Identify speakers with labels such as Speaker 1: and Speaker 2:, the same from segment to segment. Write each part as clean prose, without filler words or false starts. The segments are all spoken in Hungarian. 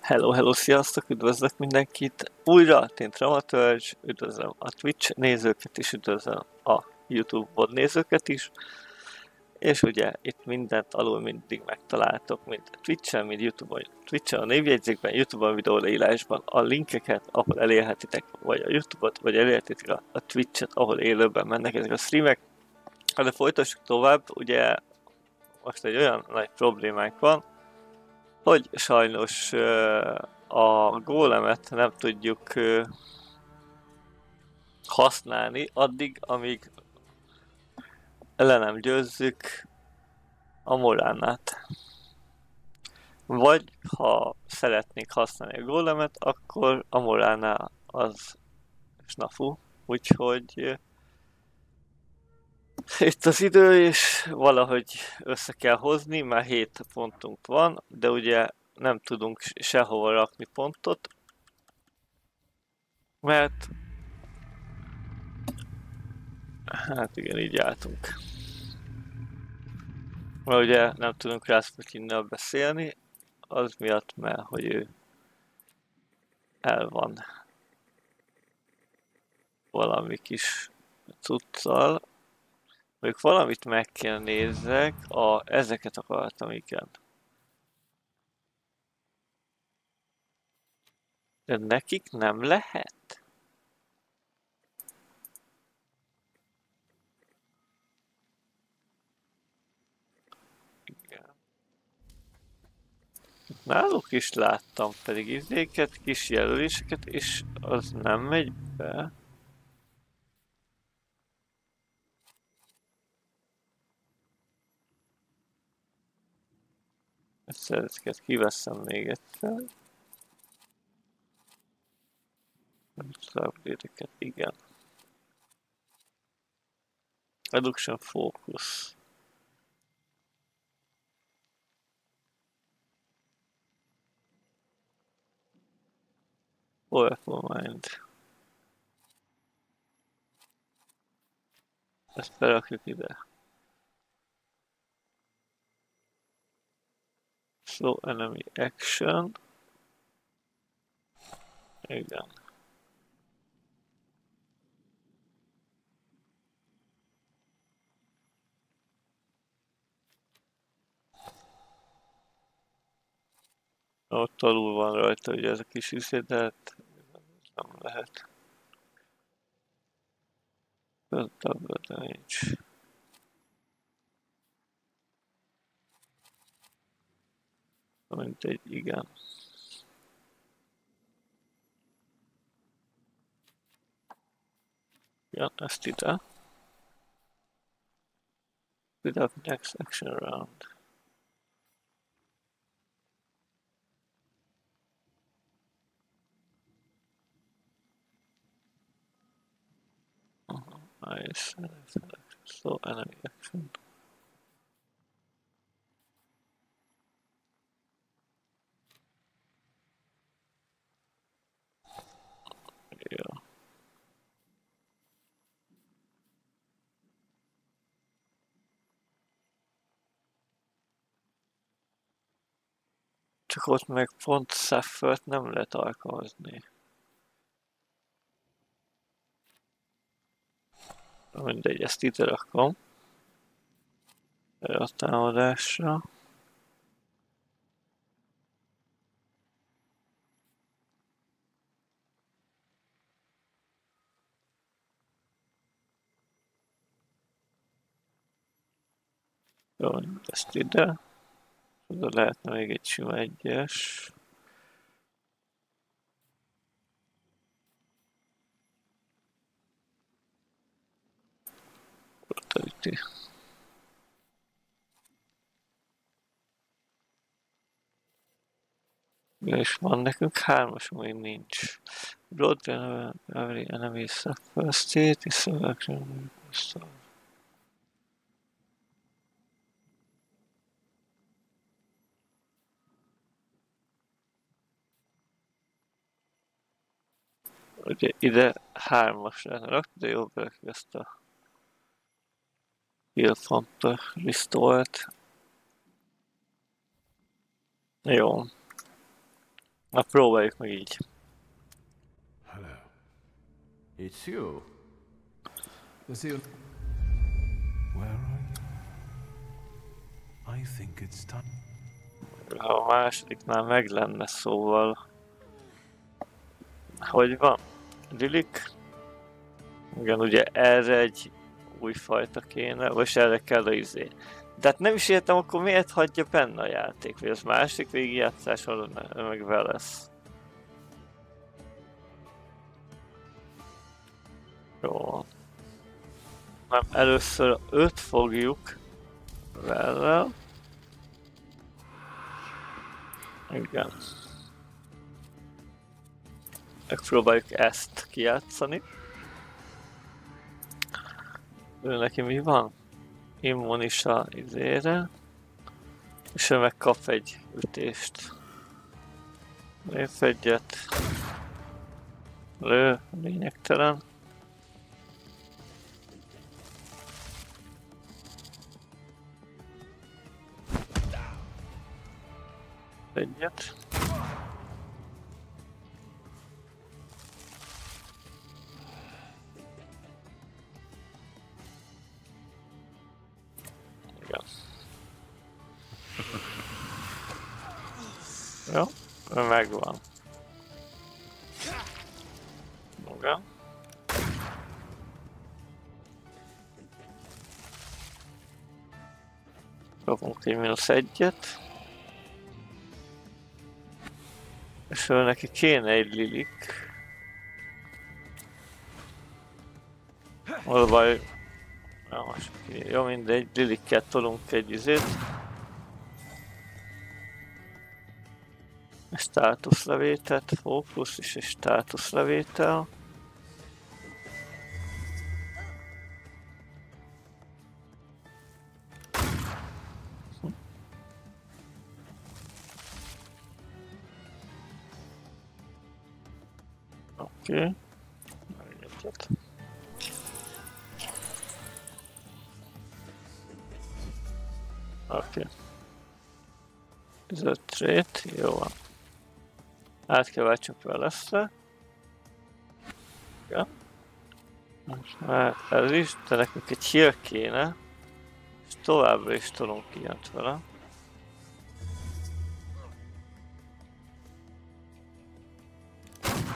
Speaker 1: Hello, sziasztok, üdvözlök mindenkit! Újra, én Thaumaturge, üdvözlöm a Twitch nézőket is, üdvözlöm a YouTube bot nézőket is. És ugye itt mindent alul mindig megtaláltok, mint Twitch-en, mint YouTube-on. Twitch-en a névjegyzékben, YouTube-on, videó leírásban a linkeket, ahol elérhetitek vagy a YouTube-ot, vagy elérhetitek a Twitch-et, ahol élőben mennek ezek a streamek. De folytassuk tovább, ugye most egy olyan nagy problémánk van, hogy sajnos a gólemet nem tudjuk használni addig, amíg le nem győzzük a moránát. Vagy ha szeretnék használni a gólemet, akkor a moráná az snafu. Úgyhogy itt az idő, és valahogy össze kell hozni, már 7 pontunk van, de ugye nem tudunk sehova rakni pontot, mert hát igen, így álltunk. Mert ugye nem tudunk Rászputyinnal beszélni, az miatt, mert hogy ő el van valami kis cuccal. Még valamit meg kell nézzek, ezeket akartam, igen. De nekik nem lehet? Igen. Náluk is láttam pedig izéket, kis jelöléseket, és az nem megy be. Ezeket kiveszem még egyszer. Upgrade-eket, igen. Reduction Focus. Powerful Mind. Ezt berakjuk ide. Slow Enemy Action. Igen. Ott alul van rajta ugye ez a kis üszé, de hát nem lehet. Double damage. Mindegy, igen. Ja, ezt ide. Without next action round. Nice. So enemy action. Ja. Csak ott meg pont Saffert nem lehet alkalmazni. Mindegy, ezt ide rakom. Erre a támadásra. Jó, ezt ide. Oda lehetne még egy sima egyes. Brutality. És van nekünk 3-as, még nincs. Broad every enemy suffer state is selection. Ugye ide 3-asra rakni, de jó berakjuk ezt a heal fontot, restore-t. Jó. Na próbáljuk meg így.
Speaker 2: Hello. It's you. Where are you? I think it's time.
Speaker 1: A másodiknál meg lenne, szóval... Hogy van? Lilik? Igen, ugye erre egy új fajta kéne, vagy erre kell a izé. De hát nem is értem, akkor miért hagyja benne a játék, vagy az másik végigjátszáson meg vele lesz. Jó. Nem, először 5 fogjuk vele. Igen. Megpróbáljuk ezt kijátszani. Ő neki mi van? Immunis a izére. És ő meg kap egy ütést. Lép egyet. Lő, lényegtelen. Egyet. Igen. Jó, megvan. Igen. Kapunk egy -1-et. És ő neki kéne egy lilik. Az baj... Jó, mindegy, lilikkel tolunk egy izét. Státuszlevételt, fókusz és egy státuszlevétel. Oké. Oké. Zöld trét, jó van. Át kell váltsunk vele ezt-re. Igen. Hát ez is, de nekünk egy heal kéne. És továbbra is tolunk ilyet vele.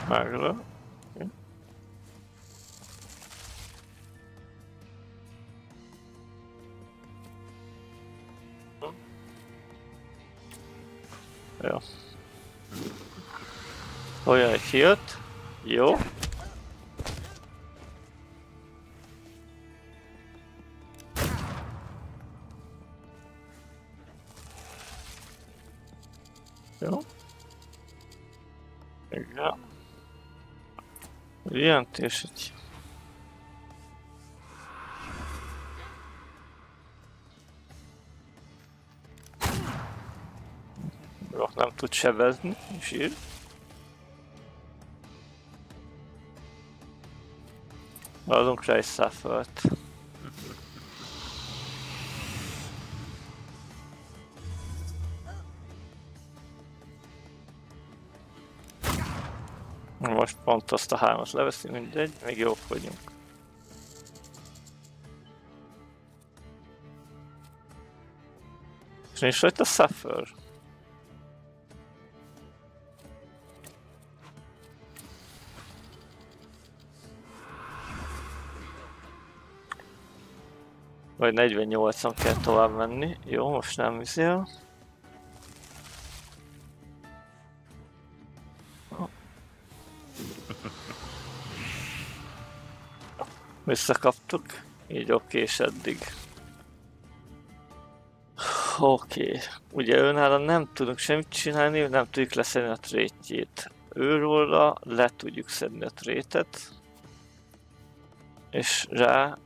Speaker 1: Megről. Okay. Jó. Olyan egy healt. Jó. Jó. Igen. Jelentés egy... Jó, nem tud sebezni, és ír. Adunk rá egy suffert. Most pont azt a 3-at leveszi, mindegy, még jók vagyunk. És nincs rajta suffer. Vagy 48-on kell tovább menni. Jó, most nem izél. Visszakaptuk. Így okés eddig. Oké. Ugye őnála nem tudunk semmit csinálni, nem tudjuk leszedni a trétjét. Őróla le tudjuk szedni a trétet. És rá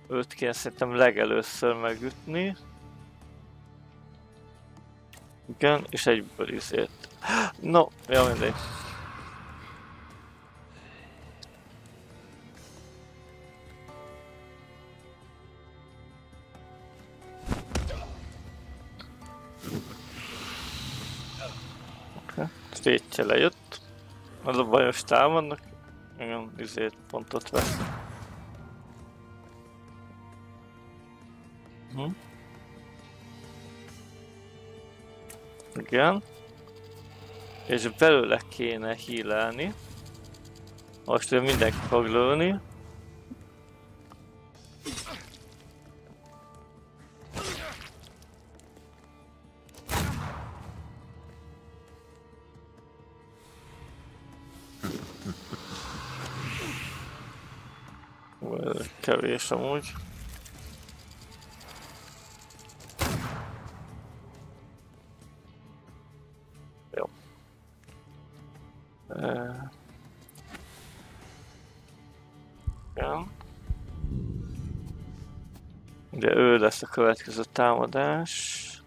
Speaker 1: őt kéne szerintem legelőször megütni. Igen, és egyből izét. No, ja mindegy. Tétje lejött. Az a bajos támadnak. Igen, izét pontot vesz. Igen. És belőle kéne healelni. Most ő mindenki fog lőni. Kevés amúgy. Jó. Ja. Ugye ő lesz a következő támadás.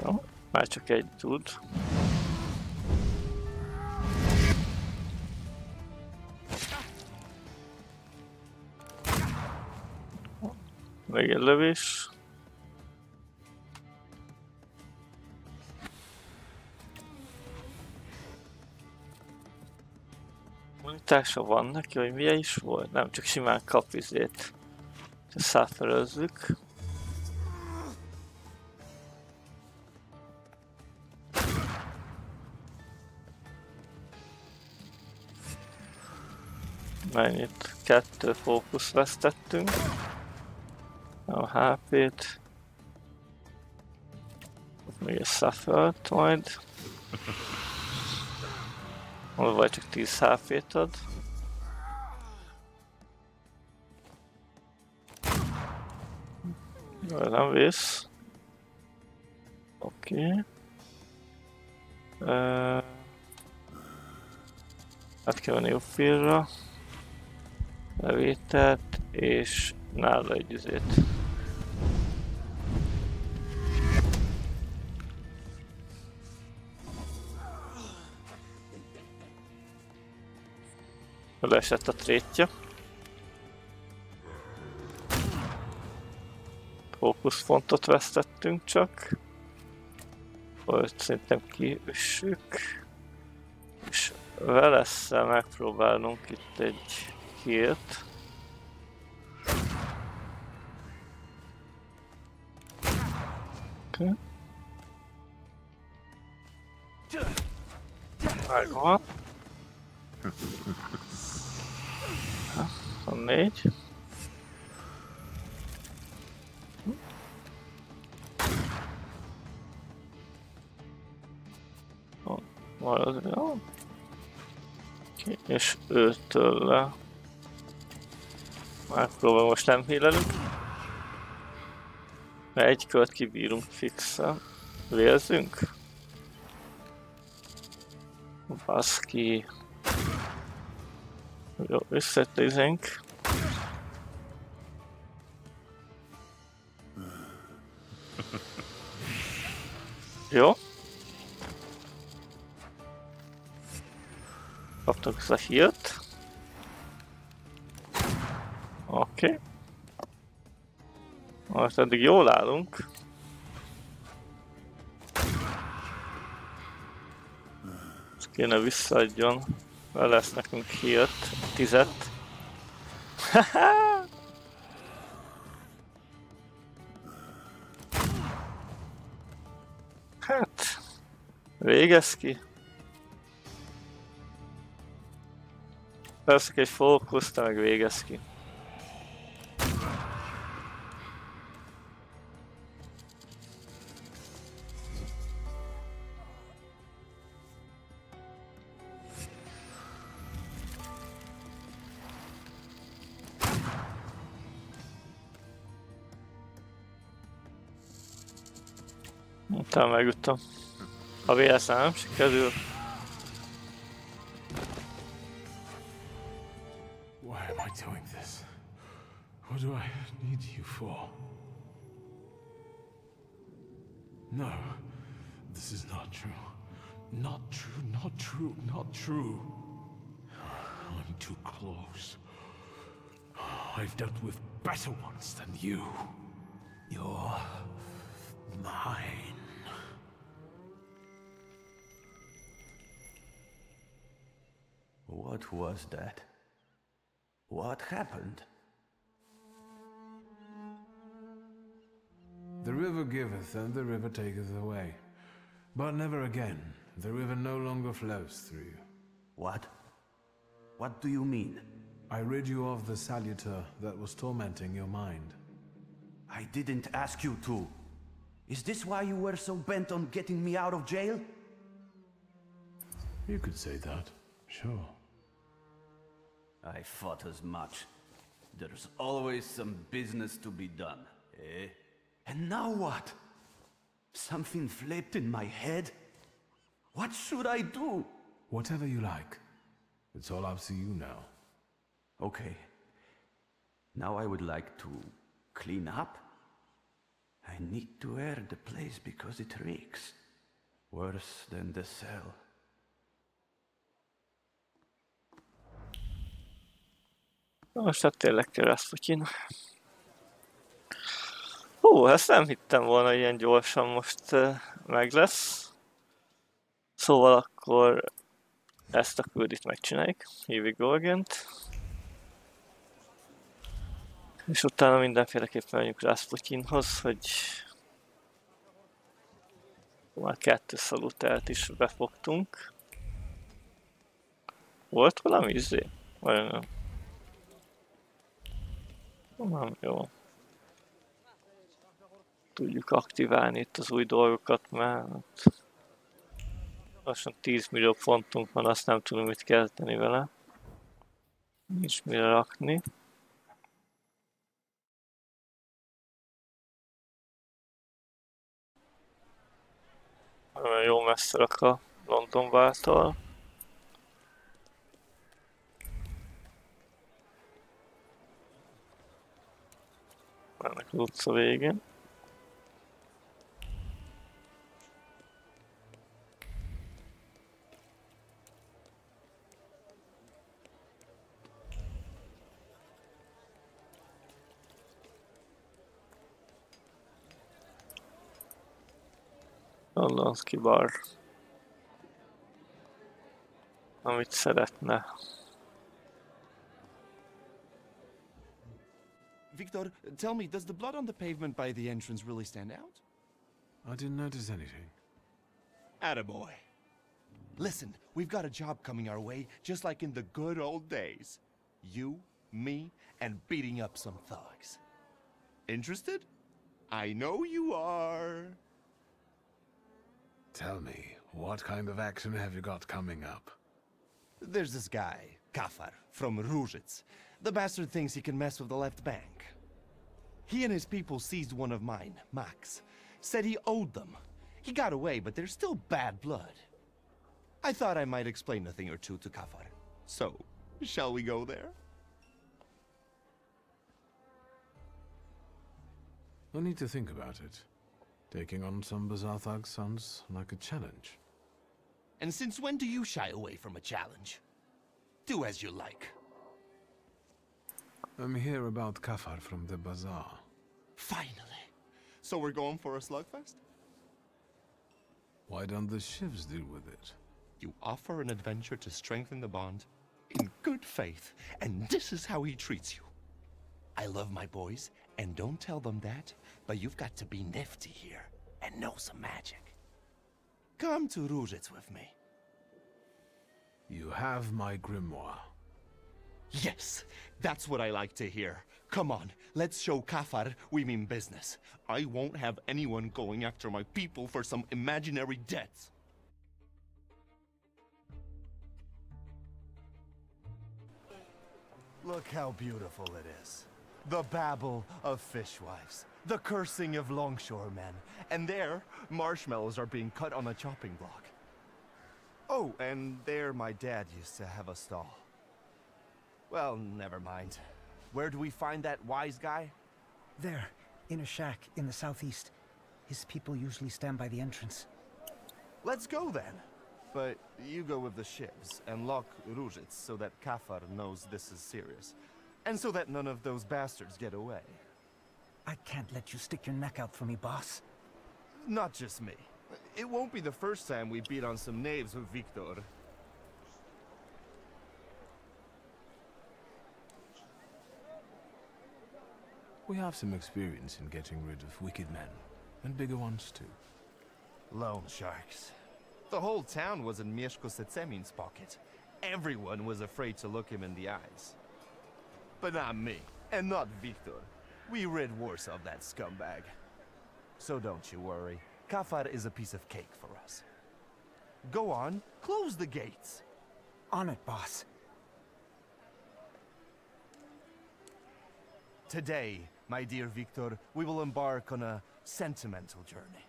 Speaker 1: Jó, már csak egy tud. Még egy lövés. Unitása van neki, hogy milyen is volt? Nem, csak simán kap izét. Száferözzük. Mennyit? 2 fókusz vesztettünk. A HP-t. Még egy suffert majd. Vagy csak 10 HP-t ad. Nem vész. Oké. Hát kell venni Ufilra. Levételt és nála egy üzét. Leesett a trétje. Fókuszpontot vesztettünk csak. Hogy szerintem kiüssük. És velesszel megpróbálunk itt egy healt. Oké. Megvan. 4. Marad, jó. Okay. És őtől le. Megpróbálom, most nem healelünk. Mert egy kört kibírunk fixen. Vérzünk? Baszki. Jó, visszatézünk. Jó. Kaptuk ezt a healt. Oké. Most eddig jól állunk. Ezt kéne visszaadjon. Lesz nekünk healt, 10-et. Hát, végez ki. Veszek egy fókuszt, te meg végez ki. Utána megütöm. Ha véletlenül nem sikerül.
Speaker 2: Why am I doing this? What do I need you for? No, this is not true. Not true, not true, not true. I'm too close. I've dealt with better ones than you. You're mine.
Speaker 3: What was that? What happened?
Speaker 2: The river giveth and the river taketh away. But never again. The river no longer flows through you.
Speaker 3: What? What do you mean?
Speaker 2: I rid you of the saluter that was tormenting your mind.
Speaker 3: I didn't ask you to. Is this why you were so bent on getting me out of jail?
Speaker 2: You could say that, sure.
Speaker 3: I thought as much. There's always some business to be done, eh? And now what? Something flipped in my head? What should I do?
Speaker 2: Whatever you like. It's all up to you now.
Speaker 3: Okay. Now I would like to clean up. I need to air the place because it reeks. Worse than the cell.
Speaker 1: Most hát tényleg keresztutyin. Hú, ezt nem hittem volna ilyen gyorsan most meg lesz. Szóval akkor ezt a küldit megcsináljuk. Here we go again. És utána mindenféleképpen menjünk Rasputinhoz, hogy már 2 szalutelt is befogtunk. Volt valami izé? Vagy nem? Nem jó. Tudjuk aktiválni itt az új dolgokat, mert lassan 10 millió fontunk van, azt nem tudom mit kezdeni vele. Nincs mire rakni. Nagyon jó messze rak a Londonváltól. Ennek az utca végén. Londonski bar. Amit szeretne.
Speaker 4: Victor, tell me, does the blood on the pavement by the entrance really stand out?
Speaker 2: I didn't notice anything.
Speaker 4: Attaboy. Listen, we've got a job coming our way, just like in the good old days. You, me, and beating up some thugs. Interested? I know you are.
Speaker 2: Tell me, what kind of action have you got coming up?
Speaker 4: There's this guy, Kafar, from Ruzhitz. The bastard thinks he can mess with the left bank. He and his people seized one of mine, Max. Said he owed them. He got away, but there's still bad blood. I thought I might explain a thing or two to Kafar. So, shall we go there?
Speaker 2: I need to think about it. Taking on some Bazaar thugs sounds like a challenge.
Speaker 4: And since when do you shy away from a challenge? Do as you like.
Speaker 2: I'm here about Kafar from the Bazaar.
Speaker 4: Finally. So we're going for a slugfest?
Speaker 2: Why don't the shivs deal with it?
Speaker 4: You offer an adventure to strengthen the bond in good faith, and this is how he treats you. I love my boys, and don't tell them that, but you've got to be nifty here and know some magic. Come to Ruzhitz with me.
Speaker 2: You have my grimoire.
Speaker 4: Yes, that's what I like to hear. Come on, let's show Kafar we mean business. I won't have anyone going after my people for some imaginary debts. Look how beautiful it is. The babble of fishwives, the cursing of longshoremen, and there, marshmallows are being cut on a chopping block. Oh, and there my dad used to have a stall. Well, never mind. Where do we find that wise guy?
Speaker 5: There, in a shack in the southeast. His people usually stand by the entrance.
Speaker 4: Let's go then. But you go with the shivs and lock Ruzhitz so that Kafar knows this is serious. And so that none of those bastards get away.
Speaker 5: I can't let you stick your neck out for me, boss.
Speaker 4: Not just me. It won't be the first time we beat on some knaves with Victor.
Speaker 2: We have some experience in getting rid of wicked men, and bigger ones too.
Speaker 4: Loan sharks. The whole town was in Mieszko Setsemin's pocket. Everyone was afraid to look him in the eyes. But not me, and not Victor. We rid Warsaw of that scumbag. So don't you worry. Kafar is a piece of cake for us. Go on, close the gates.
Speaker 5: On it, boss.
Speaker 4: Today, my dear Victor, we will embark on a sentimental journey.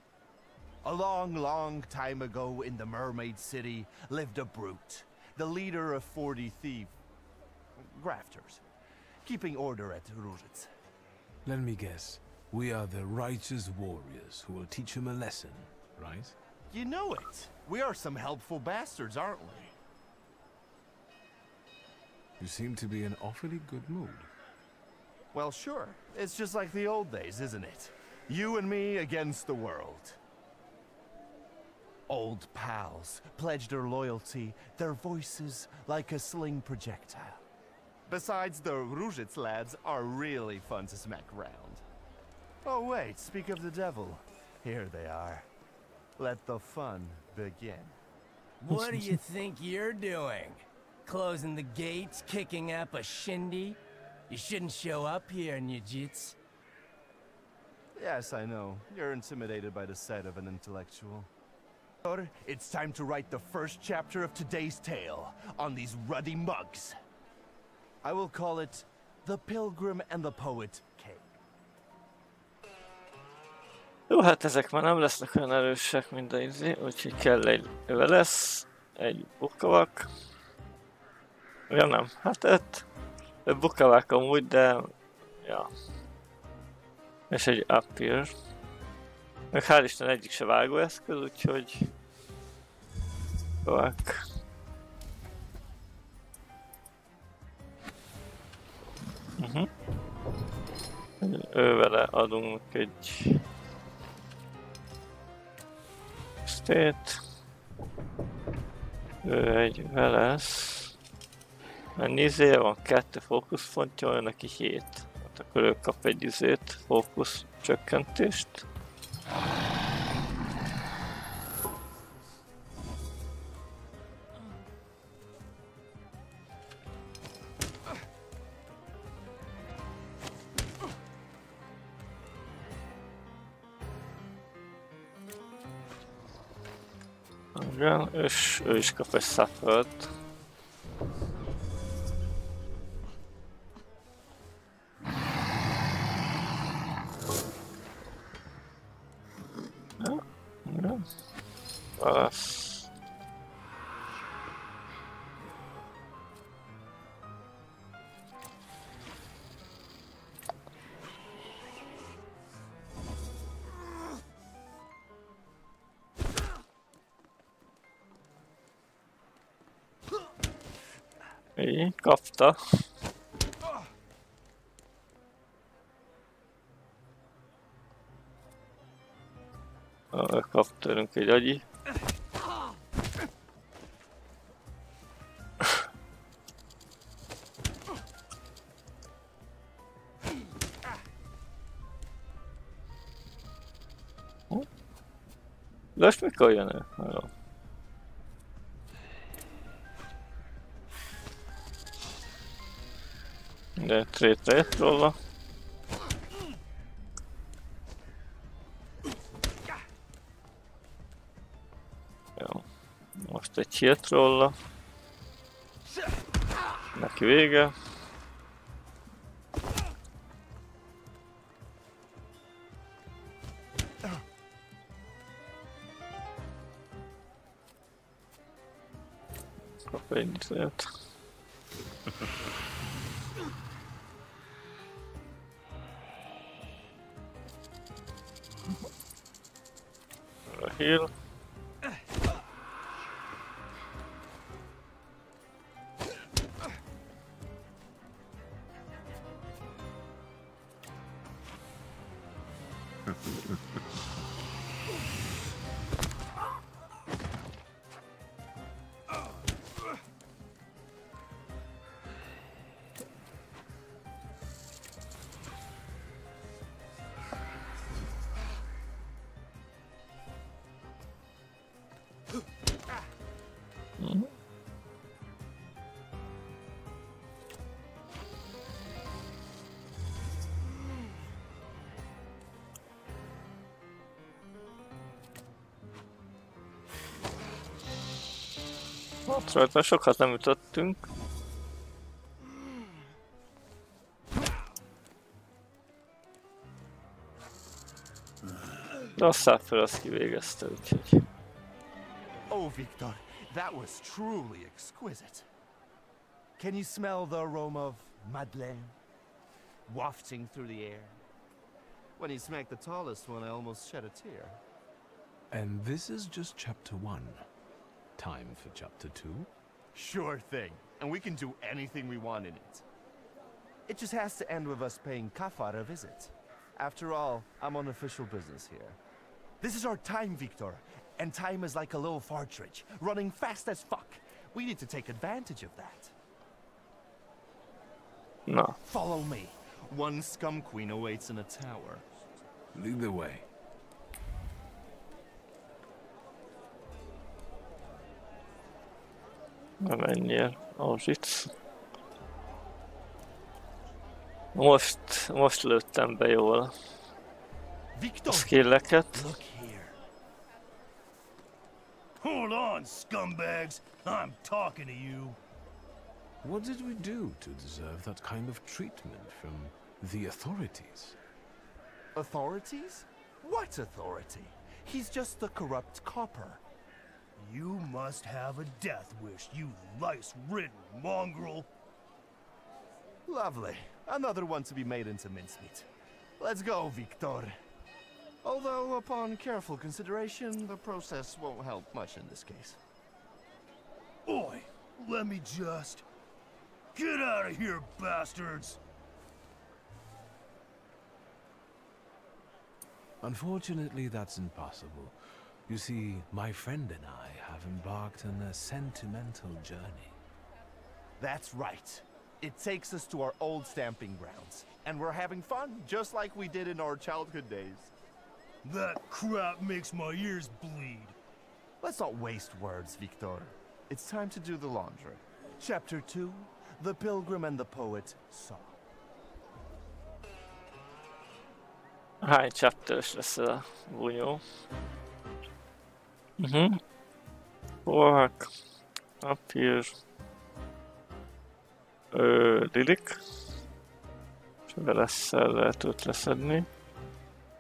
Speaker 4: A long, long time ago in the Mermaid City lived a brute, the leader of 40 grafters, keeping order at Różice.
Speaker 2: Let me guess. We are the righteous warriors who will teach him a lesson, right?
Speaker 4: You know it. We are some helpful bastards, aren't we?
Speaker 2: You seem to be in awfully good mood.
Speaker 4: Well, sure. It's just like the old days, isn't it? You and me against the world. Old pals pledged their loyalty, their voices like a sling projectile. Besides, the Różice lads are really fun to smack around. Oh wait, speak of the devil. Here they are. Let the fun begin.
Speaker 6: What do you think you're doing? Closing the gates, kicking up a shindy? You shouldn't show up here, Nyjits.
Speaker 4: Yes, I know. You're intimidated by the sight of an intellectual. It's time to write the first chapter of today's tale on these ruddy mugs. I will call it The Pilgrim and the Poet Cave.
Speaker 1: Jó, hát ezek már nem lesznek olyan erősek, mint a izé, úgyhogy kell egy lesz, egy bukavak. Ja nem, hát egy bukavák amúgy, de... ja. És egy appear. Meg hál' Isten egyik se vágóeszköz, úgyhogy... bukavák. Ővele adunk egy... stét. Ő egy velesz. Mennyi izéje van? 2 fókuszpontja, olyan neki 7. Hát akkor ő kap egy izét, fókusz csökkentést. Igen, és ő is kap egy suffered. Igen. Válasz. Így, kapta. Kap tőlünk egy agyi. De most mikor jön el? De trétre jött róla. Jó. Most egy hírt róla. Neki vége. Kap egy izét. Heal. Ott rajta sokat nem ütöttünk. De a száföl azt kivégezte, úgyhogy...
Speaker 4: Oh, Victor, that was truly exquisite. Can you smell the aroma of Madeleine wafting through the air? When you smacked the tallest one, I almost shed a tear.
Speaker 2: And this is just chapter 1. Time for chapter 2?
Speaker 4: Sure thing. And we can do anything we want in it. It just has to end with us paying Kafar a visit. After all, I'm on official business here. This is our time, Victor. And time is like a little partridge, running fast as fuck. We need to take advantage of that.
Speaker 1: Na.
Speaker 4: Follow me. One scum queen awaits in a tower.
Speaker 2: Lead the way.
Speaker 1: Nem menjél, Auschwitz. Most lőttem be jól a skilleket.
Speaker 4: Look here.
Speaker 6: Hold on, scumbags. I'm talking to you.
Speaker 2: What did we do to deserve that kind of treatment from the authorities?
Speaker 4: Authorities? What authority? He's just a corrupt copper.
Speaker 6: You must have a death wish, you lice-ridden mongrel.
Speaker 4: Lovely. Another one to be made into mincemeat. Let's go, Victor. Although, upon careful consideration, the process won't help much in this case.
Speaker 6: Oi, let me just... Get out of here, bastards!
Speaker 2: Unfortunately, that's impossible. You see, my friend and I have embarked on a sentimental journey.
Speaker 4: That's right. It takes us to our old stamping grounds. And we're having fun, just like we did in our childhood days.
Speaker 6: That crap makes my ears bleed.
Speaker 4: Let's not waste words, Victor. It's time to do the laundry. Chapter 2, The Pilgrim and the Poet Saw.
Speaker 1: Hány chapteres lesz a bunyó? Fork, Apír, Lilik, és velesszel lehet őt leszedni.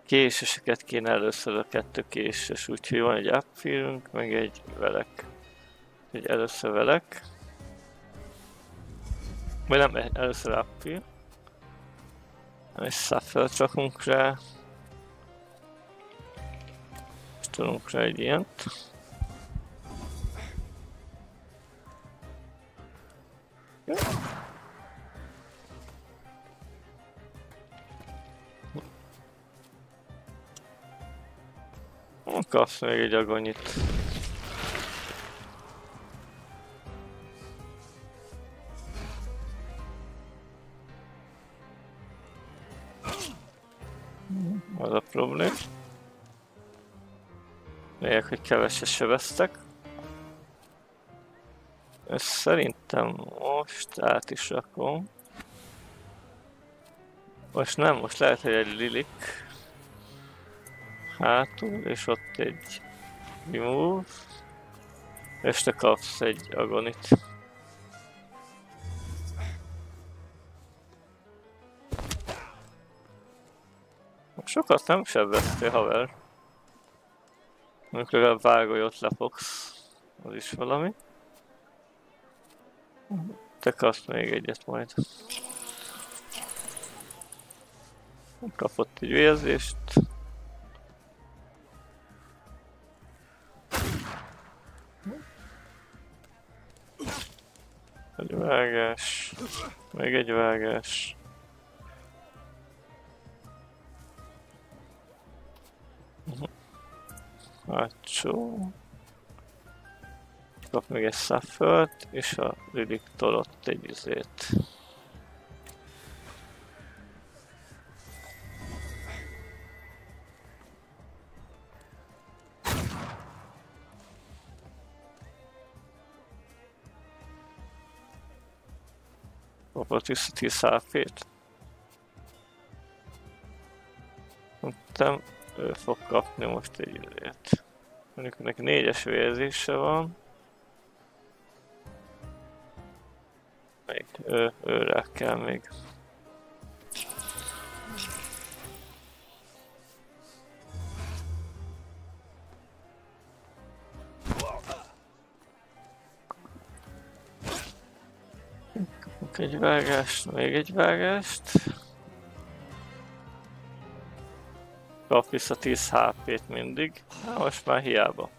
Speaker 1: Késeseket kéne először, a 2 késes, úgyhogy van egy Apírünk, meg egy velek. Egy először velek. Vagy nem, először Apír. És Shuffle csakunk rá. És tudunk rá egy ilyent. Kapsz még egy agonyit. Az a problém. Lényeg, hogy keveset sebeztek. Ezt szerintem most át is rakom. Most nem, most lehet, hogy egy Lilik hátul, és ott egy remove, és te kapsz egy agonit. Sokat nem sebeztél, haver. Mondjuk legalább vágolyot lepogsz, az is valami. Te kapsz még egyet majd. Kapott egy vérzést. Egy vágás. Még egy vágás. Hátsó. Kap még egy Suffert, és a Liliktól ott egy izét. Kapott vissza 10 HP-t. Mondtam, ő fog kapni most egy izét. Mondjuk neki 4-es vérzése van. Még őre kell még. Kapunk egy vágást, még egy vágást. Kap vissza 10 HP-t mindig. Na, most már hiába.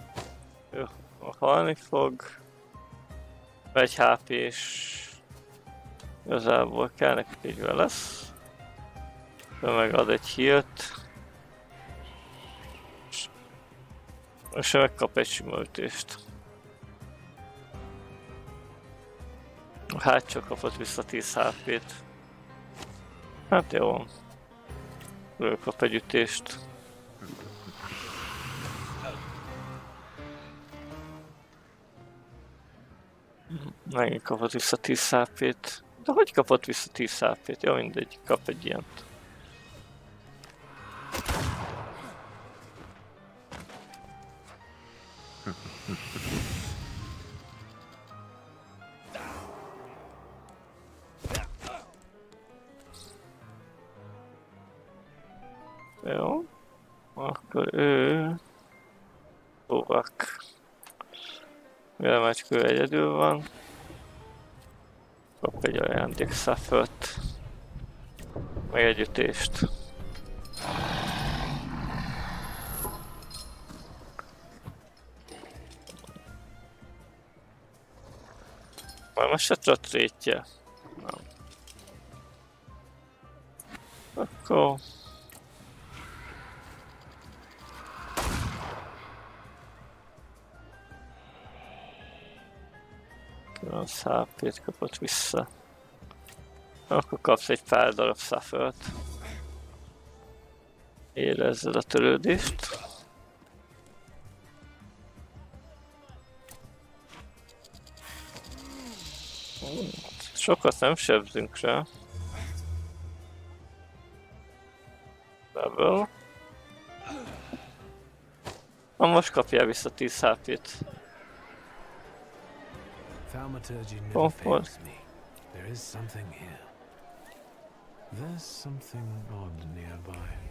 Speaker 1: Ő halni fog. Egy HP-s igazából kell nekik egy lesz. Ő megad egy healt. És ő megkap egy sima ütést. A hátsó kapott vissza 10 HP-t. Hát jó. Ő kap egy ütést. Megint kapott vissza 10 HP-t. De hogy kapott vissza 10 HP-t? Jó, mindegy, kap egy ilyent. Jó. Akkor ő... Óvak. Mivel macska ő egyedül van. Kap egy ajándék Suffert. Meg egy ütést. Majd most se tudott rétje. Nem. Akkor... Az HP-t kapott vissza. Akkor kapsz egy pár darab Suffert. Érezzed a törődést. Sokat nem sebzünk rá. Level. Na most kapjál vissza 10 HP-t.
Speaker 2: Thaumaturge never fails me. There is something here. There's something odd nearby.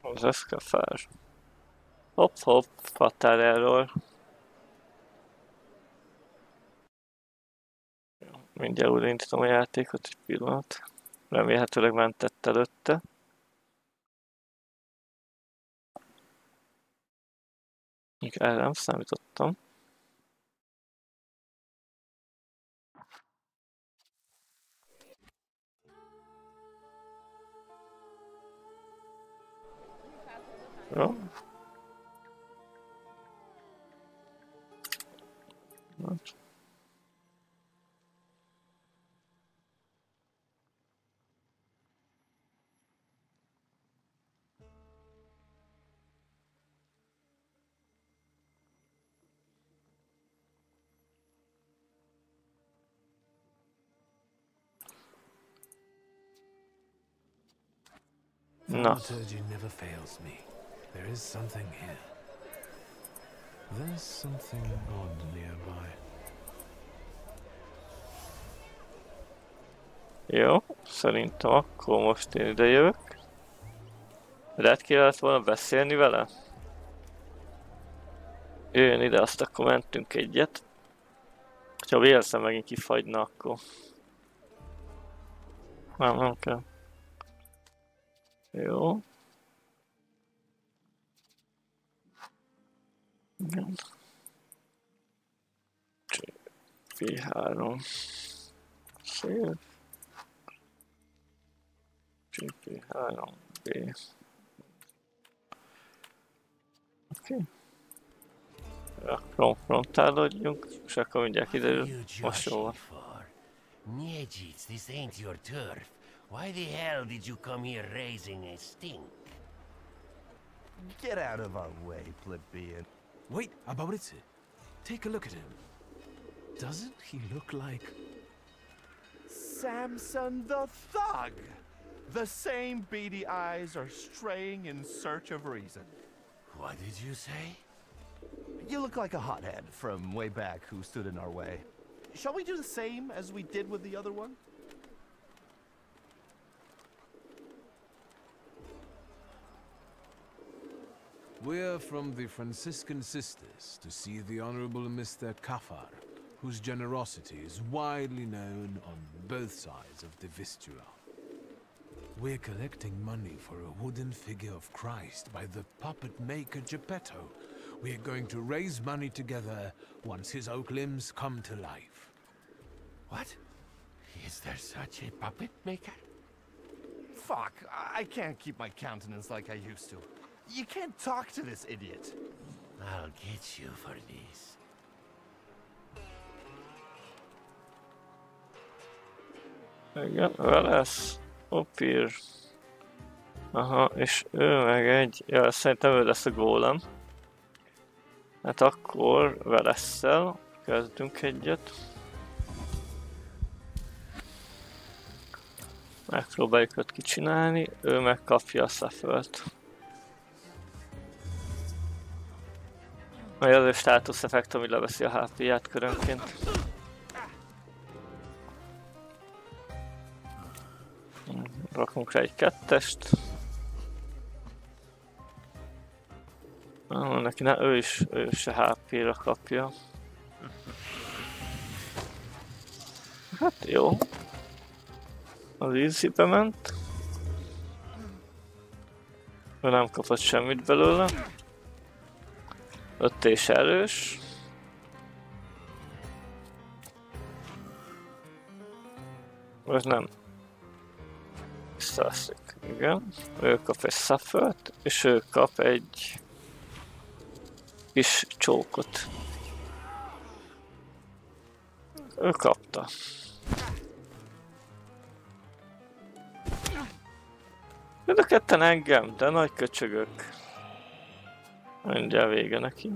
Speaker 1: Az eszkafár. Hopp hopp, határ erről. Mindjárt újra indítom a játékot, egy pillanat. Remélhetőleg mentett előtte. Erre nem számítottam. Jó.
Speaker 2: Thaumaturge never fails me. There is something here. There's something odd nearby.
Speaker 1: Jó, szerintem akkor most én ide jövök. Rád kellett volna beszélni vele? Jöjjön ide, azt akkor mentünk egyet. Ha véletlen megint kifagyna, akkor... Nem kell. Jó. Igen. GP3. Szép. GP3B. Oké. Akkor frontálodjunk, és akkor mindjárt kiderül, most jó van.
Speaker 7: Nyedjic, this ain't your turf. Why the hell did you come here raising a stink?
Speaker 4: Get out of our way, plebeian.
Speaker 2: Wait, AORUS. Take a look at him. Doesn't he look like...
Speaker 4: Samson the Thug! The same beady eyes are straying in search of reason.
Speaker 7: What did you say?
Speaker 4: You look like a hothead from way back who stood in our way. Shall we do the same as we did with the other one?
Speaker 2: We're from the Franciscan Sisters to see the Honorable Mr. Kafar, whose generosity is widely known on both sides of the Vistula. We're collecting money for a wooden figure of Christ by the puppet maker Geppetto. We're going to raise money together once his oak limbs come to life.
Speaker 7: What? Is there such a puppet maker?
Speaker 4: Fuck, I can't keep my countenance like I used to. You can't talk to this idiot.
Speaker 7: I'll get you for this.
Speaker 1: Igen, lesz. Opír. Aha, és ő meg egy... Ja, szerintem ő lesz a gólem. Hát akkor Velesszel kezdünk egyet. Megpróbáljuk őt kicsinálni, ő megkapja a Suffert. A jelölő státusz effekt, ami leveszi a HP-ját körönként. Rakunk rá egy kettest. Neki ő se HP-ra kapja. Hát jó. Az easy-be ment. Ő nem kapott semmit belőle. 5 és erős. Vagy nem. Visszaeszik, igen. Ő kap egy Suffert, és ő kap egy kis csókot. Ő kapta. Mind a ketten engem, de nagy köcsögök. Mindjárt vége neki.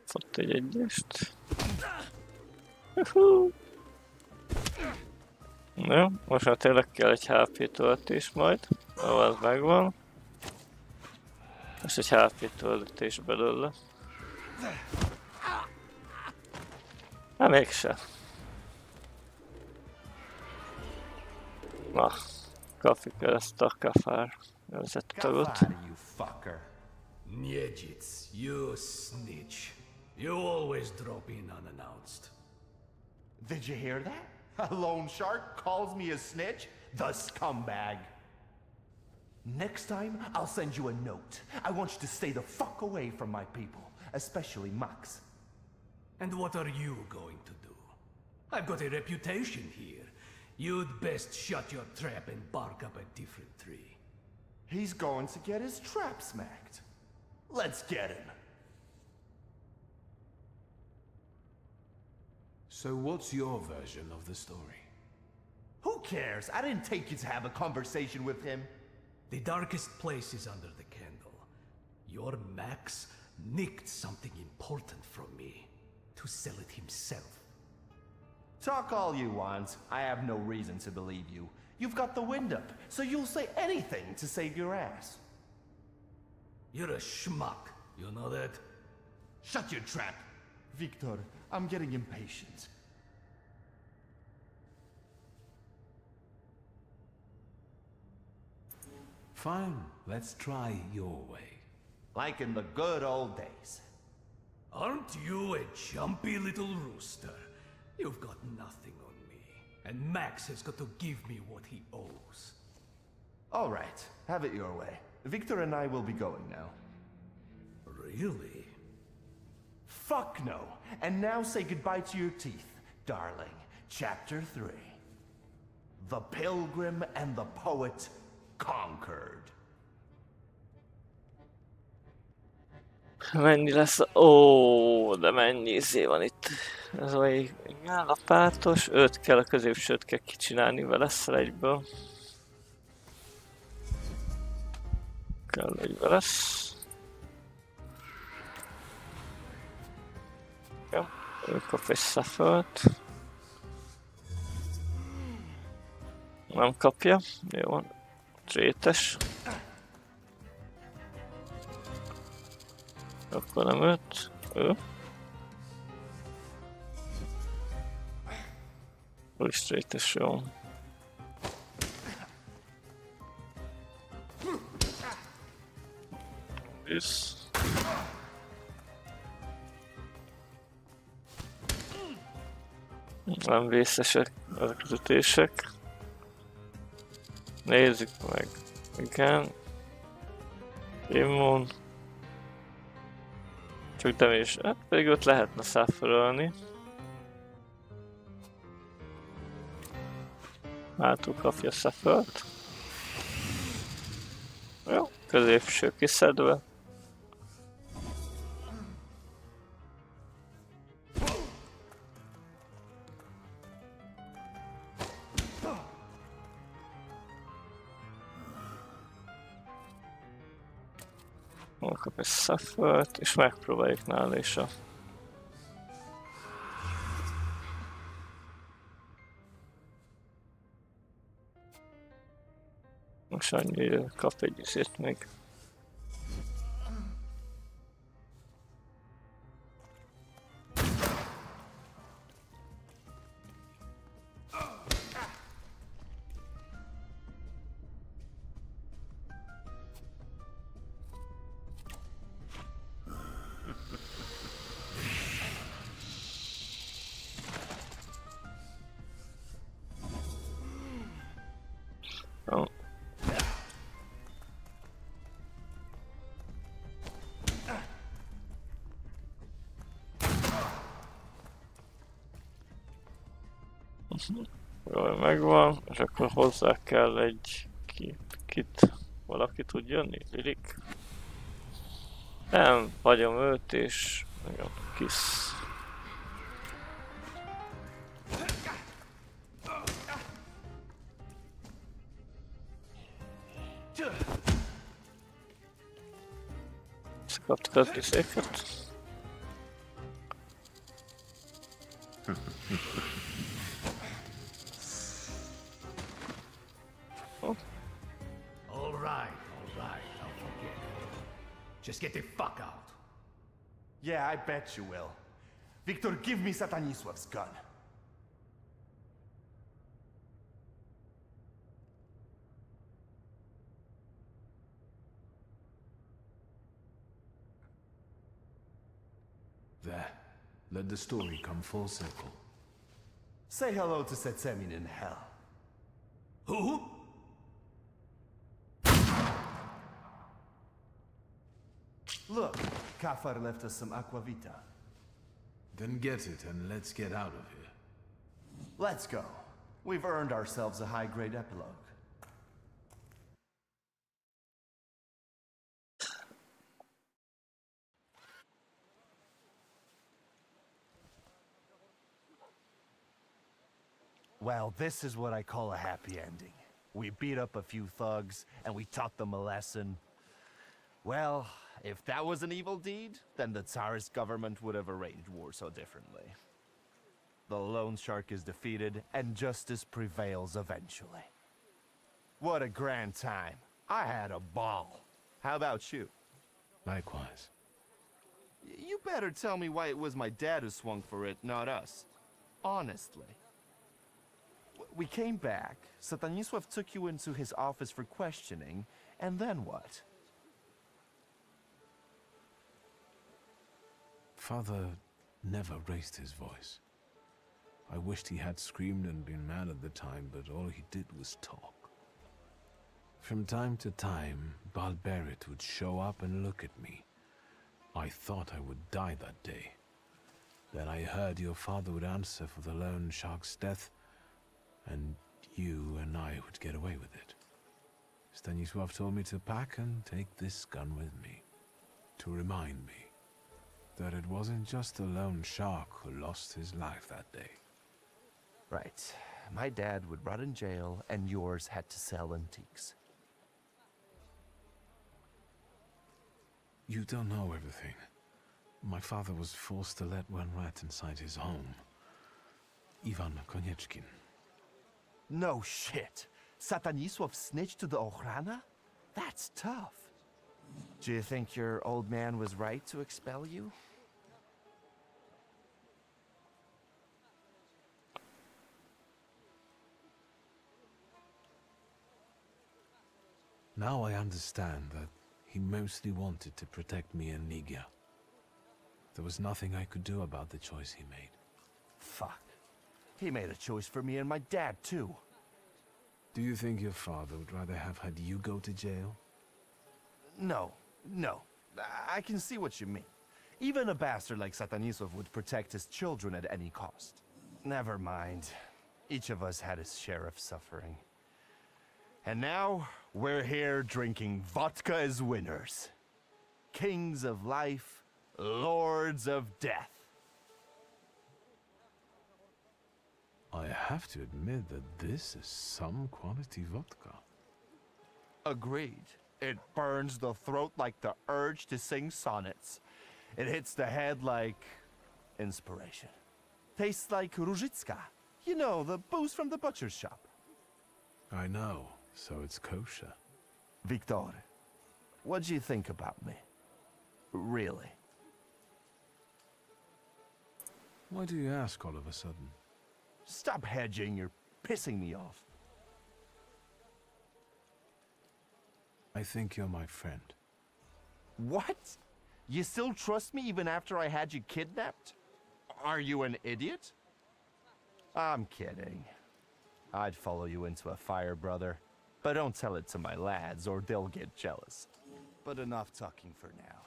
Speaker 1: Fott egy egyest. Jó, most már tényleg kell egy HP töltés majd. Az megvan. Most egy HP töltés belőle. Hát mégse. Na, kapjuk el ezt a Kafar nevezett tagot.
Speaker 3: Nyedjic, you snitch. You always drop in unannounced.
Speaker 4: Did you hear that? A loan shark calls me a snitch? The scumbag. Next time, I'll send you a note. I want you to stay the fuck away from my people, especially Max.
Speaker 3: And what are you going to do? I've got a reputation here. You'd best shut your trap and bark up a different tree.
Speaker 4: He's going to get his trap smacked. Let's get him.
Speaker 2: So what's your version of the story?
Speaker 4: Who cares? I didn't take you to have a conversation with him.
Speaker 3: The darkest place is under the candle. Your Max nicked something important from me to sell it himself.
Speaker 4: Talk all you want. I have no reason to believe you. You've got the wind up, so you'll say anything to save your ass.
Speaker 3: You're a schmuck, you know that?
Speaker 4: Shut your trap. Victor, I'm getting impatient.
Speaker 2: Fine, let's try your way.
Speaker 4: Like in the good old days.
Speaker 8: Aren't you a jumpy little rooster? You've got nothing on me. And Max has got to give me what he owes.
Speaker 4: All right, have it your way. Victor and I will be going now.
Speaker 8: Really?
Speaker 4: Fuck no. And now say goodbye to your teeth, darling. Chapter 3. The Pilgrim and the Poet conquered.
Speaker 1: Mennyi lesz? Ó, de mennyi izé van itt. Ez olyan lapátos. 5 kell, a középsőt kell kicsinálni vele egyből. Kell egy lesz. Jó, ő kap egy shuffle-t. Nem kapja. Jó van. Trétes. Akkor nem őt. Ő. Ő is trétes, jó. Visz. Nem vészesek ezek az ütések. Nézzük meg. Igen. Immun. Csak damage. Hát pedig ott lehetne száfölölni. Hátul kapja a száfölt. Jó, középső kiszedve. Kap egy shuffle-t, és megpróbáljuk nála is a... Most annyi kap egy izét még. Jól megvan, és akkor hozzá kell egy kit. Valaki tud jönni? Lirik? Nem, hagyom őt és nagyon kis. Kaptuk az izéket.
Speaker 8: All right, don't forget. Just get the fuck out.
Speaker 4: Yeah, I bet you will. Victor, give me Satanisław's gun.
Speaker 2: There. Let the story come full circle.
Speaker 4: Say hello to Setsemin in hell.
Speaker 8: Who?
Speaker 4: Look, Kafar left us some aquavita.
Speaker 2: Then get it and let's get out of here.
Speaker 4: Let's go. We've earned ourselves a high-grade epilogue. Well, this is what I call a happy ending. We beat up a few thugs, and we taught them a lesson. Well, if that was an evil deed, then the Tsarist government would have arranged war so differently. The loan shark is defeated, and justice prevails eventually. What a grand time. I had a ball. How about you?
Speaker 2: Likewise.
Speaker 4: You better tell me why it was my dad who swung for it, not us. Honestly. We came back, Satanisław took you into his office for questioning, and then what?
Speaker 2: Father never raised his voice. I wished he had screamed and been mad at the time, but all he did was talk. From time to time, Balberit would show up and look at me. I thought I would die that day. Then I heard your father would answer for the lone shark's death, and you and I would get away with it. Stanisław told me to pack and take this gun with me, to remind me that it wasn't just a lone shark who lost his life that day.
Speaker 4: Right. My dad would rot in jail, and yours had to sell antiques.
Speaker 2: You don't know everything. My father was forced to let one rat inside his home. Ivan Konieczkin.
Speaker 4: No shit. Satanisław snitched to the Ochrana? That's tough. Do you think your old man was right to expel you?
Speaker 2: Now I understand that he mostly wanted to protect me and Nigia. There was nothing I could do about the choice he made.
Speaker 4: Fuck. He made a choice for me and my dad, too.
Speaker 2: Do you think your father would rather have had you go to jail?
Speaker 4: No. I can see what you mean. Even a bastard like Satanisław would protect his children at any cost. Never mind. Each of us had his share of suffering. And now, we're here drinking vodka as winners. Kings of life, lords of death.
Speaker 2: I have to admit that this is some quality vodka.
Speaker 4: Agreed. It burns the throat like the urge to sing sonnets. It hits the head like inspiration. Tastes like Różicka. You know, the booze from the butcher's shop.
Speaker 2: I know, so it's kosher.
Speaker 4: Victor, what do you think about me? Really?
Speaker 2: Why do you ask all of a sudden?
Speaker 4: Stop hedging, you're pissing me off.
Speaker 2: I think you're my friend.
Speaker 4: What? You still trust me even after I had you kidnapped? Are you an idiot? I'm kidding. I'd follow you into a fire, brother. But don't tell it to my lads or they'll get jealous. But enough talking for now.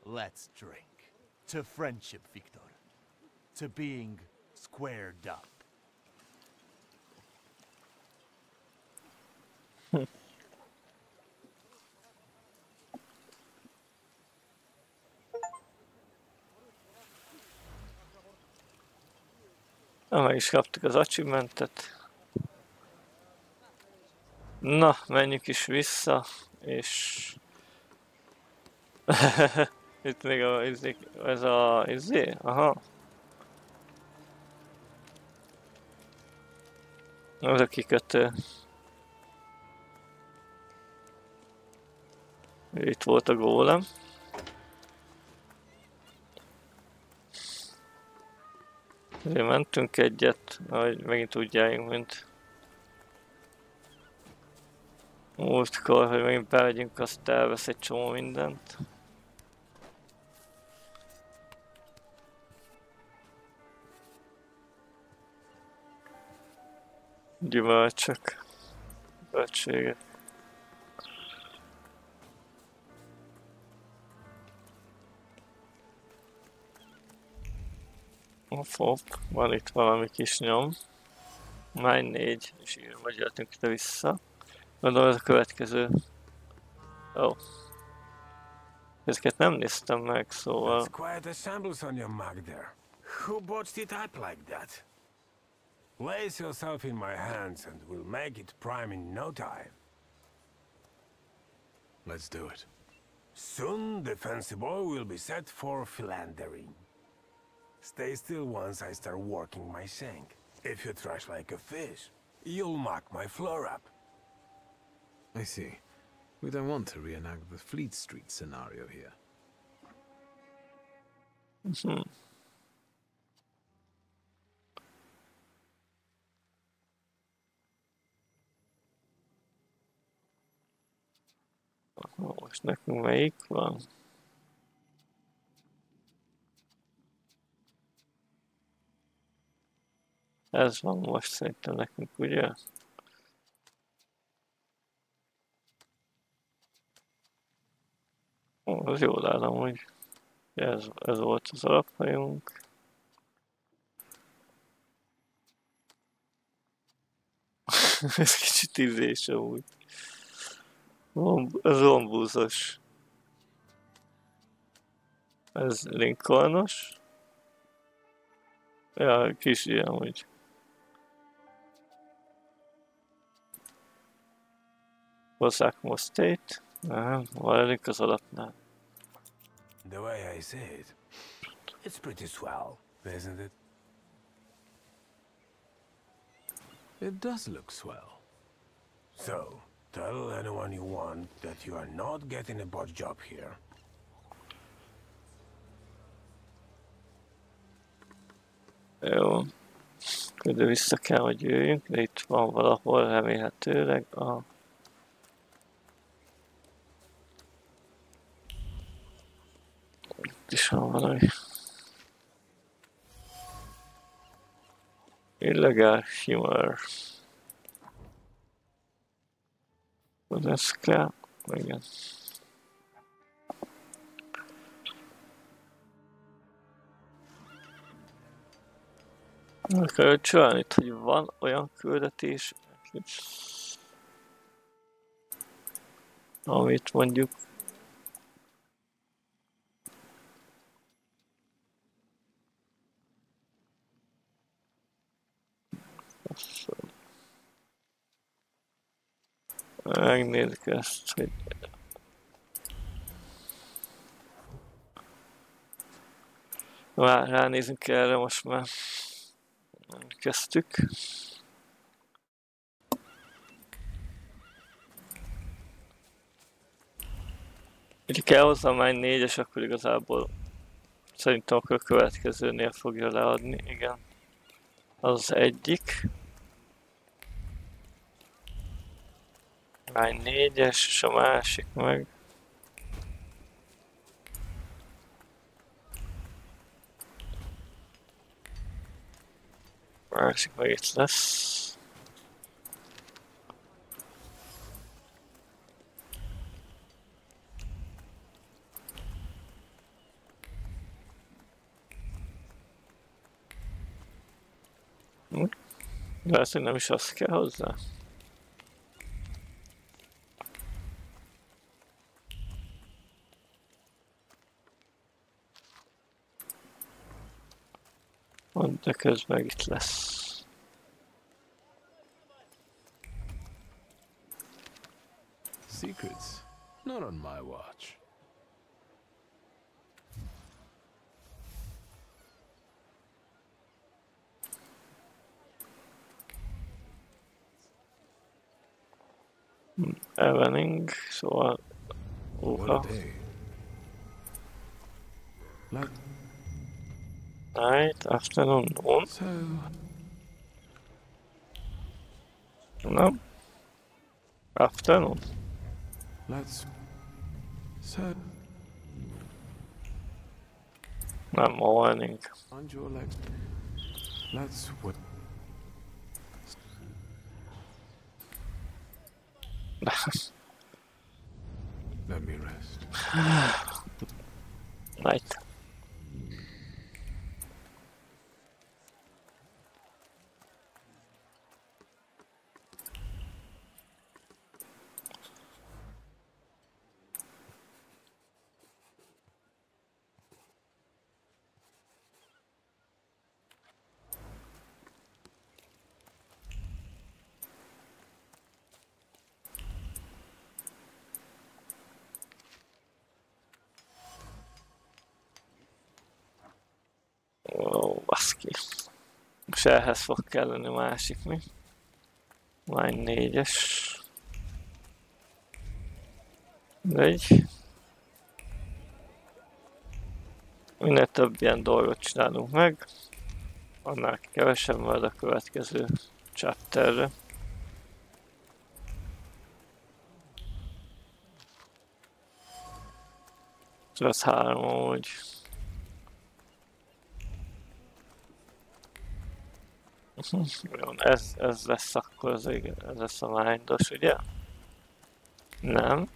Speaker 4: Let's drink. To friendship, Victor. To being squared up.
Speaker 1: Meg is kaptuk az achievementet. Na, menjünk is vissza, és... Itt még ez a izé? Aha. Ez a kikötő. Itt volt a gólem. Ezért mentünk egyet, ahogy megint úgy járjunk, mint múltkor, hogy megint bemegyünk, azt elvesz egy csomó mindent. Gyümölcsök. Böltséget. Hopp, van itt valami kis nyom. Máj 4, és írom, hogy jöttünk ide vissza. Gondolom ez a következő. Ó. Ezeket nem néztem meg, szóval...
Speaker 9: That's quite a shambles on your mug there. Who botched it up like that? Place yourself in my hands and we'll make it prime in no time.
Speaker 2: Let's do it.
Speaker 9: Soon the fancy boy will be set for philandering. Stay still once I start working my shank. If you trash like a fish, you'll muck my floor up.
Speaker 2: I see. We don't want to reenact the Fleet Street scenario here.
Speaker 1: Most nekünk melyik van? Ez van most szerintem nekünk, ugye? Az jól állom, hogy ez volt az alaphajunk. Ez kicsit ízés amúgy. Ez lombúzos. Ez Lincolnos. Ja, kis ilyen úgy. Hozzák mostét. Nem, valamelyik az alapnál.
Speaker 9: The way I say it, it's pretty swell, isn't it?
Speaker 2: It does look swell.
Speaker 9: So, tell anyone you want that you are not getting a bot job here.
Speaker 1: Jó. Közben vissza kell, hogy jöjjünk, de itt van valahol remélhetőleg a... Itt is van valami. Illegal humor. Ez kell, igen. Meg kell csinálni itt, hogy van olyan küldetés, amit mondjuk megnézzük ezt, hogy ránézünk erre most már. Kezdtük. Ugye kell hozzá már 4-es, akkor igazából szerintem akkor a következőnél fogja leadni, igen. Az egyik. Már 4-es, és a másik meg. Másik meg itt lesz. Lehet, hogy nem is azt kell hozzá. De közben itt lesz.
Speaker 2: Secrets? Not on my watch.
Speaker 1: Evening, szóval...
Speaker 2: What a day.
Speaker 1: Night, afternoon, noon.
Speaker 2: So...
Speaker 1: No. Afternoon. Nem morning.
Speaker 2: On your legs. Let's what? Let me rest.
Speaker 1: Night. Ó, baszki. Most ehhez fog kelleni másik, mi? Line 4-es. Egy. Minél több ilyen dolgot csinálunk meg, annál kevesebb majd a következő chapterre. Ez 3 amúgy. Jó, ez lesz akkor az igen, ez lesz a mindos, ugye? Nem.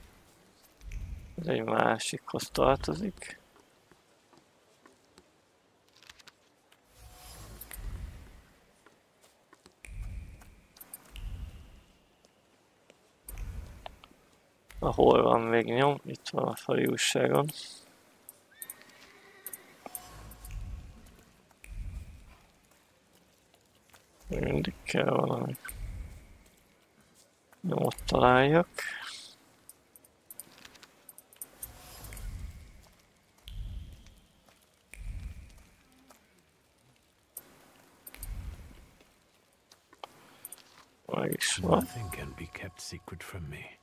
Speaker 1: Ez egy másikhoz tartozik. Hol van még nyom? Itt van a fali újságon. Mindig kell valami nyomot találjak. Meg is van.
Speaker 2: Nothing can be kept secret from me.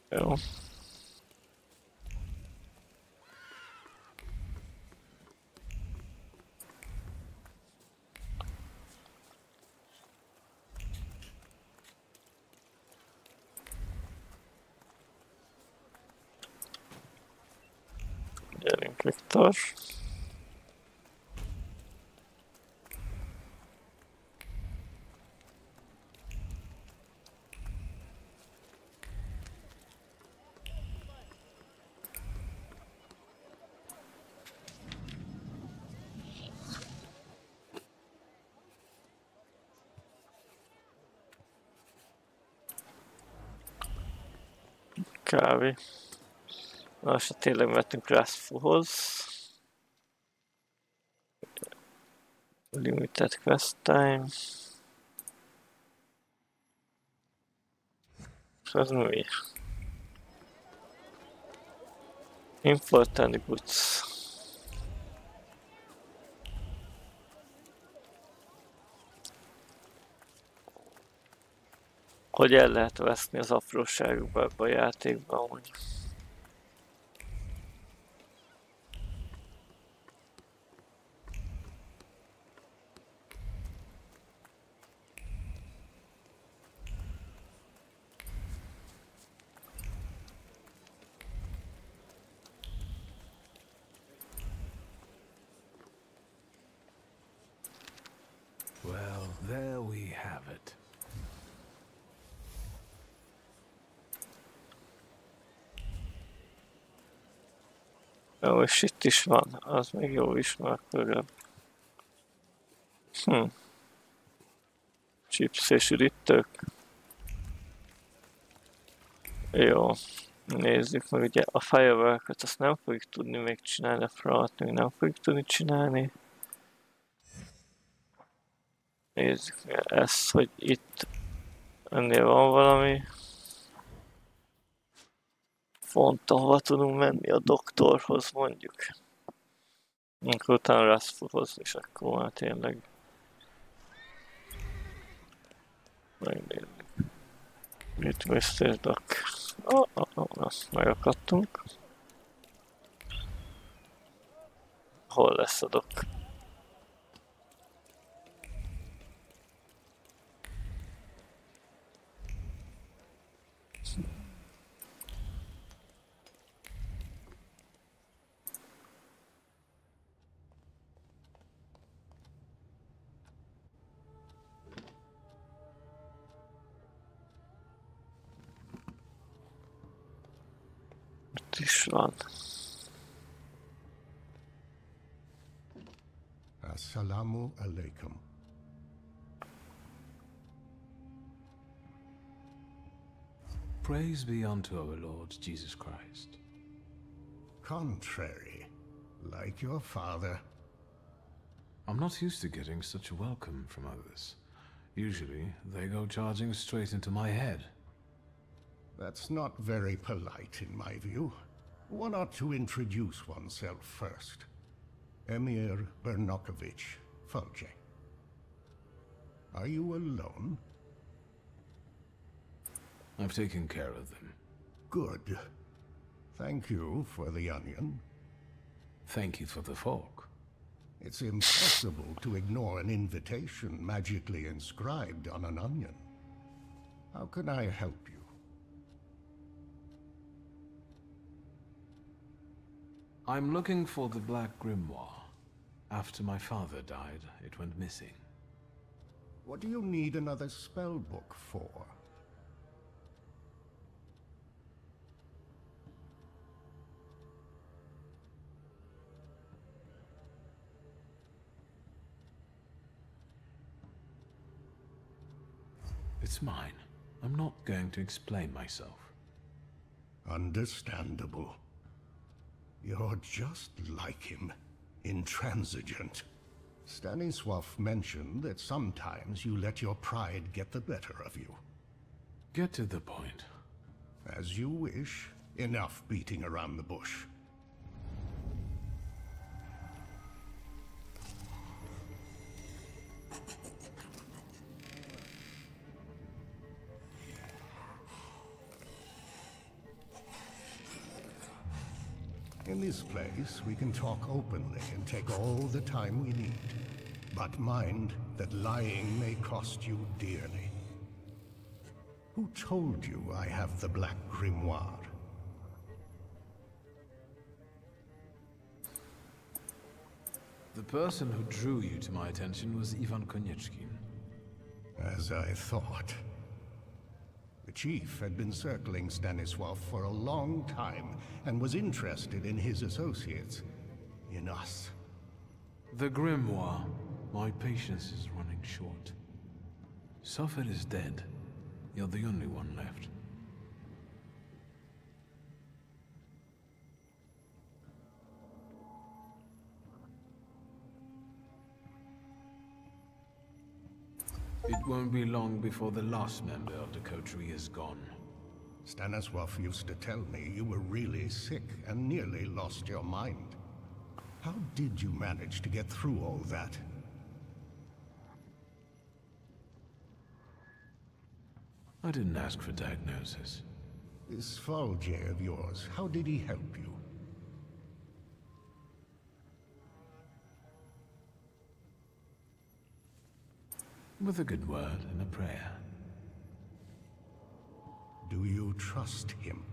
Speaker 1: Jó. Gyerünk, Viktor. Kávé. Na, most tényleg mehetünk Rastfulhoz. Limited quest time. És ez mi? Important goods. Hogy el lehet veszni az apróságokba ebbe a játékban, hogy
Speaker 2: Well, there we have it.
Speaker 1: Jó, és itt is van, az még jó is, mert legalább. Chips és üdítők. Jó, nézzük meg, ugye a firework-ot azt nem fogjuk tudni még csinálni, a front még nem fogjuk tudni csinálni. Nézzük meg ezt, hogy itt ennél van valami font, ahova tudunk menni a doktorhoz mondjuk. Akkor utána Rastfulhoz, és akkor már tényleg megnézzük. Itt Mr. Doc. Azt megakadtunk. Hol lesz a Doc? Is van.
Speaker 10: Assalamu alaikum.
Speaker 2: Praise be unto our Lord Jesus Christ.
Speaker 10: Contrary, like your father.
Speaker 2: I'm not used to getting such a welcome from others. Usually, they go charging straight into my head.
Speaker 10: That's not very polite in my view. One ought to introduce oneself first. Emir Bernokovich Folje. Are you alone?
Speaker 2: I've taken care of them.
Speaker 10: Good. Thank you for the onion.
Speaker 2: Thank you for the fork.
Speaker 10: It's impossible to ignore an invitation magically inscribed on an onion. How can I help you?
Speaker 2: I'm looking for the Black Grimoire. After my father died, it went missing.
Speaker 10: What do you need another spell book for?
Speaker 2: It's mine. I'm not going to explain myself.
Speaker 10: Understandable. You're just like him, intransigent. Stanisław mentioned that sometimes you let your pride get the better of you.
Speaker 2: Get to the point.
Speaker 10: As you wish. Enough beating around the bush. In this place, we can talk openly and take all the time we need. But mind that lying may cost you dearly. Who told you I have the Black Grimoire?
Speaker 2: The person who drew you to my attention was Ivan Konieczkin.
Speaker 10: As I thought. The chief had been circling Stanisław for a long time and was interested in his associates, in us.
Speaker 2: The Grimoire. My patience is running short. Suffer is dead. You're the only one left. It won't be long before the last member of the coterie is gone.
Speaker 10: Stanisław used to tell me you were really sick and nearly lost your mind. How did you manage to get through all that?
Speaker 2: I didn't ask for diagnosis.
Speaker 10: This Falje of yours, how did he help you?
Speaker 2: With a good word and a prayer.
Speaker 10: Do you trust him?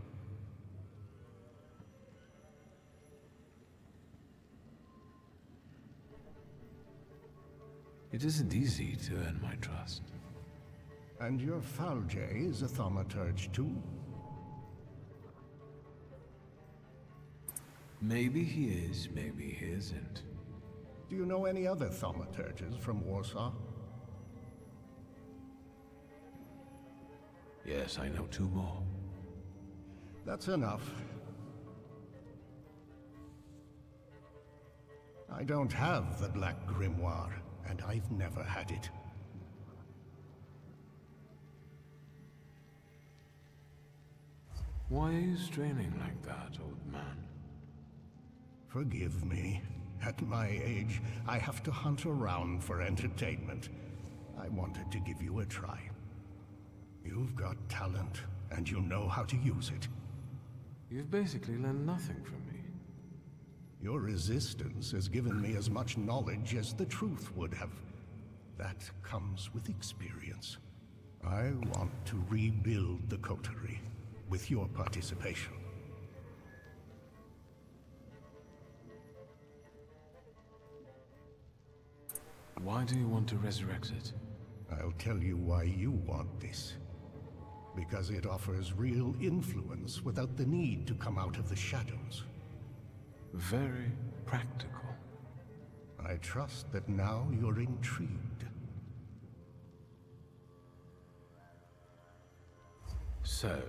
Speaker 2: It isn't easy to earn my trust.
Speaker 10: And your Falje is a Thaumaturge too?
Speaker 2: Maybe he is, maybe he isn't.
Speaker 10: Do you know any other Thaumaturges from Warsaw?
Speaker 2: Yes, I know 2 more.
Speaker 10: That's enough. I don't have the Black Grimoire, and I've never had it.
Speaker 2: Why are you straining like that, old man?
Speaker 10: Forgive me. At my age, I have to hunt around for entertainment. I wanted to give you a try. You've got talent, and you know how to use it.
Speaker 2: You've basically learned nothing from me.
Speaker 10: Your resistance has given me as much knowledge as the truth would have. That comes with experience. I want to rebuild the coterie, with your participation.
Speaker 2: Why do you want to resurrect it?
Speaker 10: I'll tell you why you want this. Because it offers real influence without the need to come out of the shadows.
Speaker 2: Very practical.
Speaker 10: I trust that now you're intrigued.
Speaker 2: So,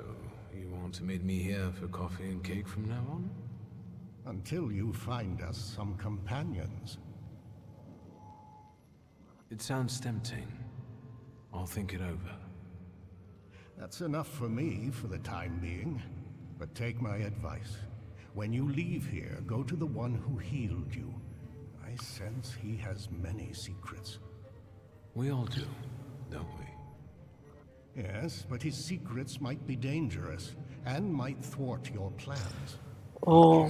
Speaker 2: you want to meet me here for coffee and cake from now on?
Speaker 10: Until you find us some companions.
Speaker 2: It sounds tempting. I'll think it over.
Speaker 10: That's enough for me for the time being. But take my advice. When you leave here, go to the one who healed you. I sense he has many secrets.
Speaker 2: We all do. don't we?
Speaker 10: Yes, but his secrets might be dangerous and might thwart your plans.
Speaker 1: Ó.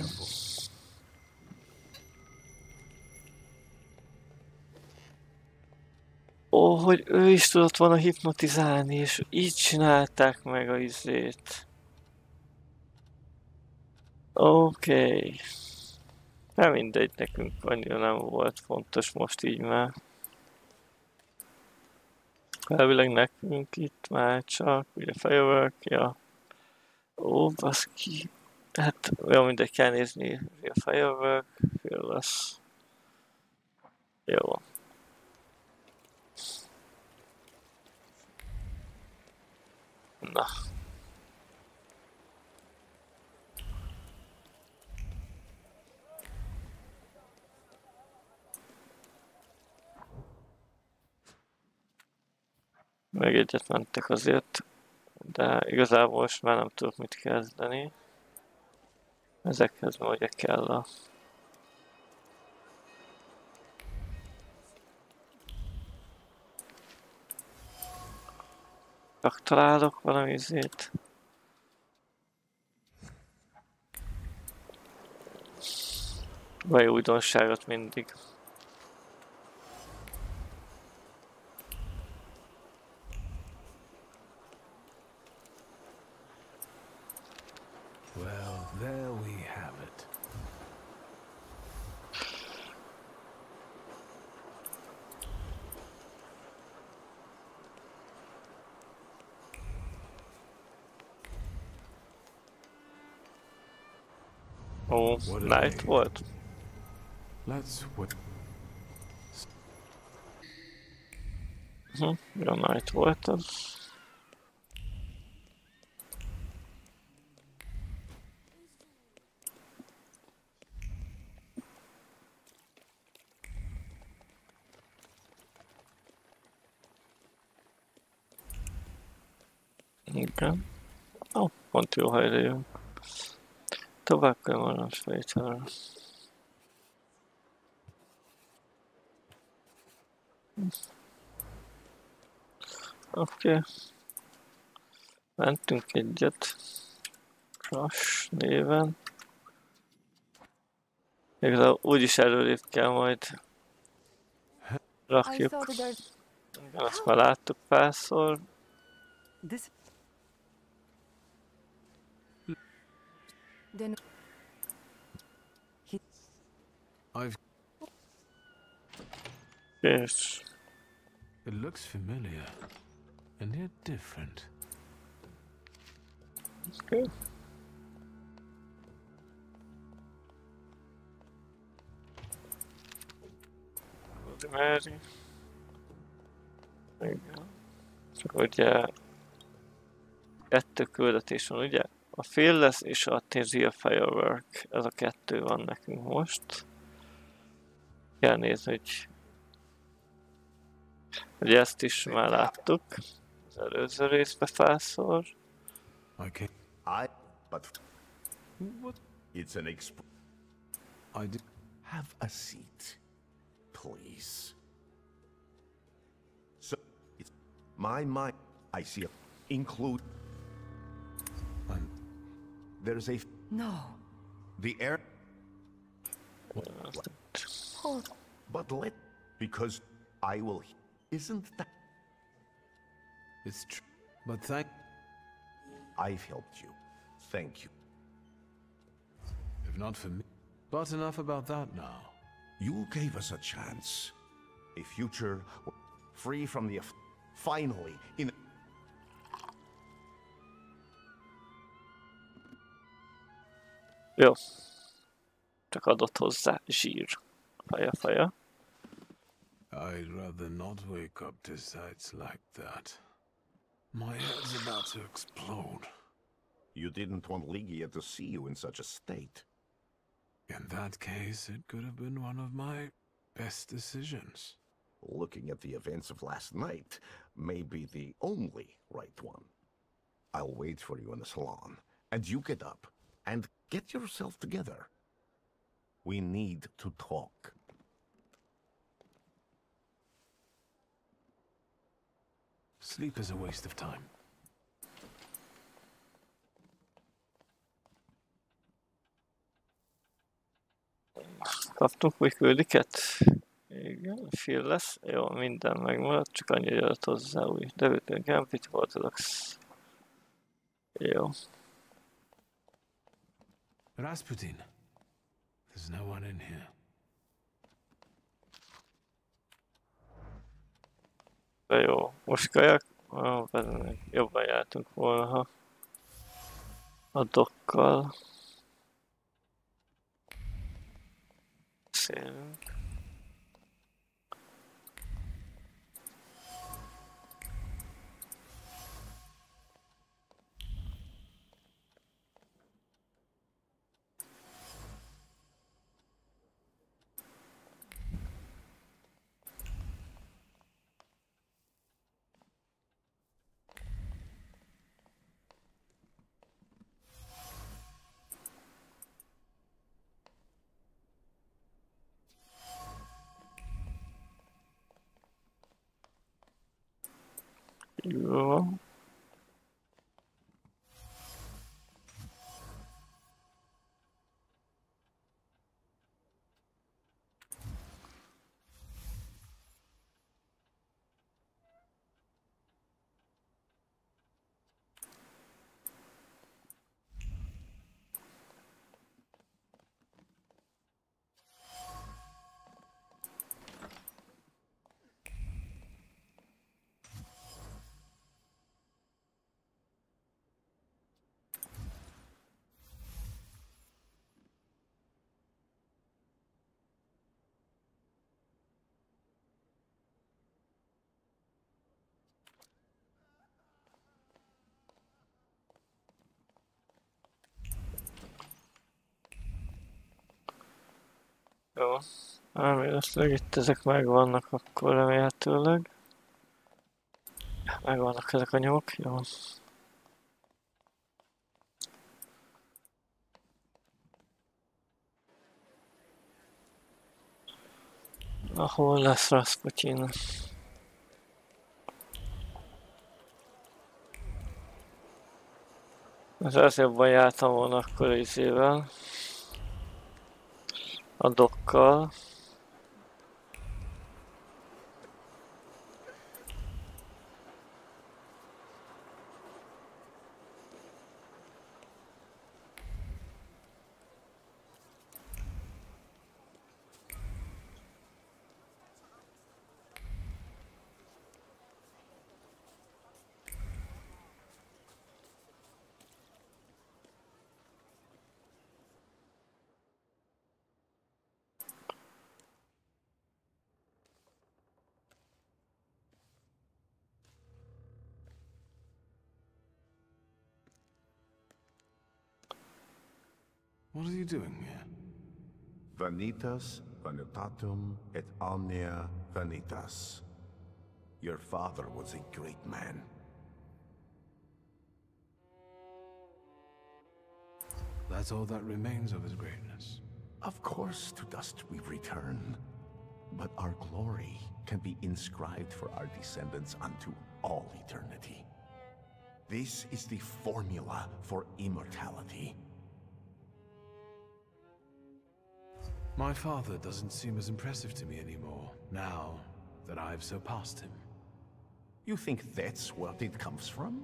Speaker 1: Ó, hogy ő is tudott volna hipnotizálni, és így csinálták meg a izét. Oké. Nem mindegy, nekünk annyira nem volt fontos most így már. Elvileg nekünk itt már csak, ugye firework, ja. Ó, baszki. Hát, jó, mindegy, kell nézni, a firework, fearless. Jó. Na. Még egyet mentek azért, de igazából most már nem tudok mit kezdeni. Ezekhez már ugye kell a... Csak találok valami izét. Vagy újdonságot mindig.
Speaker 2: Well, there we have it.
Speaker 1: Ó, night volt?
Speaker 2: Let's wait.
Speaker 1: Jó, night volt az. Igen. Ó, pont jó helyre jön. Tovább kell maradni fejtelre. Oké. Mentünk egyet. Crush néven. Igazából úgyis előrébb kell majd rakjuk. Igen, ezt már láttuk párszor. Yes.
Speaker 2: It looks familiar, and yet different.
Speaker 1: Okay. Mary. Igen. Csak ugye 2 küldetés van, ugye? A Fearless és a Tizia Firework. Ez a 2 van nekünk most. Kell nézni, hogy ezt is már láttuk. Az előző részbe felszól.
Speaker 2: Okay.
Speaker 4: But what? It's an
Speaker 2: I do.
Speaker 4: Have a seat, please. So it's my mind. I see a include. There's a
Speaker 11: No.
Speaker 4: the air. But let because I will. Isn't that?
Speaker 2: It's true. But thank.
Speaker 4: I've helped you. Thank you.
Speaker 2: If not for me. But enough about that now.
Speaker 4: You gave us a chance. A future free from the... Finally, in...
Speaker 1: Jó. Csak adott hozzá zsír. Faja.
Speaker 2: I'd rather not wake up to sights like that. My head's about to explode.
Speaker 4: You didn't want Ligia to see you in such a state.
Speaker 2: In that case, it could have been one of my best decisions.
Speaker 4: Looking at the events of last night may be the only right one. I'll wait for you in the salon, and you get up and get yourself together. We need to talk.
Speaker 2: Sleep is a waste of time.
Speaker 1: Kaptunk új küldiket? Igen, fél lesz. Jó, minden megmaradt, csak annyi jött hozzá új. Devőtőn Gambit, Orthodox. Jó.
Speaker 2: Rasputin. There's no one in here.
Speaker 1: De jó, most kajak. Jobban jártunk volna, ha a dokkal. Beszélünk. Jó. Jó. Elméletileg itt ezek megvannak, akkor remélhetőleg. Megvannak ezek a nyomok, jó. Hol lesz Rasputin? Ez jobban jártam volna akkor izével. A dokkal.
Speaker 2: What are you doing here?
Speaker 11: Vanitas, vanitatum, et omnia vanitas. Your father was a great man.
Speaker 2: That's all that remains of his greatness.
Speaker 11: Of course, to dust we return. But our glory can be inscribed for our descendants unto all eternity. This is the formula for immortality.
Speaker 2: My father doesn't seem as impressive to me anymore, now that I've surpassed him.
Speaker 11: You think that's what it comes from?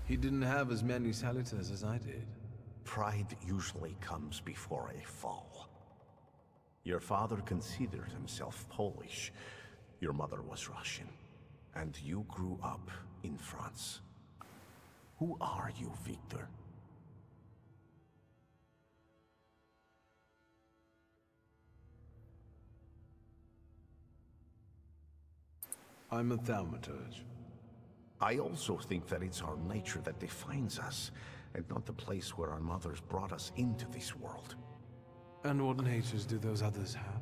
Speaker 2: He didn't have as many saluters as I did.
Speaker 11: Pride usually comes before a fall. Your father considered himself Polish. Your mother was Russian. And you grew up in France. Who are you, Victor?
Speaker 2: I'm a Thaumaturge.
Speaker 11: I also think that it's our nature that defines us, and not the place where our mothers brought us into this world.
Speaker 2: And what natures do those others have?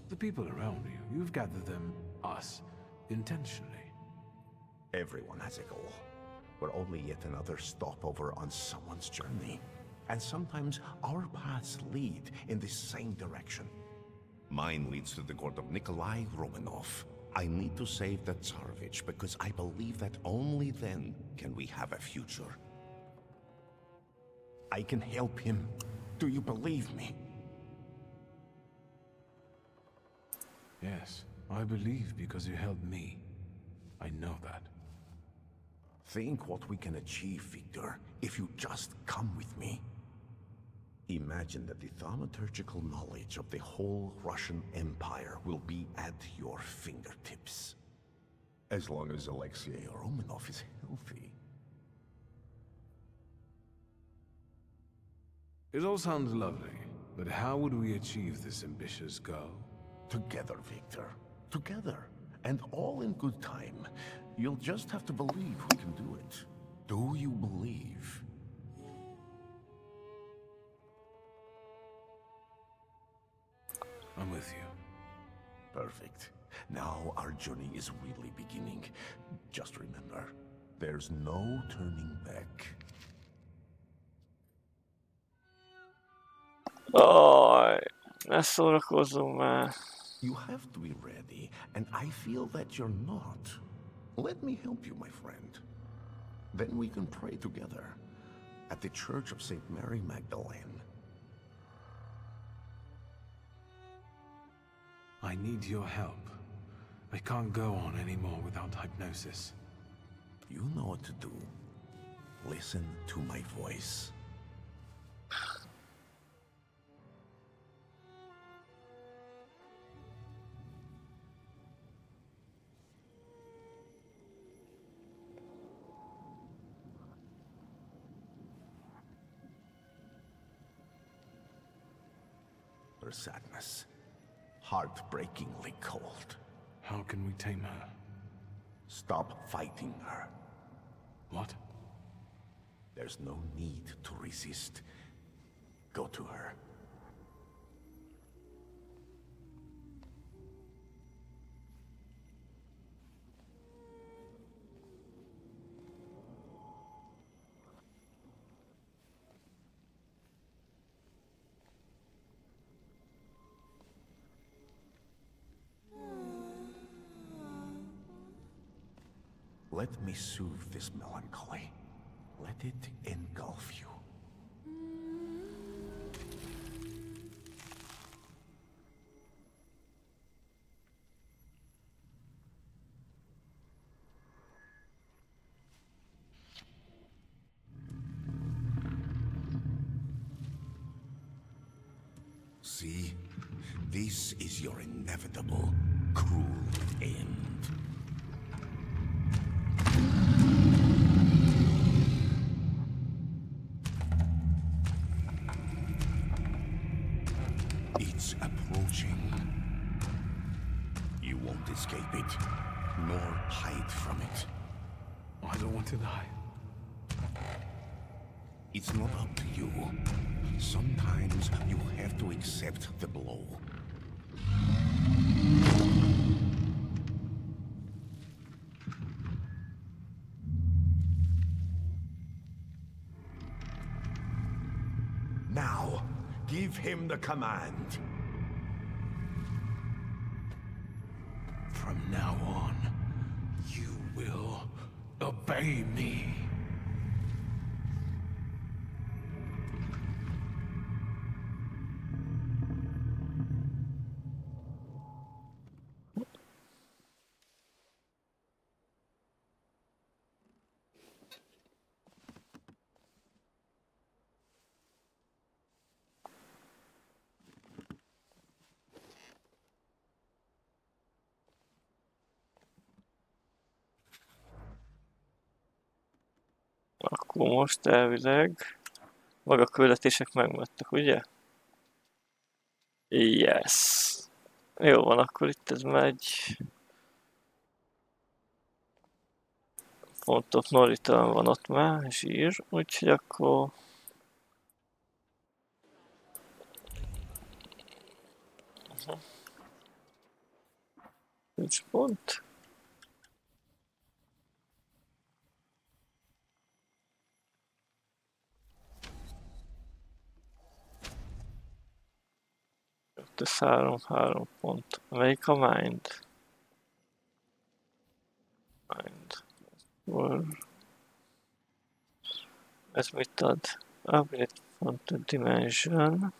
Speaker 2: The people around you, you've gathered them, us, intentionally.
Speaker 11: Everyone has a goal. We're only yet another stopover on someone's journey. And sometimes our paths lead in the same direction. Mine leads to the court of Nikolai Romanov. I need to save the Tsarevich because I believe that only then can we have a future. I can help him. Do you believe me?
Speaker 2: Yes, I believe because you helped me. I know that.
Speaker 11: Think what we can achieve, Victor, if you just come with me. Imagine that the thaumaturgical knowledge of the whole Russian Empire will be at your fingertips. As long as Alexei Romanov is healthy.
Speaker 2: It all sounds lovely, but how would we achieve this ambitious goal?
Speaker 11: Together, Victor. Together. And all in good time. You'll just have to believe we can do it. Do you believe?
Speaker 2: I'm with you.
Speaker 11: Perfect. Now our journey is really beginning. Just remember, there's no turning back.
Speaker 1: Aj, ne szórakozzunk már.
Speaker 11: You have to be ready, and I feel that you're not. Let me help you, my friend. Then we can pray together at the Church of St. Mary Magdalene.
Speaker 2: I need your help. I can't go on anymore without hypnosis.
Speaker 11: You know what to do. Listen to my voice. Her sadness. Heartbreakingly cold.
Speaker 2: How can we tame her?
Speaker 11: Stop fighting her.
Speaker 2: What?
Speaker 11: There's no need to resist. Go to her. Let me soothe this melancholy. Let it engulf you. See? This is your inevitable, cruel end. It's approaching. You won't escape it, nor hide from it.
Speaker 2: I don't want to die.
Speaker 11: It's not up to you. Sometimes you have to accept the blow. Now, give him the command.
Speaker 2: From now on, you will obey me.
Speaker 1: Akkor most elvileg maga küldetések megvettek, ugye? Yes. Jó van, akkor itt ez megy. Fontot Norita van ott már, zsír, úgyhogy akkor... Nincs pont. tesz 3 pont. Melyik a mind? Mind. Ez mit ad? Ability Font Dimension.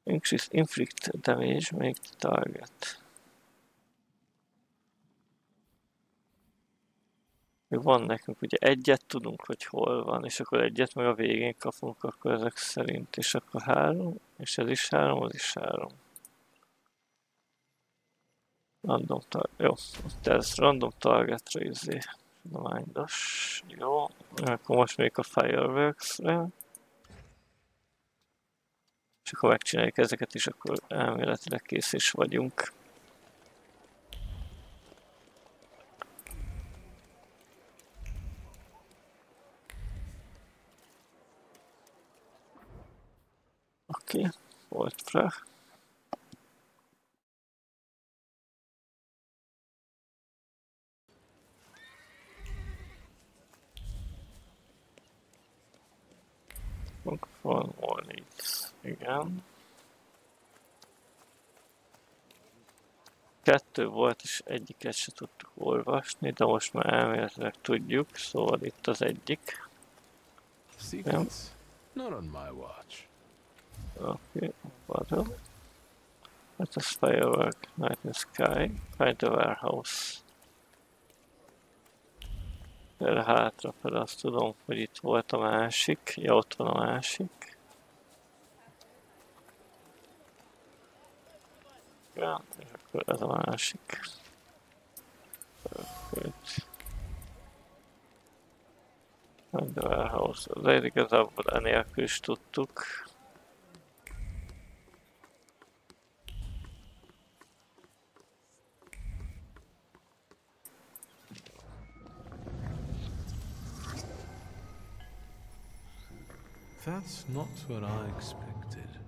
Speaker 1: Increase inflict damage, make the target. Van nekünk, ugye egyet tudunk, hogy hol van, és akkor egyet meg a végén kapunk, akkor ezek szerint, és akkor 3, és ez is 3, az is 3. Random target, jó, ez random targetra izé, mindos, jó, akkor most még a fireworks-re. És akkor megcsináljuk ezeket is, akkor elméletileg kész is vagyunk. Oké, volt rá. Van more needs. Igen. 2 volt, és egyiket se tudtuk olvasni, de most már elméletileg tudjuk, szóval itt az egyik.
Speaker 2: Secrets? Not on my watch.
Speaker 1: Oké, battle. Let us firework, night in sky, find the warehouse. Erre hátrafele azt tudom, hogy itt volt a másik. Ja, ott van a másik. Ja, és akkor ez a másik. Perfect. Find the warehouse. De igazából enélkül is tudtuk.
Speaker 2: That's not what I expected.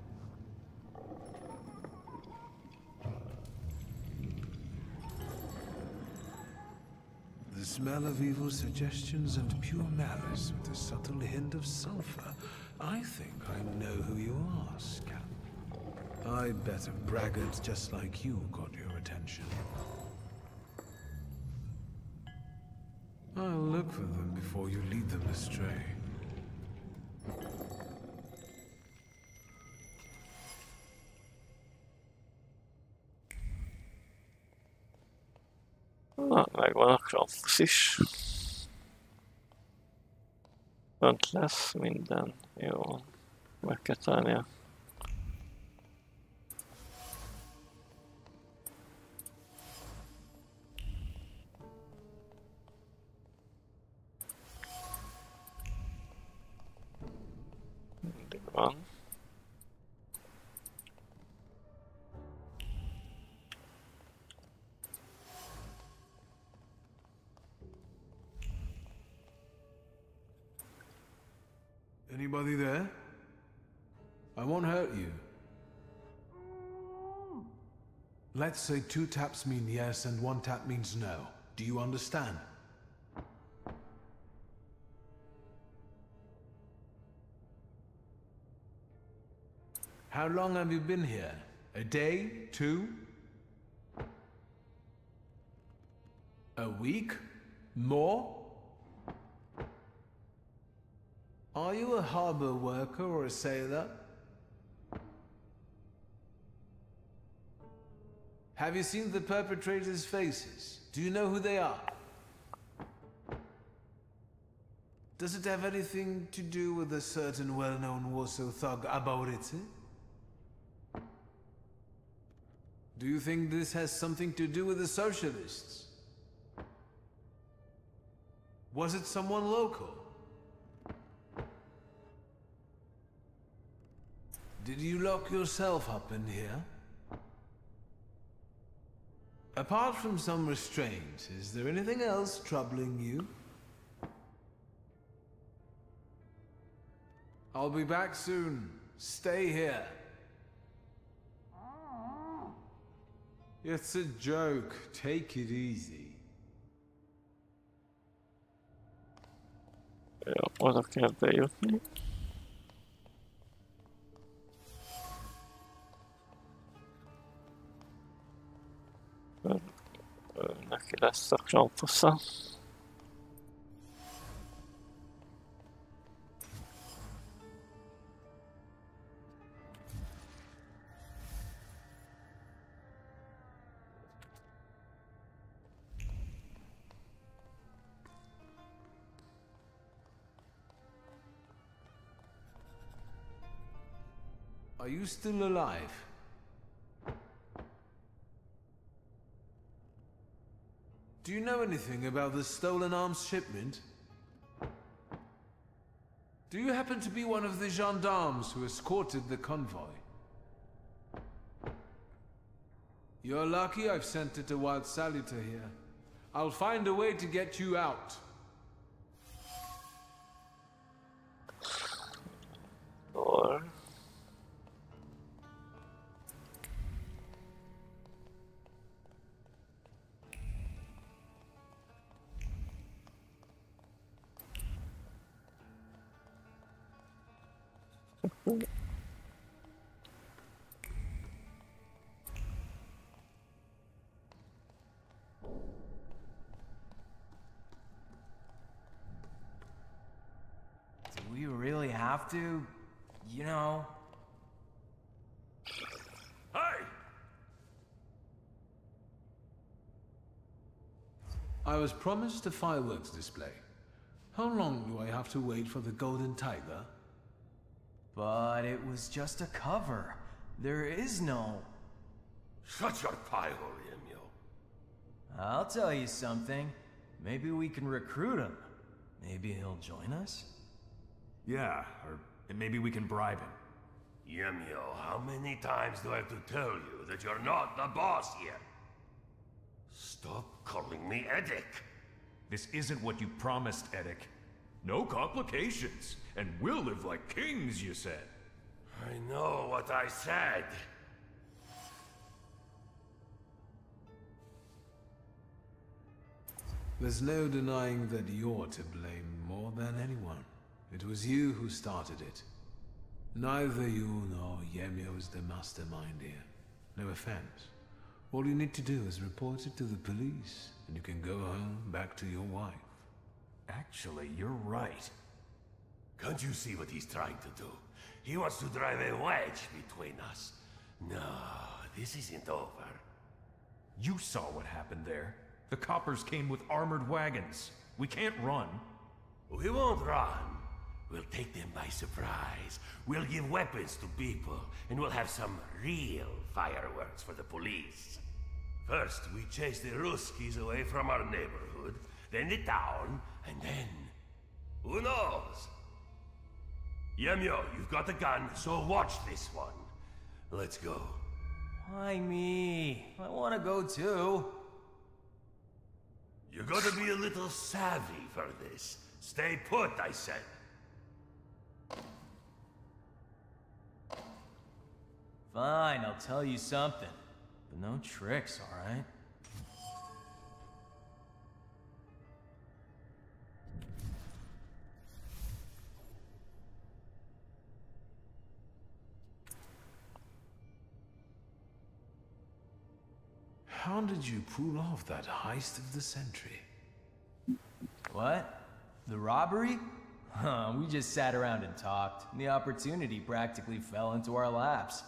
Speaker 2: The smell of evil suggestions and pure malice with a subtle hint of sulfur. I think I know who you are, Scamp. I bet a braggart just like you got your attention. I'll look for them before you lead them astray.
Speaker 1: Na, megvan a Krampus is. Fönt lesz minden. Jó. Meg kell találnia. Mindig van.
Speaker 2: Anybody there? I won't hurt you. Let's say 2 taps mean yes and 1 tap means no. Do you understand? How long have you been here? A day? 2? A week? More? Are you a harbor worker or a sailor? Have you seen the perpetrators' faces? Do you know who they are? Does it have anything to do with a certain well-known Warsaw thug, AORUS? Do you think this has something to do with the socialists? Was it someone local? Did you lock yourself up in here? Apart from some restraint, is there anything else troubling you? I'll be back soon. Stay here. It's a joke. Take it easy.
Speaker 1: Jó, oda kell bejutni. Neki lesz a krampusza.
Speaker 2: Are you still alive? Do you know anything about the stolen arms shipment? Do you happen to be one of the gendarmes who escorted the convoy? You're lucky I've sent it a wild saluter here. I'll find a way to get you out.
Speaker 1: Or...
Speaker 6: Do we really have to? You know?
Speaker 8: Hey!
Speaker 2: I was promised a fireworks display. How long do I have to wait for the Golden Tiger?
Speaker 6: But it was just a cover. There is no...
Speaker 8: Shut your pie hole, Yemyo.
Speaker 6: I'll tell you something. Maybe we can recruit him. Maybe he'll join us?
Speaker 12: Yeah, or maybe we can bribe him.
Speaker 8: Yemyo, how many times do I have to tell you that you're not the boss here? Stop calling me Eddick.
Speaker 12: This isn't what you promised, Eddick. No complications, and we'll live like kings, you said.
Speaker 8: I know what I said.
Speaker 2: There's no denying that you're to blame more than anyone. It was you who started it. Neither you nor Yemyo is the mastermind here. No offense. All you need to do is report it to the police, and you can go home back to your wife.
Speaker 12: Actually, you're right.
Speaker 8: Can't you see what he's trying to do? He wants to drive a wedge between us. No, this isn't over.
Speaker 12: You saw what happened there. The coppers came with armored wagons. We can't run.
Speaker 8: We won't run. We'll take them by surprise. We'll give weapons to people, and we'll have some real fireworks for the police. First, we chase the Ruskies away from our neighborhood, then the town, and then... who knows? Yemyo, you've got the gun, so watch this one. Let's go.
Speaker 6: Why me? I want to go too.
Speaker 8: You gotta be a little savvy for this. Stay put, I said.
Speaker 6: Fine, I'll tell you something. But no tricks, alright?
Speaker 2: How did you pull off that heist of the century?
Speaker 6: What? The robbery? We just sat around and talked, and the opportunity practically fell into our laps.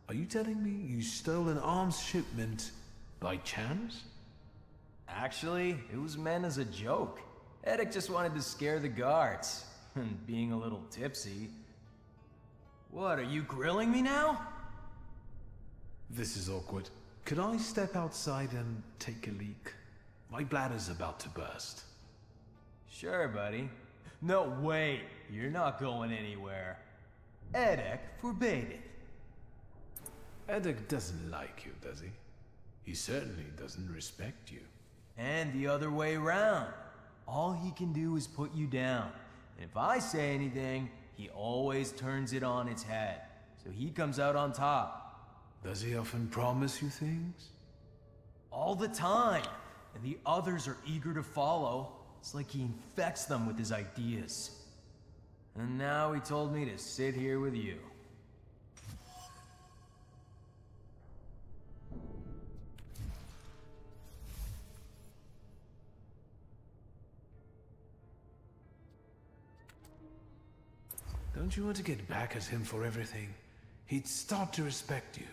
Speaker 2: Are you telling me you stole an arms shipment by chance?
Speaker 6: Actually, it was meant as a joke. Eddick just wanted to scare the guards. Being a little tipsy. What, are you grilling me now?
Speaker 2: This is awkward. Could I step outside and take a leak? My bladder's about to burst.
Speaker 6: Sure, buddy. No, wait. You're not going anywhere. Eddick forbade it.
Speaker 2: Eddick doesn't like you, does he? He certainly doesn't respect you.
Speaker 6: And the other way round. All he can do is put you down. And if I say anything, he always turns it on its head. So he comes out on top.
Speaker 2: Does he often promise you things?
Speaker 6: All the time. And the others are eager to follow. It's like he infects them with his ideas. And now he told me to sit here with you.
Speaker 2: Don't you want to get back at him for everything? He'd start to respect you.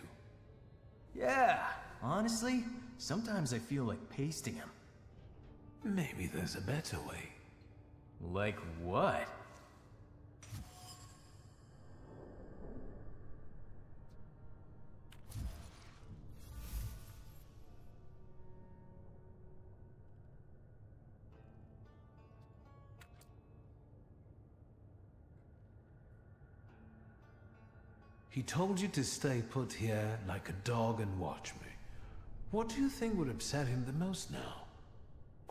Speaker 6: Yeah, honestly, sometimes I feel like pasting him.
Speaker 2: Maybe there's a better way.
Speaker 6: Like what?
Speaker 2: He told you to stay put here like a dog and watch me. What do you think would upset him the most now?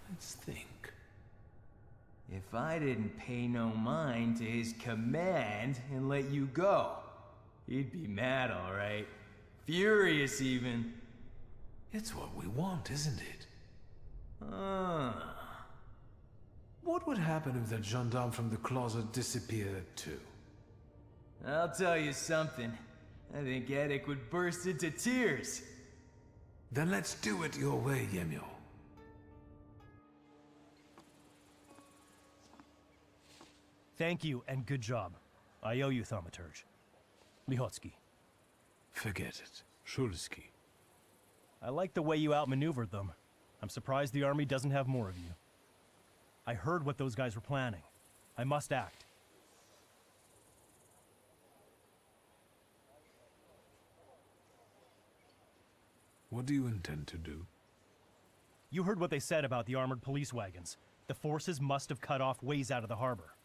Speaker 2: Let's think.
Speaker 6: If I didn't pay no mind to his command and let you go, he'd be mad, all right. Furious, even.
Speaker 2: It's what we want, isn't it? What would happen if that gendarme from the closet disappeared too?
Speaker 6: I'll tell you something. I think Eddick would burst into tears.
Speaker 2: Then let's do it your way, Yemyo.
Speaker 13: Thank you, and good job. I owe you, Thaumaturge. Lihotsky.
Speaker 2: Forget it. Shulsky.
Speaker 13: I like the way you outmaneuvered them. I'm surprised the army doesn't have more of you. I heard what those guys were planning. I must act.
Speaker 2: What do you intend to do?
Speaker 13: You heard what they said about the armored police wagons. The forces must have cut off ways out of the harbor.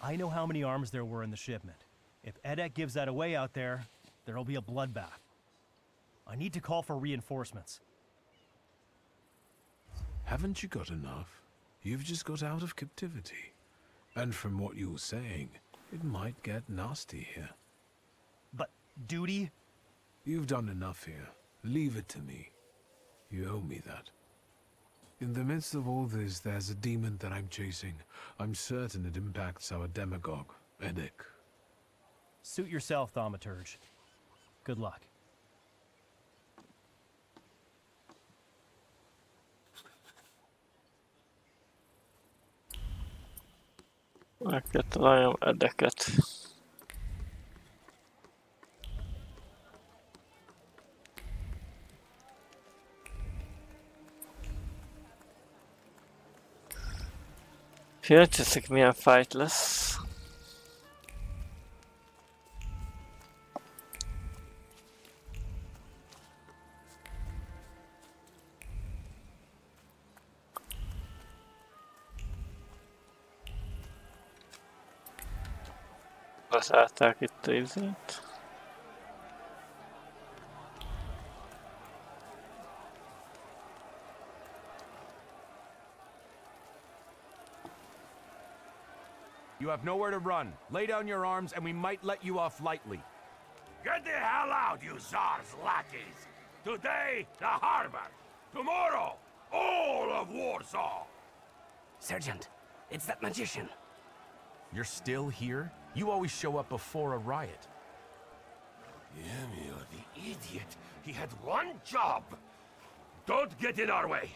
Speaker 13: I know how many arms there were in the shipment. If Edek gives that away out there, there'll be a bloodbath. I need to call for reinforcements.
Speaker 2: Haven't you got enough? You've just got out of captivity. And from what you're saying, it might get nasty here.
Speaker 13: But duty?
Speaker 2: You've done enough here. Leave it to me. You owe me that. In the midst of all this, there's a demon that I'm chasing. I'm certain it impacts our demagogue, Eddick.
Speaker 13: Suit yourself, Thaumaturge. Good luck.
Speaker 1: Meg kell találjam Eddeket. Félcseszek, milyen fight lesz. Beszállták itt a izét.
Speaker 14: You have nowhere to run. Lay down your arms and we might let you off lightly.
Speaker 8: Get the hell out, you Tsar's lackeys! Today, the harbor. Tomorrow, all of Warsaw!
Speaker 15: Sergeant, it's that magician.
Speaker 14: You're still here? You always show up before a riot.
Speaker 8: Yemyo, the idiot. He had one job. Don't get in our way.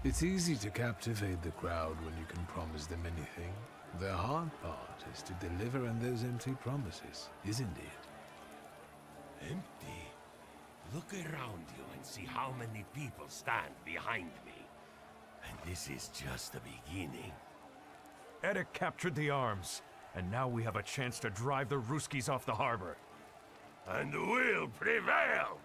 Speaker 2: It's easy to captivate the crowd when you can promise them anything. The hard part is to deliver on those empty promises, isn't it?
Speaker 8: Empty? Look around you and see how many people stand behind me. And this is just the beginning.
Speaker 12: Eddick captured the arms, and now we have a chance to drive the Ruskies off the harbor.
Speaker 8: And we'll prevail!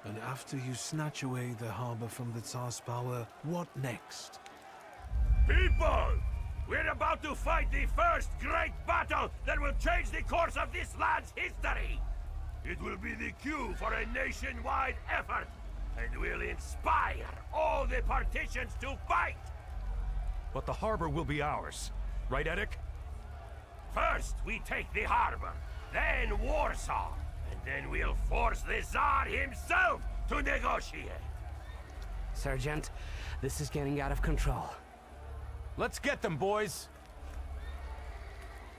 Speaker 2: And after you snatch away the harbor from the Tsar's power, what next?
Speaker 8: People! We're about to fight the first great battle that will change the course of this land's history! It will be the cue for a nationwide effort, and will inspire all the partitions to fight!
Speaker 12: But the harbor will be ours, right, Eddick?
Speaker 8: First, we take the harbor, then Warsaw, And then we'll force the Tsar himself to negotiate.
Speaker 15: Sergeant, this is getting out of control.
Speaker 14: Let's get them, boys!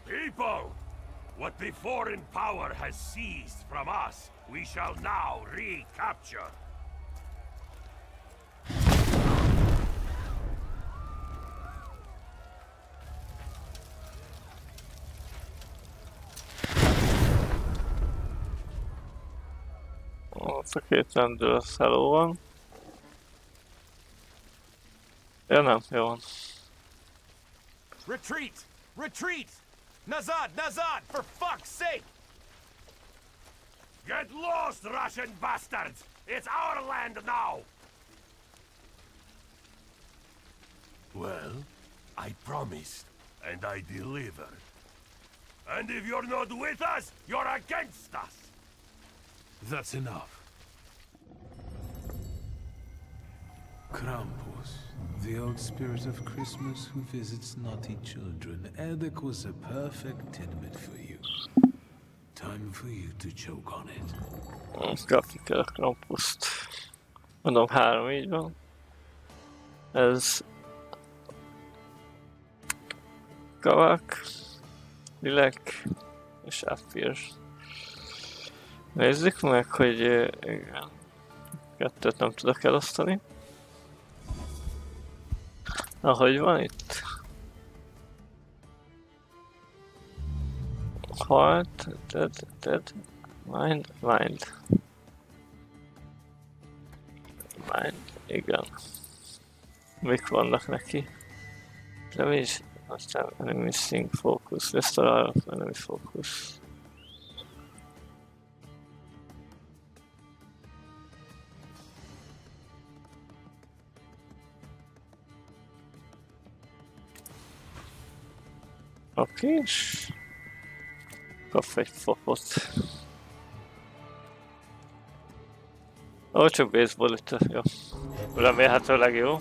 Speaker 8: People! What the foreign power has seized from us, we shall now recapture.
Speaker 1: Ott a két rendőr szeló van. Ja nem, jó van.
Speaker 14: Retreat! Retreat! Nazad! Nazad! For fuck's sake!
Speaker 8: Get lost, Russian bastards! It's our land now! Well, I promised, and I delivered. And if you're not with us, you're against us!
Speaker 12: That's enough. Krampus, the old spirit of Christmas who visits naughty children. Edek was a perfect tenement for you. Time for you to choke on it.
Speaker 1: Kapni kell a Krampust. Mondom, 3 így van. Ez... Kavak, Lilek és Afir. Nézzük meg, hogy igen. 2-t nem tudok elosztani. Ahogy van itt? Halt, dead, mind, igen. Mik vannak neki? Damage, aztán enemy missing focus, restore enemy focus. Oké, és kap egy fopot. Ó, csak baseball itt, jó. Remélhetőleg jó.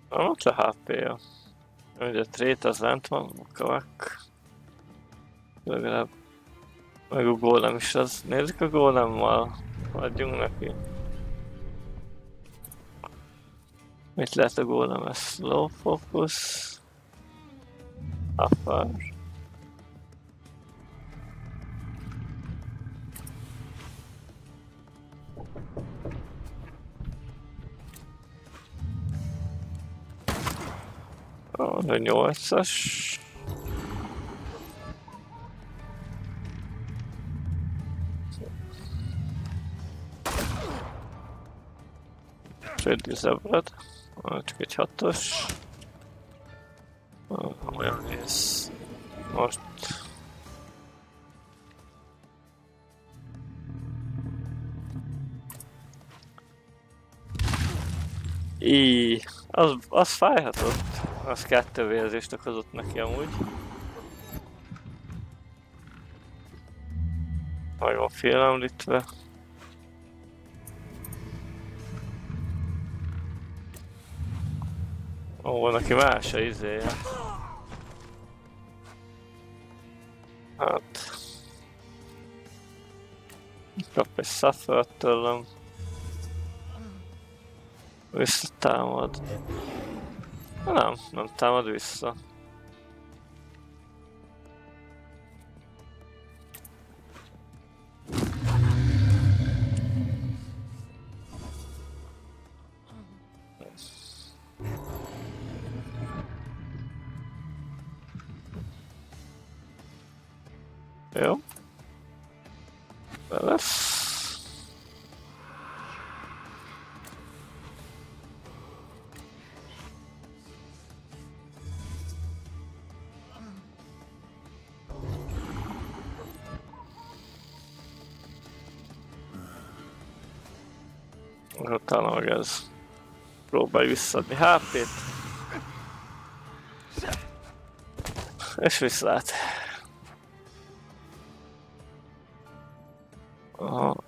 Speaker 1: Ott a HP-ja. Ugye a trét az lent van, a kavak. Legalább. Meg a gólem is az. Nézzük a gólemmal. Adjunk neki. Mit lehet a gólem? Ez slow focus. Upper. A 8-as. Freddy zebrad. Csak egy 6-os. Olyan néz. Most. Az fájhatott. Az 2 vérzést okozott neki amúgy. Meg van félemlítve. Ó, neki más a izéje. Hát... Kap egy suffer tőlem. Visszatámad. Nem támad vissza. Jó. Be lesz. Utána meg ez. Próbálj visszaadni HP-t. És viszlát.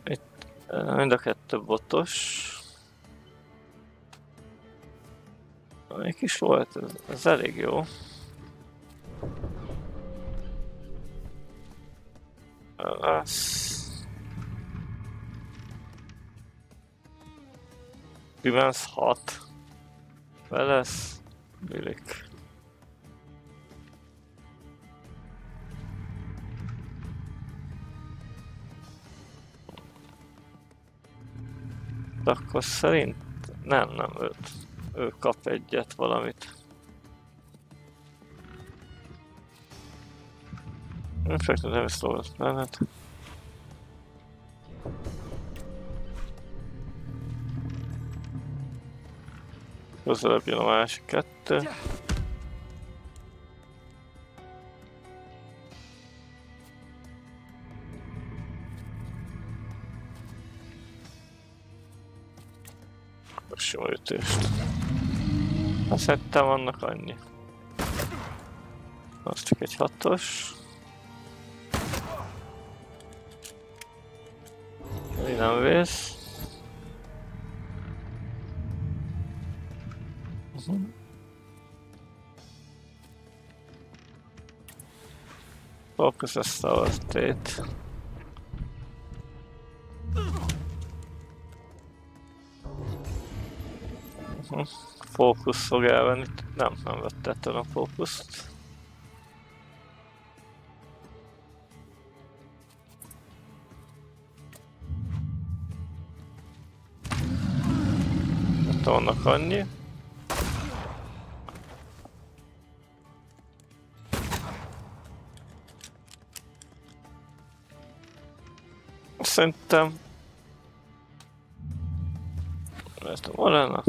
Speaker 1: Itt mind a kettő botos. Melyik is volt? Ez elég jó. Siemens 6. Velesz. Bilik. Akkor szerint nem, ő kap egyet valamit. Nem is szól mellett. Közelebb jön a másik kettő. Sima ütést. Azt szerintem vannak annyi. Az csak egy 6-os. Így nem vész. Focus ezt a tét. Fókusz fog elvenni. Nem vette ettől a fókuszt. Itt vannak annyi. Szerintem... Ezt van lenne.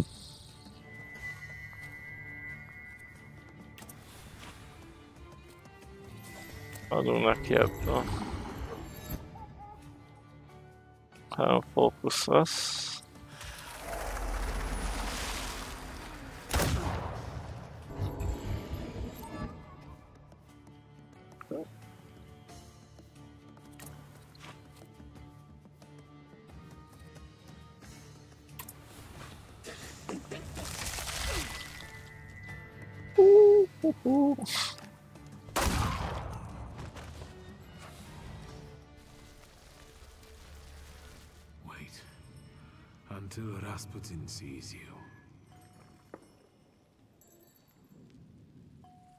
Speaker 1: Adunk neki ebből. 3 fókusz lesz.
Speaker 12: Until Rasputin sees you.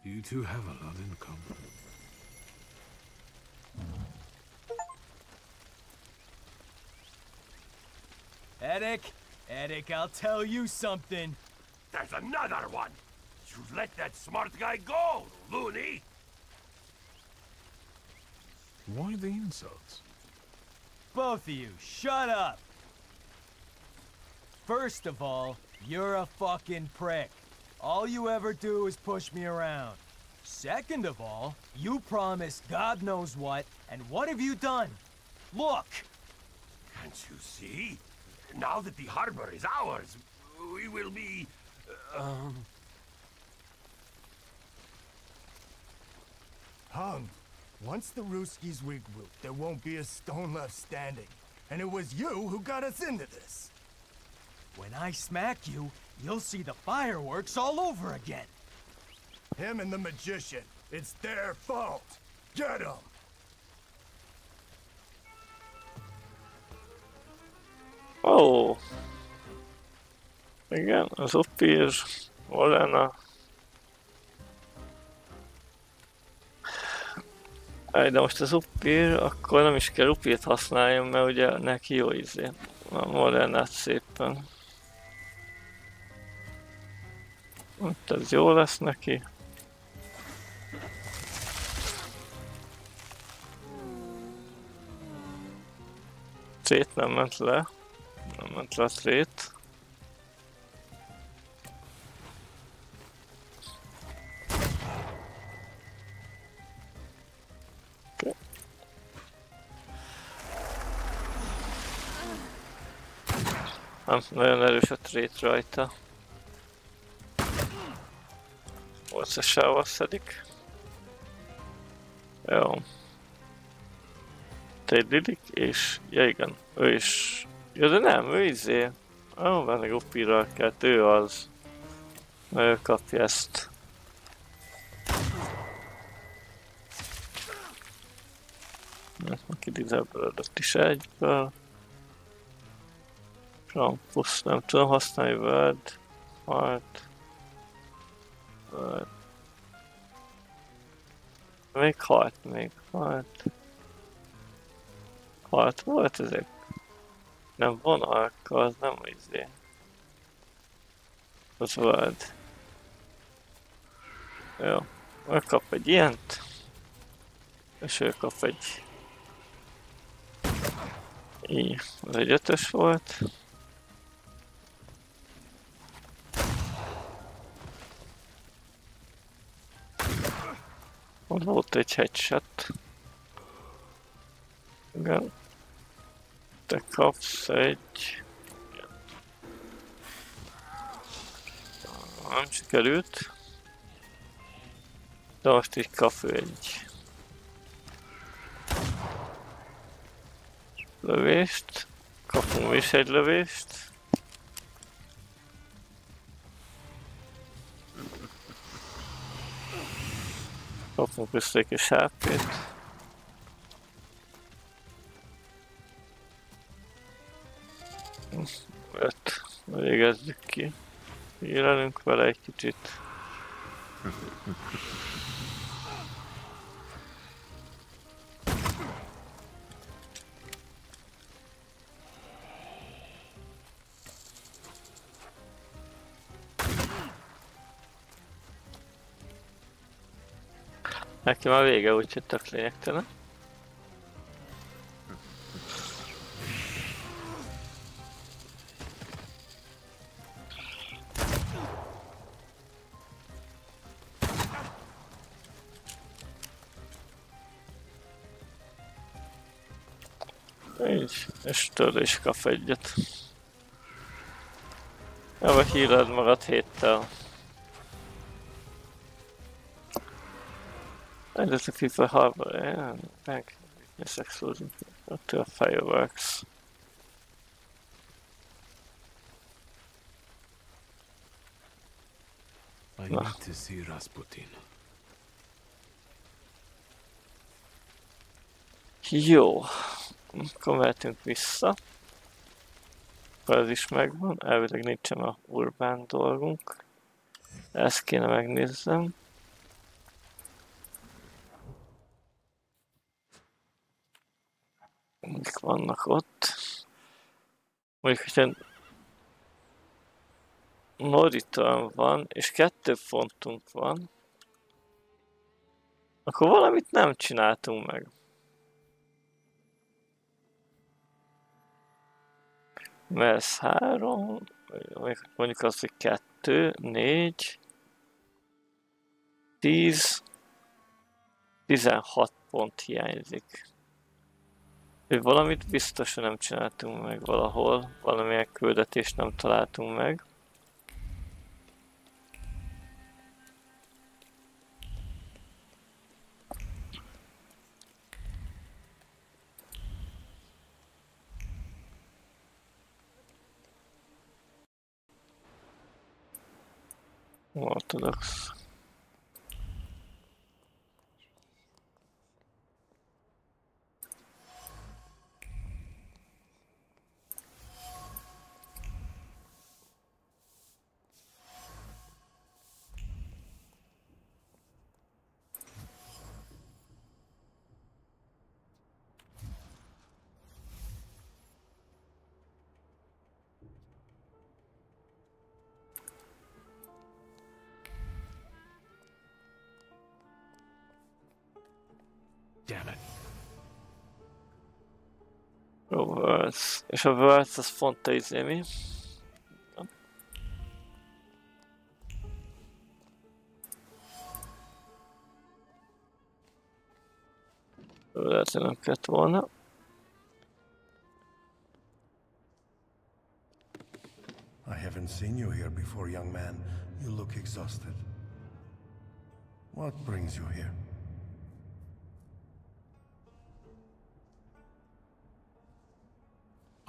Speaker 12: You two have a lot in common.
Speaker 6: Edic, I'll tell you something.
Speaker 8: There's another one! You let that smart guy go, loony!
Speaker 12: Why the insults?
Speaker 6: Both of you, shut up! First of all, you're a fucking prick. All you ever do is push me around. Second of all, you promised God knows what, and what have you done? Look!
Speaker 8: Can't you see? Now that the harbor is ours, we will be...
Speaker 16: Hung. Once the Ruskies regroup, there won't be a stone left standing. And it was you who got us into this.
Speaker 6: When I smack you, you'll see the fireworks all over again.
Speaker 16: Him and the magician. It's their fault. Get him!
Speaker 1: Oh. Igen, az upír. Hol lenne? De most az upír, akkor nem is kell upírt használjon, mert ugye neki jó izé. Hol lenne szépen. Itt ez jó lesz neki. Trét nem ment le. Nem ment le a trét. Okay. Nem nagyon erős a trét rajta. W.csaba szedik. Jó. Itt egy Lilik, és ja igen, ő is... Ja de nem, ő izé... Van Upira kelt, ő az. Ő kapja ezt. Ezt már kidizabölödött is egyből. Campus, nem tudom használni, Word. Halt. Word. Még halt, még halt. Halt volt ezek? Nem vonalka, az nem izé. Az Word. Jó, ő kap egy ilyent. És ő kap egy... Így, az egy 5-ös volt. Ott volt egy headshot. Igen. Te kapsz egy... Nem sikerült. De most így kap egy... lövést. Kapunk is egy lövést. Kapunk vissza egy kis HP-t. Öt. Végezzük ki. Hírelünk vele egy kicsit. Neki már vége, úgyhogy tök lényegtelen. Így, és tőle is kap egyet. Java híred magad héttel. There's a people harbor, yeah, bank is exclusive to fireworks.
Speaker 12: I need to see Rasputin.
Speaker 1: Jó, akkor mehetünk vissza. Ez is megvan, elvileg nincsen a urbán dolgunk. Ezt kéne megnézzem. Mik vannak ott? Mondjuk, hogyha Norriton van, és 2 fontunk van, akkor valamit nem csináltunk meg. Mert ez 3, mondjuk az, hogy 2, 4, 10, 16 pont hiányzik. Valamit biztosan nem csináltunk meg valahol, valamilyen küldetést nem találtunk meg. Ortodox.
Speaker 12: Damn it.
Speaker 1: Words. És a Words az fontos izé mi? Lehet, hogy nem kellett volna.
Speaker 10: I haven't seen you here before, young man. You look exhausted. What brings you here?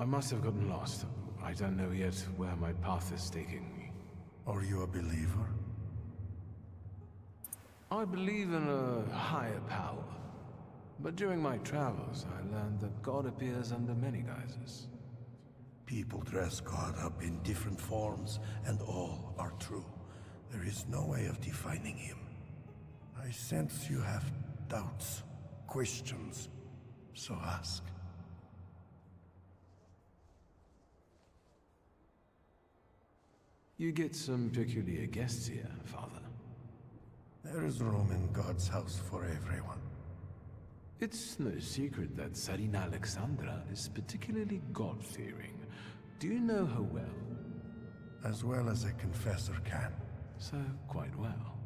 Speaker 12: I must have gotten lost. I don't know yet where my path is taking me.
Speaker 17: Are you a believer?
Speaker 12: I believe in a higher power. But during my travels, I learned that God appears under many guises.
Speaker 17: People dress God up in different forms, and all are true. There is no way of defining him. I sense you have doubts, questions, so ask.
Speaker 12: You get some peculiar guests here, Father.
Speaker 17: There is room in God's house for everyone.
Speaker 12: It's no secret that Tsarina Alexandra is particularly God-fearing. Do you know her well?
Speaker 17: As well as a confessor can.
Speaker 12: So, quite well.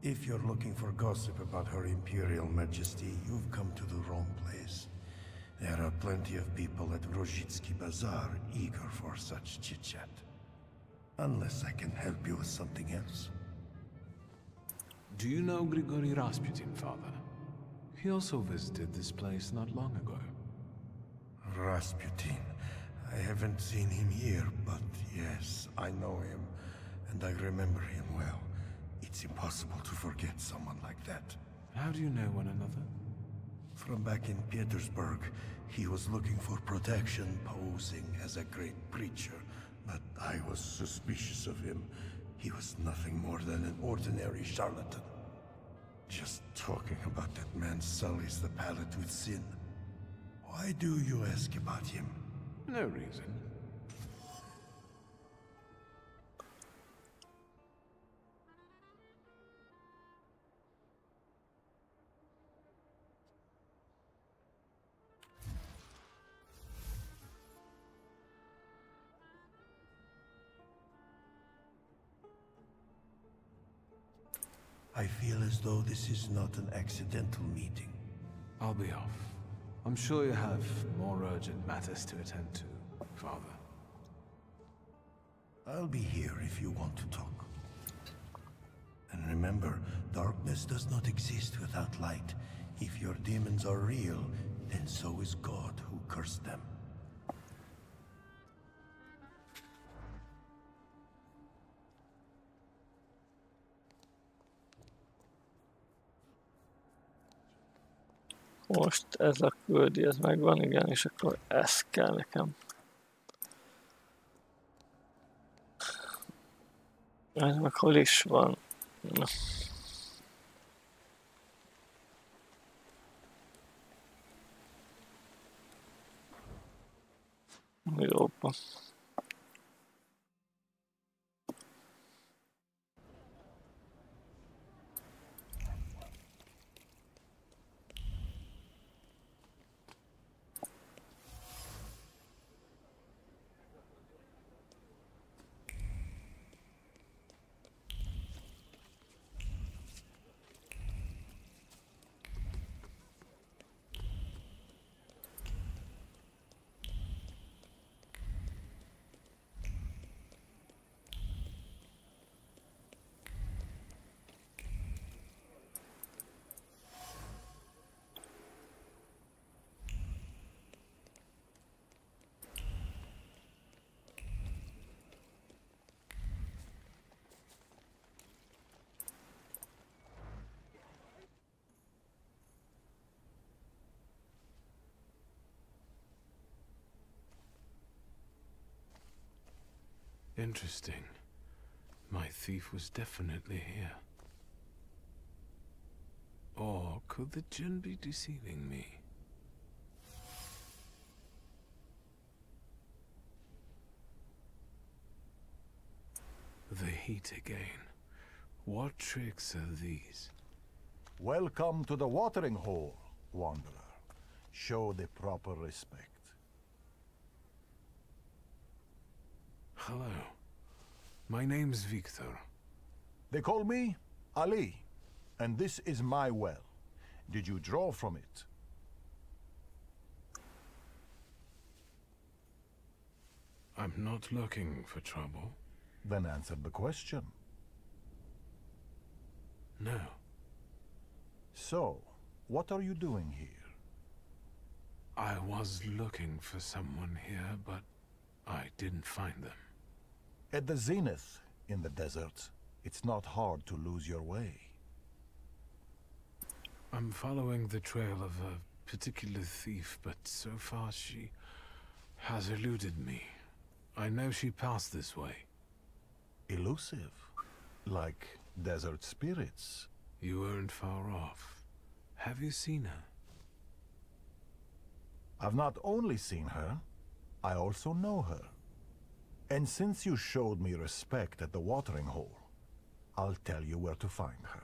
Speaker 17: If you're looking for gossip about her Imperial Majesty, you've come to the wrong place. There are plenty of people at Rozhitsky Bazaar eager for such chit-chat. Unless I can help you with something else.
Speaker 12: Do you know Grigory Rasputin, Father? He also visited this place not long ago.
Speaker 17: Rasputin. I haven't seen him here, but yes, I know him, and I remember him well. It's impossible to forget someone like that.
Speaker 12: How do you know one another?
Speaker 17: From back in Petersburg, he was looking for protection, posing as a great preacher, but I was suspicious of him. He was nothing more than an ordinary charlatan. Just talking about that man sullies the palate with sin. Why do you ask about him?
Speaker 12: No reason.
Speaker 17: I feel as though this is not an accidental meeting.
Speaker 12: I'll be off. I'm sure you have more urgent matters to attend to, Father.
Speaker 17: I'll be here if you want to talk. And remember, darkness does not exist without light. If your demons are real, then so is God who cursed them.
Speaker 1: Most ez a küldi, ez megvan, igen, és akkor ez kell nekem. Ez meg hol is van? Na. Jóban.
Speaker 12: Interesting. My thief was definitely here. Or could the djinn be deceiving me? The heat again. What tricks are these?
Speaker 18: Welcome to the watering hole, Wanderer. Show the proper respect.
Speaker 12: Hello. My name's Victor.
Speaker 18: They call me Ali, and this is my well. Did you draw from it?
Speaker 12: I'm not looking for trouble.
Speaker 18: Then answer the question.
Speaker 12: No.
Speaker 18: So, what are you doing here?
Speaker 12: I was looking for someone here, but I didn't find them.
Speaker 18: At the zenith in the desert, it's not hard to lose your way.
Speaker 12: I'm following the trail of a particular thief, but so far she has eluded me. I know she passed this way.
Speaker 18: Elusive? Like desert spirits?
Speaker 12: You weren't far off. Have you seen her?
Speaker 18: I've not only seen her, I also know her. And since you showed me respect at the watering hole, I'll tell you where to find her.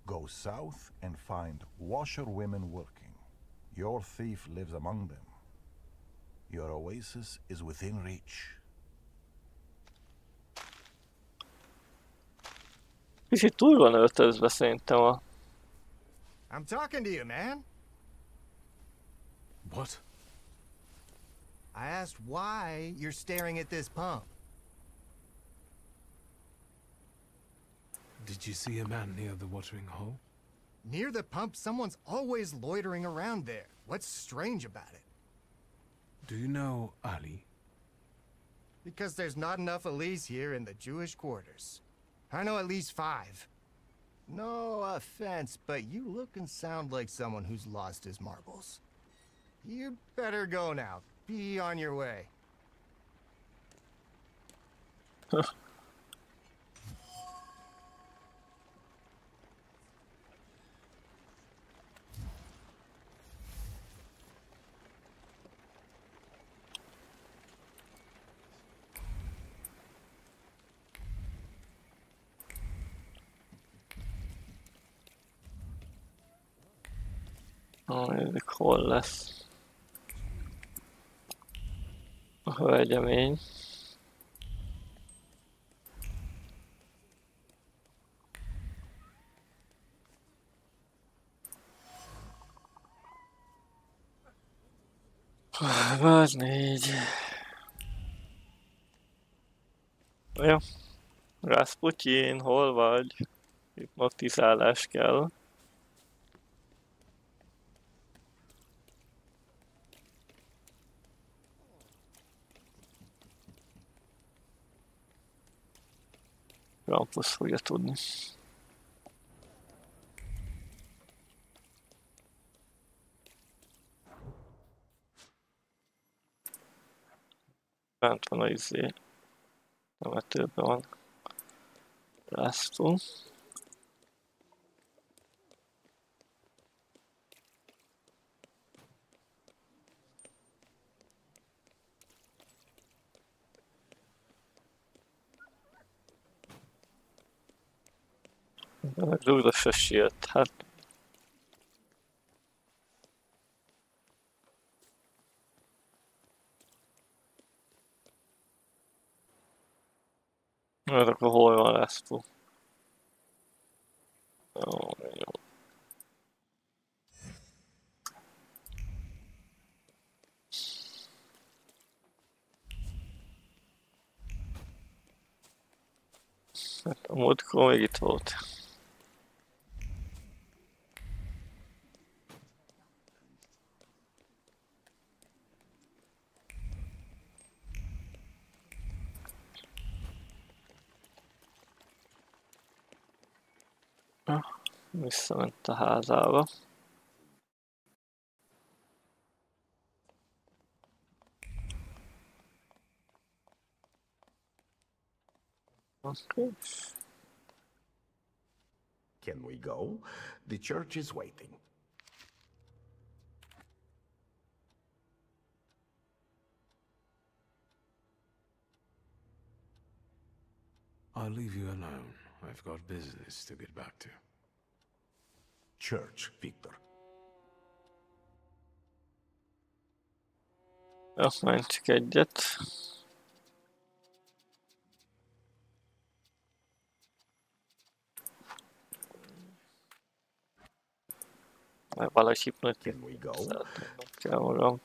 Speaker 18: Go south and find washerwomen working. Your thief lives among them. Your oasis is within reach.
Speaker 1: Kicsit túl van öltözve szerintem a...
Speaker 16: I'm talking to you, man.
Speaker 12: What?
Speaker 16: I asked why you're staring at this pump.
Speaker 12: Did you see a man near the watering hole?
Speaker 16: Near the pump, someone's always loitering around there. What's strange about it?
Speaker 12: Do you know Ali?
Speaker 16: Because there's not enough Alis here in the Jewish quarters. I know at least 5. No offense, but you look and sound like someone who's lost his marbles. You'd better go now. Be on your way.
Speaker 1: Nézzük, hol lesz a hölgyemény. Az 4. Jó. Rasputin, hol vagy? Hipnotizálás kell. Rampusz fogja tudni. Bent van a izé. Temetőben van. Rásztó. Rúgdossa sírt, hát... Mert akkor hol van Rászpó? Jó. Hát a múltkor még itt volt. Visszament a házába. Okay.
Speaker 11: Can we go? The church is waiting.
Speaker 12: I'll leave you alone. I've got business to get back to.
Speaker 11: Church, Victor.
Speaker 1: Menj csak egyet. Mert valahogy hipnotizálnom kell magam.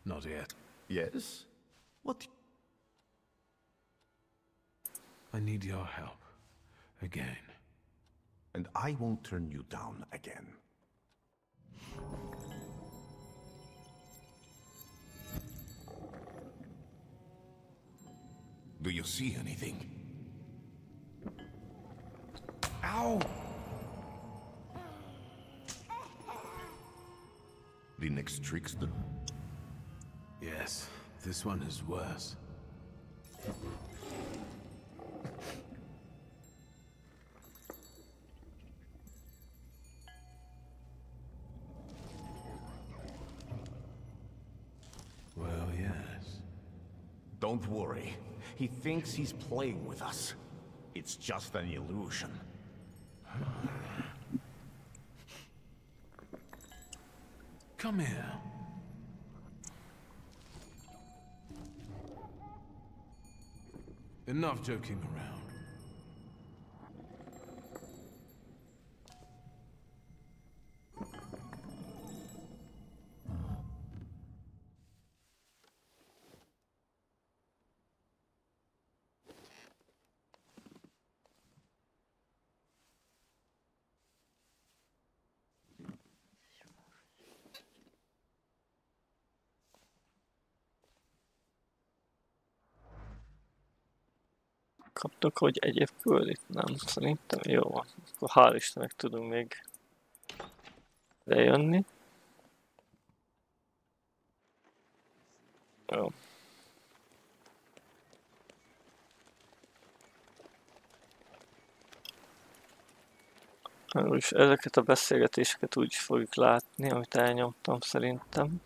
Speaker 12: Not yet.
Speaker 11: Yes? What?
Speaker 12: I need your help. Again.
Speaker 11: And I won't turn you down again.
Speaker 19: Do you see anything?
Speaker 4: Ow!
Speaker 19: The next trickster?
Speaker 12: Yes, this one is worse.
Speaker 11: Well, yes. Don't worry. He thinks he's playing with us. It's just an illusion.
Speaker 12: Come here. Enough joking around.
Speaker 1: Kaptok, hogy egyéb küldít? Nem, szerintem jó van. Akkor hál' Istennek tudunk még lejönni. Jó. És ezeket a beszélgetéseket úgy fogjuk látni, amit elnyomtam szerintem.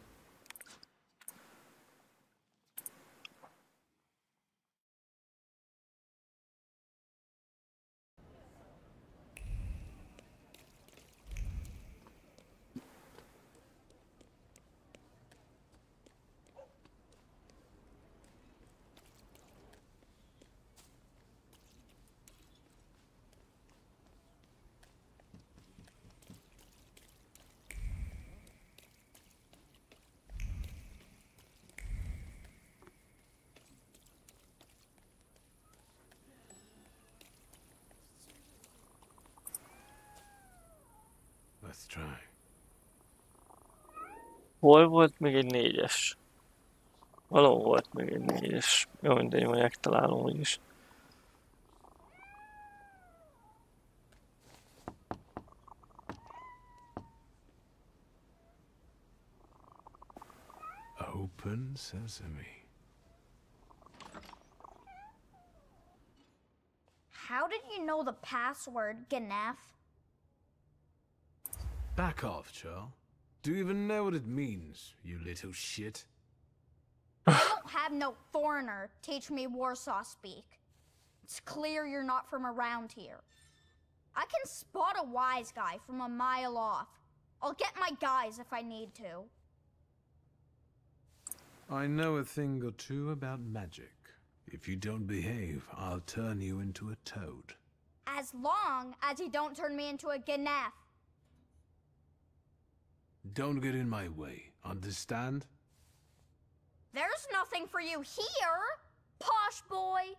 Speaker 12: Let's try.
Speaker 1: Hol volt még egy 4-es? Valahol volt még egy 4-es. Jó, mindegy, majd megtalálom úgyis.
Speaker 12: Open sesame.
Speaker 20: How did you know the password, Ganef?
Speaker 12: Back off, Charles. Do you even know what it means, you little shit?
Speaker 20: I don't have no foreigner teach me Warsaw speak. It's clear you're not from around here. I can spot a wise guy from a mile off. I'll get my guys if I need to.
Speaker 12: I know a thing or two about magic. If you don't behave, I'll turn you into a toad.
Speaker 20: As long as you don't turn me into a Ganef.
Speaker 12: Don't get in my way, understand?
Speaker 20: There's nothing for you here, posh boy.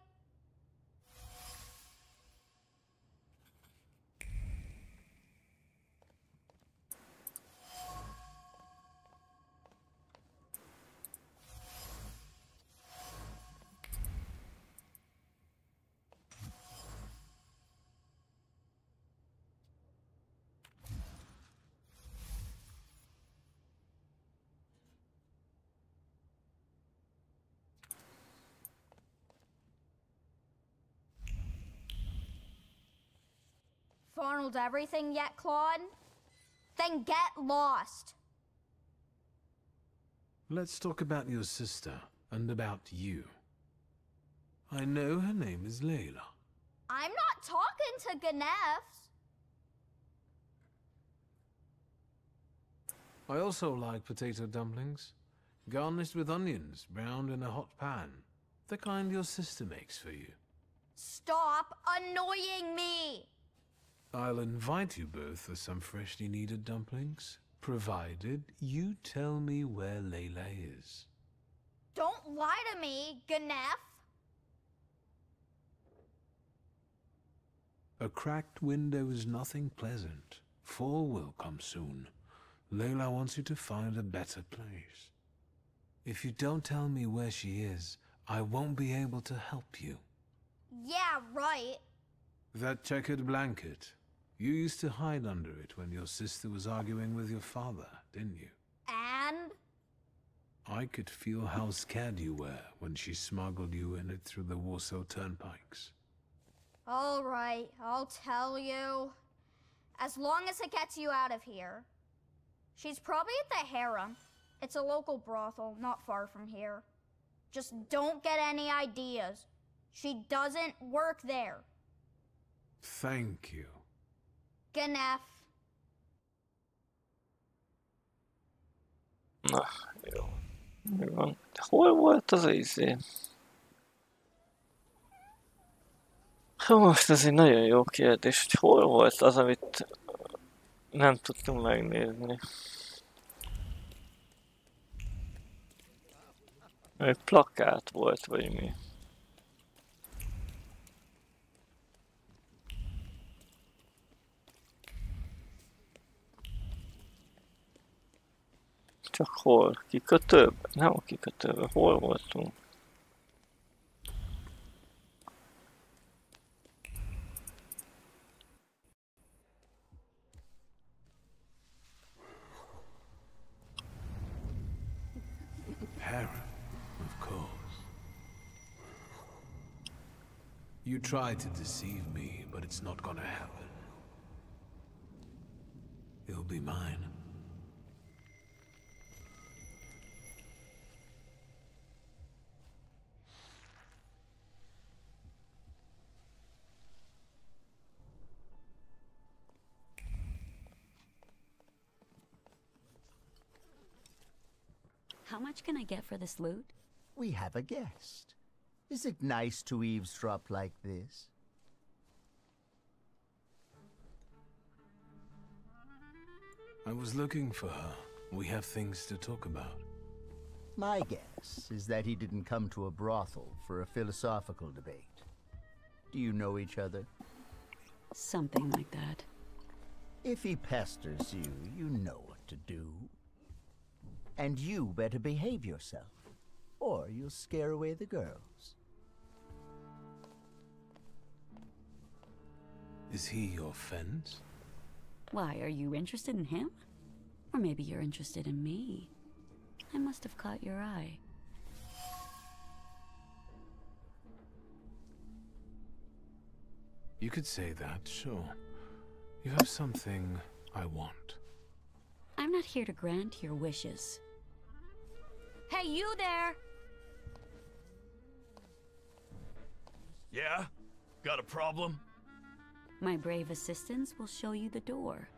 Speaker 20: Farnelled everything yet, Claude? Then get lost.
Speaker 12: Let's talk about your sister and about you. I know her name is Layla.
Speaker 20: I'm not talking to Ganefs.
Speaker 12: I also like potato dumplings, garnished with onions, browned in a hot pan. The kind your sister makes for you.
Speaker 20: Stop annoying me.
Speaker 12: I'll invite you both for some freshly kneaded dumplings, provided you tell me where Layla is.
Speaker 20: Don't lie to me, Ganef.
Speaker 12: A cracked window is nothing pleasant. Fall will come soon. Layla wants you to find a better place. If you don't tell me where she is, I won't be able to help you.
Speaker 20: Yeah, right.
Speaker 12: That checkered blanket. You used to hide under it when your sister was arguing with your father, didn't you?
Speaker 20: And?
Speaker 12: I could feel how scared you were when she smuggled you in it through the Warsaw turnpikes.
Speaker 20: All right, I'll tell you. As long as it gets you out of here. She's probably at the harem. It's a local brothel, not far from here. Just don't get any ideas. She doesn't work there.
Speaker 12: Thank you.
Speaker 20: Gnef.
Speaker 1: Na, jó. Mi van? Hol volt az a izé? Most ez egy nagyon jó kérdés, hogy hol volt az, amit nem tudtunk megnézni. Egy plakát volt, vagy mi? Csak hol? Kikötőben? Nem a kikötőben. Hol voltunk?
Speaker 12: Harem, of course. You tried to deceive me, but it's not gonna happen. You'll be mine.
Speaker 21: How much can I get for this loot?
Speaker 22: We have a guest. Is it nice to eavesdrop like this?
Speaker 12: I was looking for her. We have things to talk about.
Speaker 22: My guess is that he didn't come to a brothel for a philosophical debate. Do you know each other?
Speaker 21: Something like that.
Speaker 22: If he pesters you, you know what to do. And you better behave yourself, or you'll scare away the girls.
Speaker 12: Is he your fence?
Speaker 21: Why, are you interested in him? Or maybe you're interested in me. I must have caught your eye.
Speaker 12: You could say that, sure. You have something I want.
Speaker 21: I'm not here to grant your wishes. Hey, you there!
Speaker 23: Yeah? Got a problem?
Speaker 21: My brave assistants will show you the door.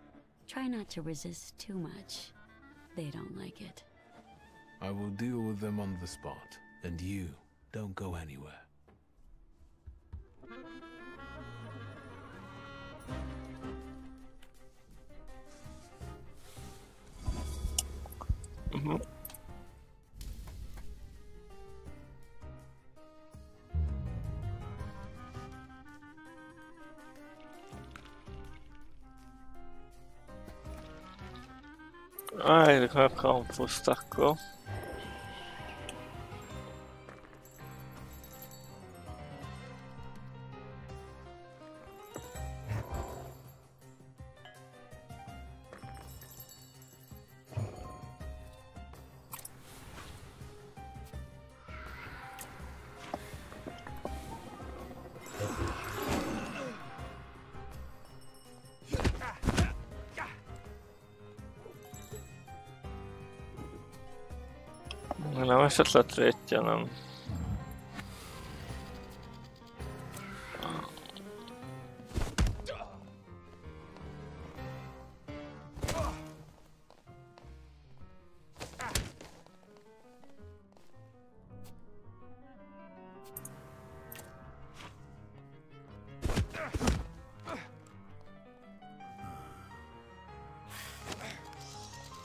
Speaker 21: Try not to resist too much. They don't like it.
Speaker 12: I will deal with them on the spot, and you don't go anywhere.
Speaker 1: Álljuk a kampuszt akkor. Nem esett le trétje, nem.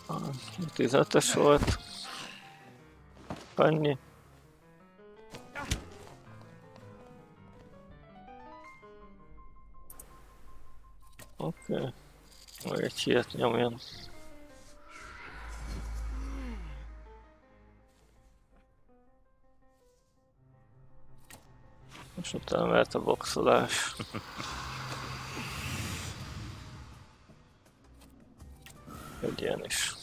Speaker 1: Ah, 15-ös volt. Annyi. Oké. Meg egy hírt nyomjon. És utána mehet a boxolás. Egy ilyen is.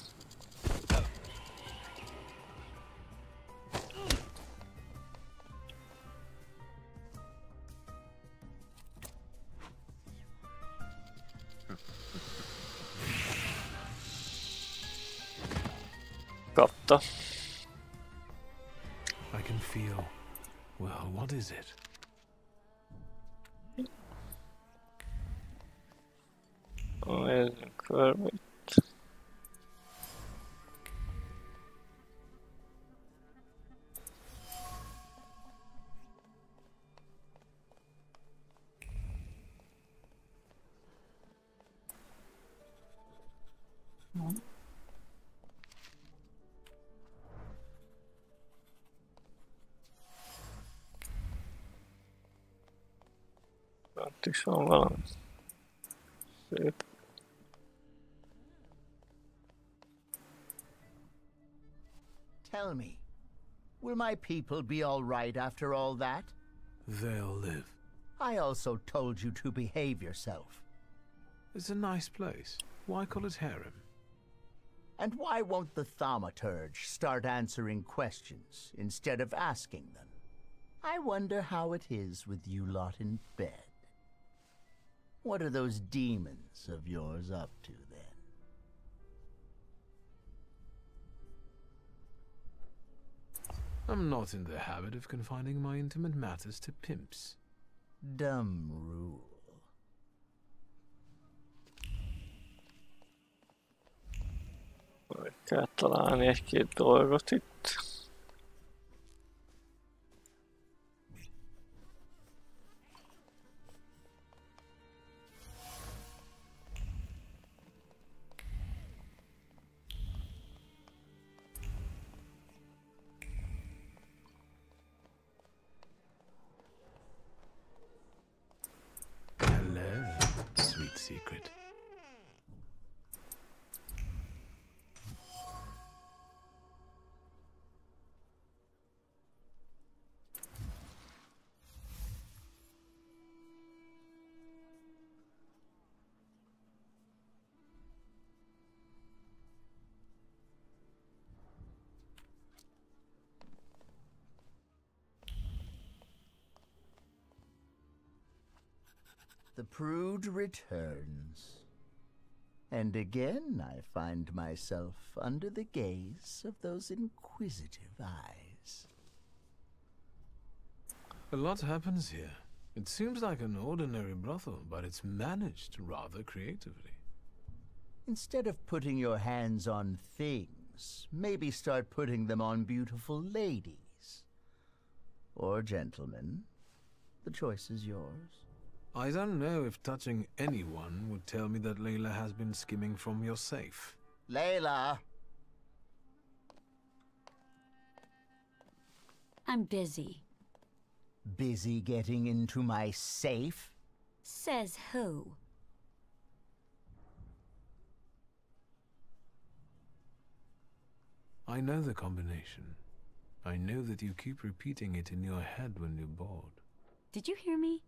Speaker 1: Kapta.
Speaker 12: I can feel. Well, what is it?
Speaker 1: Nézzünk körbe itt. Ott is van valami. Szép.
Speaker 22: Tell me, will my people be all right after all that?
Speaker 12: They'll live.
Speaker 22: I also told you to behave yourself.
Speaker 12: It's a nice place. Why call it harem?
Speaker 22: And why won't the Thaumaturge start answering questions instead of asking them? I wonder how it is with you lot in bed. What are those demons of yours up to then?
Speaker 12: I'm not in the habit of confining my intimate matters to pimps.
Speaker 22: Dumb rule.
Speaker 1: Meg kell találni egy-két dolgot itt.
Speaker 12: Hello, sweet secret.
Speaker 22: The prude returns. And again I find myself under the gaze of those inquisitive eyes.
Speaker 12: A lot happens here. It seems like an ordinary brothel, but it's managed rather creatively.
Speaker 22: Instead of putting your hands on things, maybe start putting them on beautiful ladies. Or gentlemen. The choice is yours.
Speaker 12: I don't know if touching anyone would tell me that Layla has been skimming from your safe.
Speaker 22: Layla!
Speaker 21: I'm busy.
Speaker 22: Busy getting into my safe?
Speaker 21: Says who?
Speaker 12: I know the combination. I know that you keep repeating it in your head when you're bored.
Speaker 21: Did you hear me?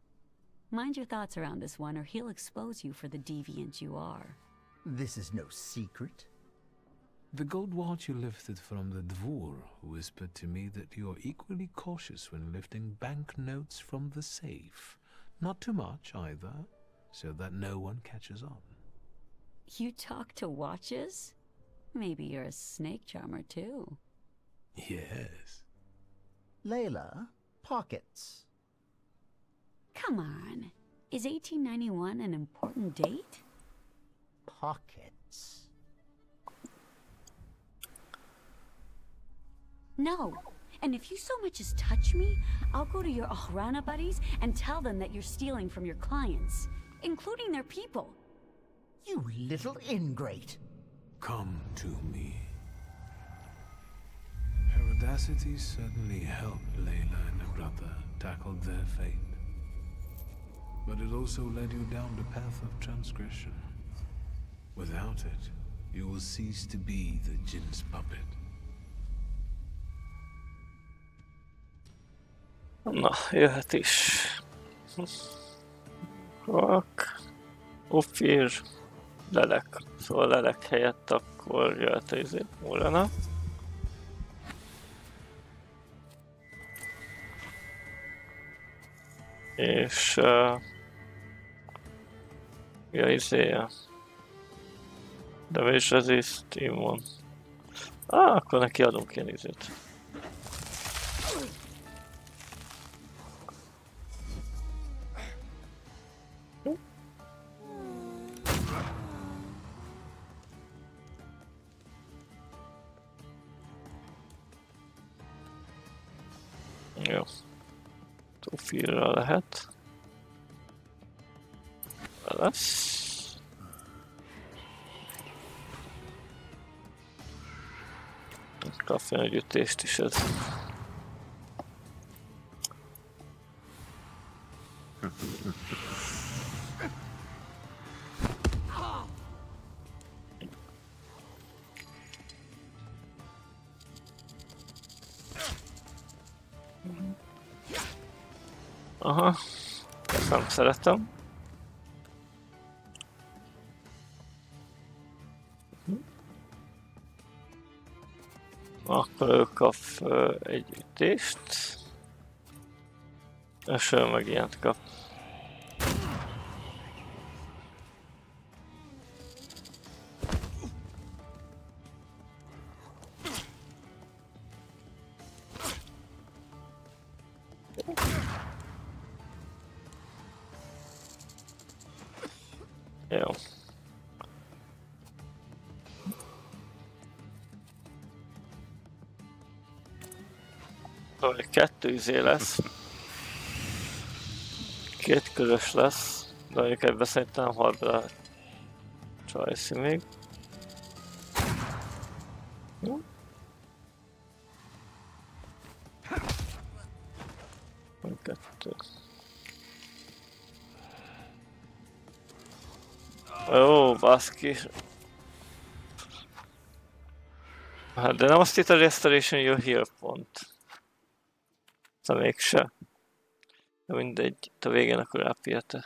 Speaker 21: Mind your thoughts around this one, or he'll expose you for the deviant you are.
Speaker 22: This is no secret.
Speaker 12: The gold watch you lifted from the Dvor whispered to me that you're equally cautious when lifting banknotes from the safe. Not too much, either, so that no one catches on.
Speaker 21: You talk to watches? Maybe you're a snake charmer, too.
Speaker 12: Yes.
Speaker 22: Layla, pockets.
Speaker 21: Come on. Is 1891 an important date?
Speaker 22: Pockets.
Speaker 21: No. And if you so much as touch me, I'll go to your Ahrana buddies and tell them that you're stealing from your clients, including their people.
Speaker 22: You little ingrate.
Speaker 12: Come to me. Her audacity certainly helped Layla and her brother tackle their fate. But it also led you down the path of transgression. Without it, you will cease to be the Jinn's puppet.
Speaker 1: Na, jöhet is. Rock, Ofir, lelek. Szóval lelek helyett akkor jöhet az Morana. És ja, izéje. Damage resist, immune. Akkor neki adunk ilyen izét. Jó. Tufilra lehet. Lesz. Kapjon egy ütést is ez. Aha, ezt nem szeretem. Akkor ő kap egy ütést, és ő meg ilyent kap. Jó. Kettő izé lesz. Két körös lesz, de mondjuk ebben szerintem hal bele Csajci még. Jó. Kettő. Ó, baszki. Hát de nem azt itt a Restoration Your Heal pont. De mégse. De mindegy, itt a végén akkor elpírte.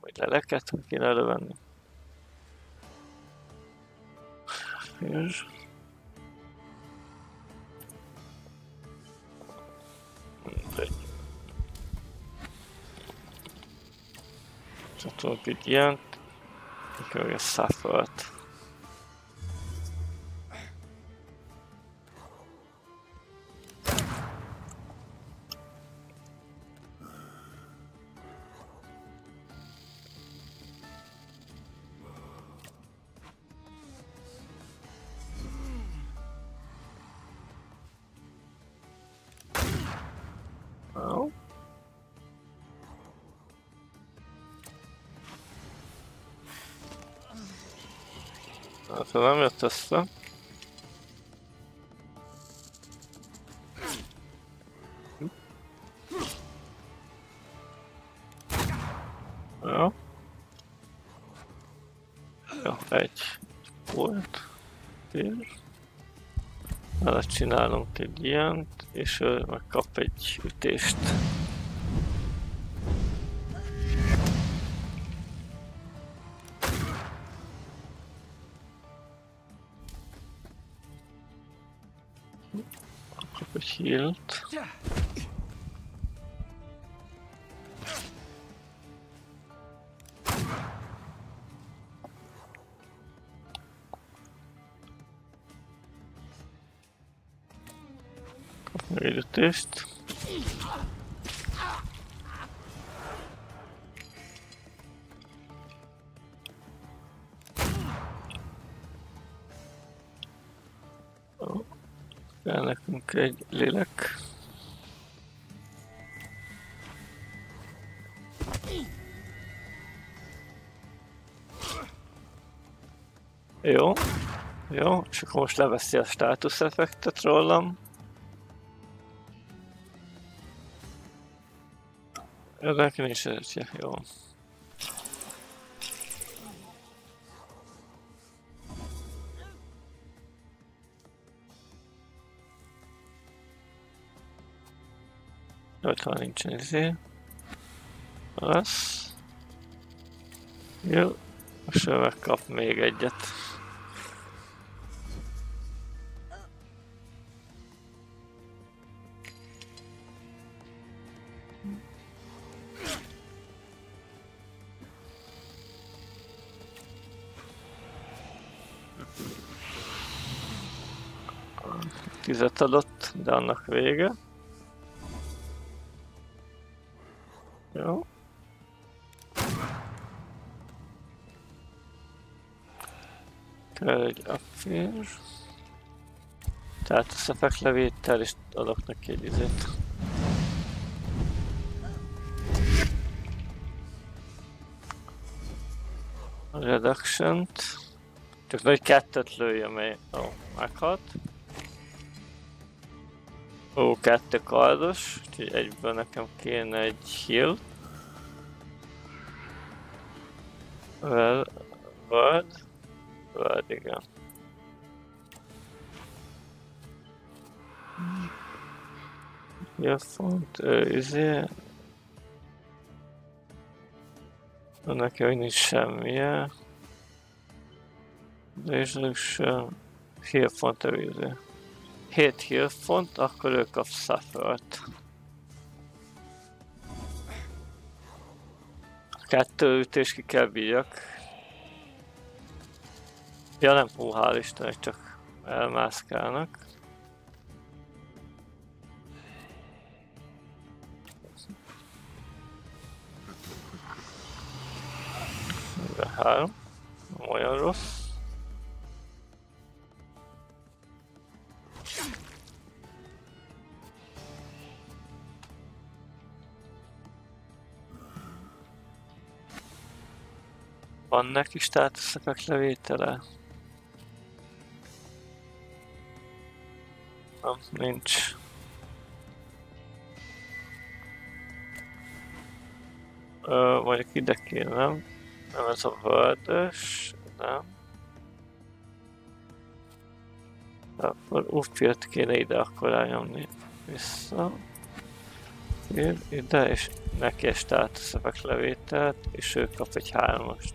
Speaker 1: Vagy leleket, hogy kéne elővenni. És... mindegy. Csatolok egy ilyent. Inkább egy suffer-t. Hát nem jött össze. Jó. Jó, egy volt. Vele csinálunk egy ilyent, és ő megkap egy ütést. Kap egy healt. Egy ütést. Kell nekünk egy lélek. Jó. Jó, és akkor most leveszi a státusz effektet rólam. Ennek nincs ezetje, jó. Ott van, nincsen izé. Az. Jó. Most ő megkap még egyet. Tizet adott, de annak vége. Jó. Kell egy affér. Tehát a szefeklevétel, és adok neki egy izét. A reduction-t. Csak nagy kettőt lője, mely... meghalt. 2 kardos, úgyhogy egyből nekem kéne egy heal. Word, igen. Heal font, izé. Nekem még nincs semmije. Resolution, heal font, izé. 7 heal font, akkor ő kap suffer-t. 2 ütés ki kell bírjak. Ja nem, hál' Istennek, csak elmászkálnak. De 3. Olyan rossz. Van neki státuszok levétele? Nem, nincs. Mondjuk ide kéne, nem? Nem ez a Word-ös, nem. Akkor Upfield kéne ide akkor rányomni. Vissza. Ide, és neki egy státuszok levételt, és ő kap egy 3-ast.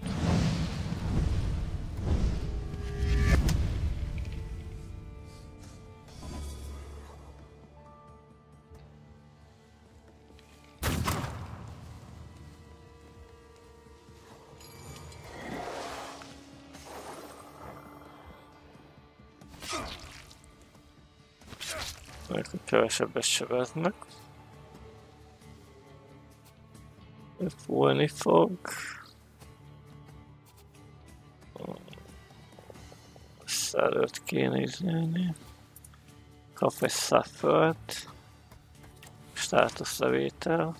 Speaker 1: Akkor kevesebbet sebeznek. Fúlni fog. Szerőt kéne izélni. Kap egy suffert. Státuszlevétel.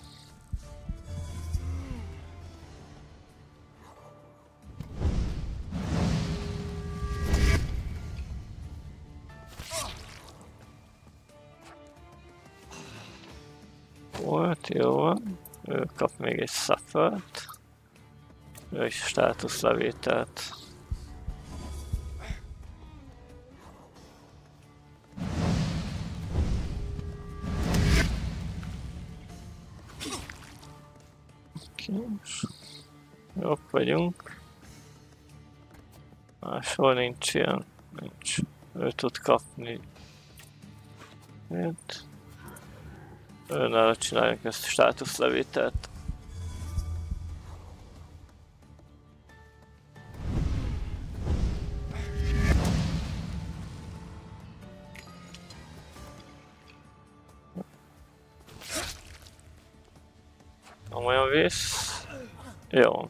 Speaker 1: Volt, jó van. Ő kap még egy suffert. Ő is státuszlevételt. Jobb vagyunk. Máshol nincs ilyen. Nincs. Ő tud kapni. Őnála csináljuk ezt a státuszlevételt. Nem olyan vész. Jó.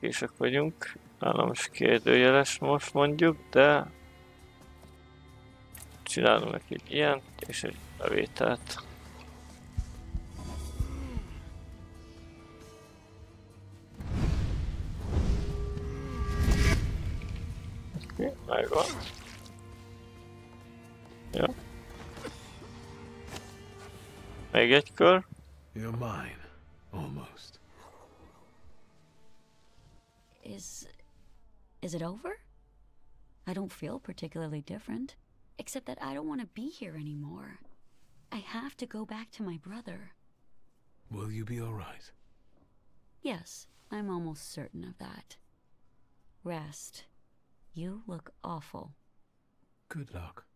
Speaker 1: Kések vagyunk. Nálam is kérdőjeles most mondjuk, de csinálunk neki egy ilyent és egy levételt. Oké, megvan. Jó. Még egy kör.
Speaker 12: You're mine, almost.
Speaker 21: Is it over? I don't feel particularly different. Except that I don't want to be here anymore. I have to go back to my brother.
Speaker 12: Will you be all right?
Speaker 21: Yes, I'm almost certain of that. Rest. You look awful.
Speaker 12: Good luck.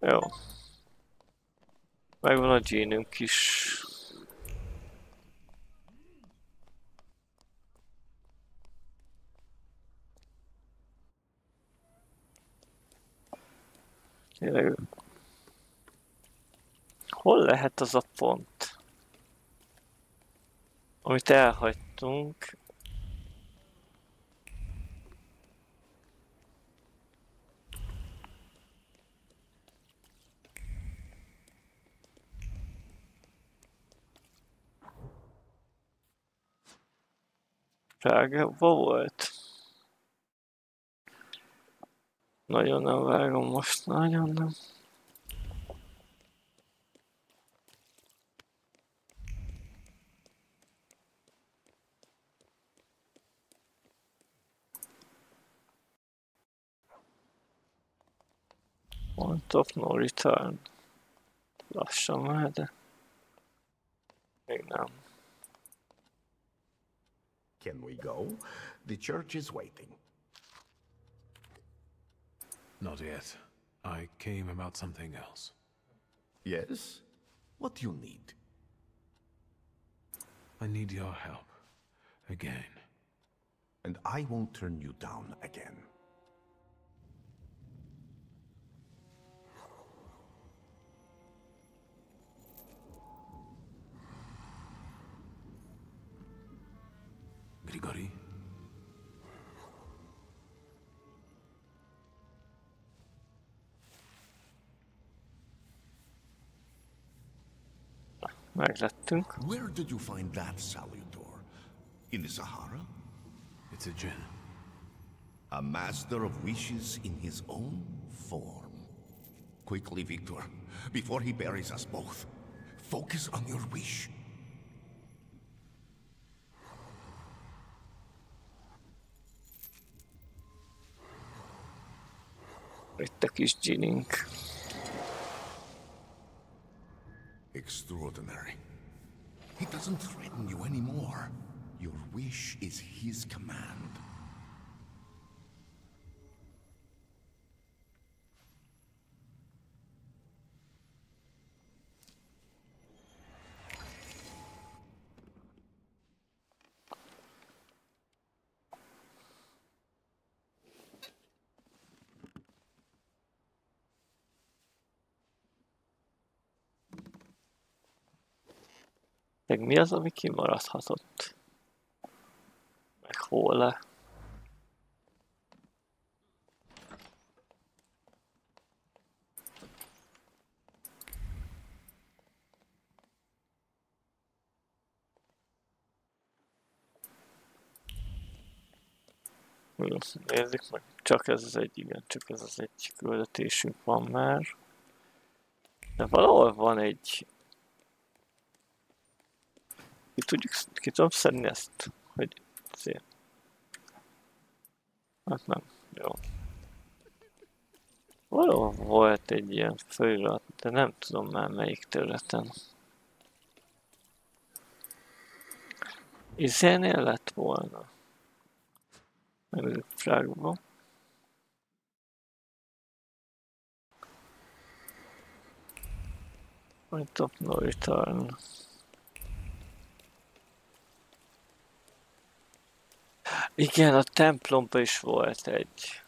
Speaker 1: Jó. Megvan a génünk is. Tényleg. Hol lehet az a pont, amit elhagytunk? Prágában volt? Nagyon nem vágom most, nagyon nem. Point of no return. Lassan már, de még nem.
Speaker 11: Can we go? The church is waiting.
Speaker 12: Not yet. I came about something else.
Speaker 11: Yes? What do you need?
Speaker 12: I need your help. Again.
Speaker 11: And I won't turn you down again.
Speaker 12: Grigori?
Speaker 1: Meglettünk.
Speaker 11: Where did you find that salutor? In the Sahara?
Speaker 12: It's a djinn.
Speaker 11: A master of wishes in his own form. Quickly, Victor, before he buries us both. Focus on your wish.
Speaker 1: Itt a kis djinnink.
Speaker 11: Extraordinary. He doesn't threaten you anymore. Your wish is his command.
Speaker 1: Meg mi az, ami kimaradhatott? Meg hol-e? Nézzük meg, csak ez az egy, igen, csak ez az egy küldetésünk van már. De valahol van egy... Ki tudom szedni ezt, hogy szél. Hát nem, jó. Valahol volt egy ilyen felirat, de nem tudom már melyik területen. Izénél lett volna. Megnézzük Prágban. Point of no return. Igen, a templomban is volt egy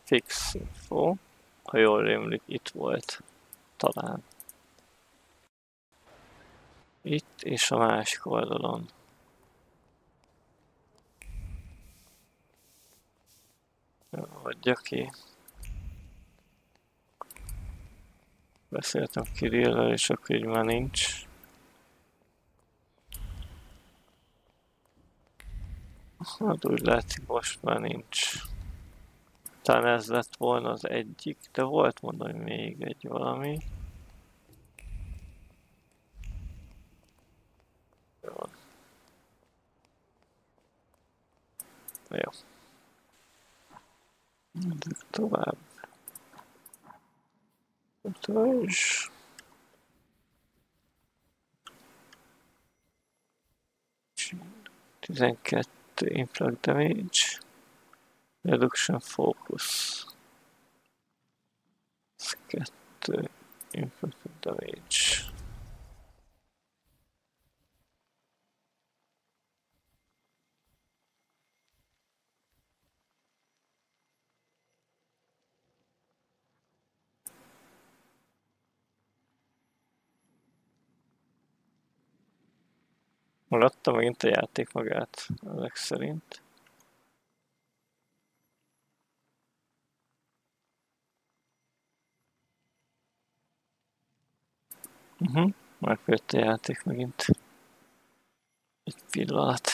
Speaker 1: fix info, ha jól rémlik, itt volt talán. Itt és a másik oldalon. Adja ki. Beszéltem Kirillel, és akkor így már nincs. Hát úgy látszik, most már nincs. Talán ez lett volna az egyik, de volt mondani még egy valami. Jó. Tovább. Thaumaturge. Tizenkettő impact damage. Reduction focus. 2 impact damage. Maradta megint a játék magát, ezek szerint. Megfőtt a játék megint. Egy pillanat.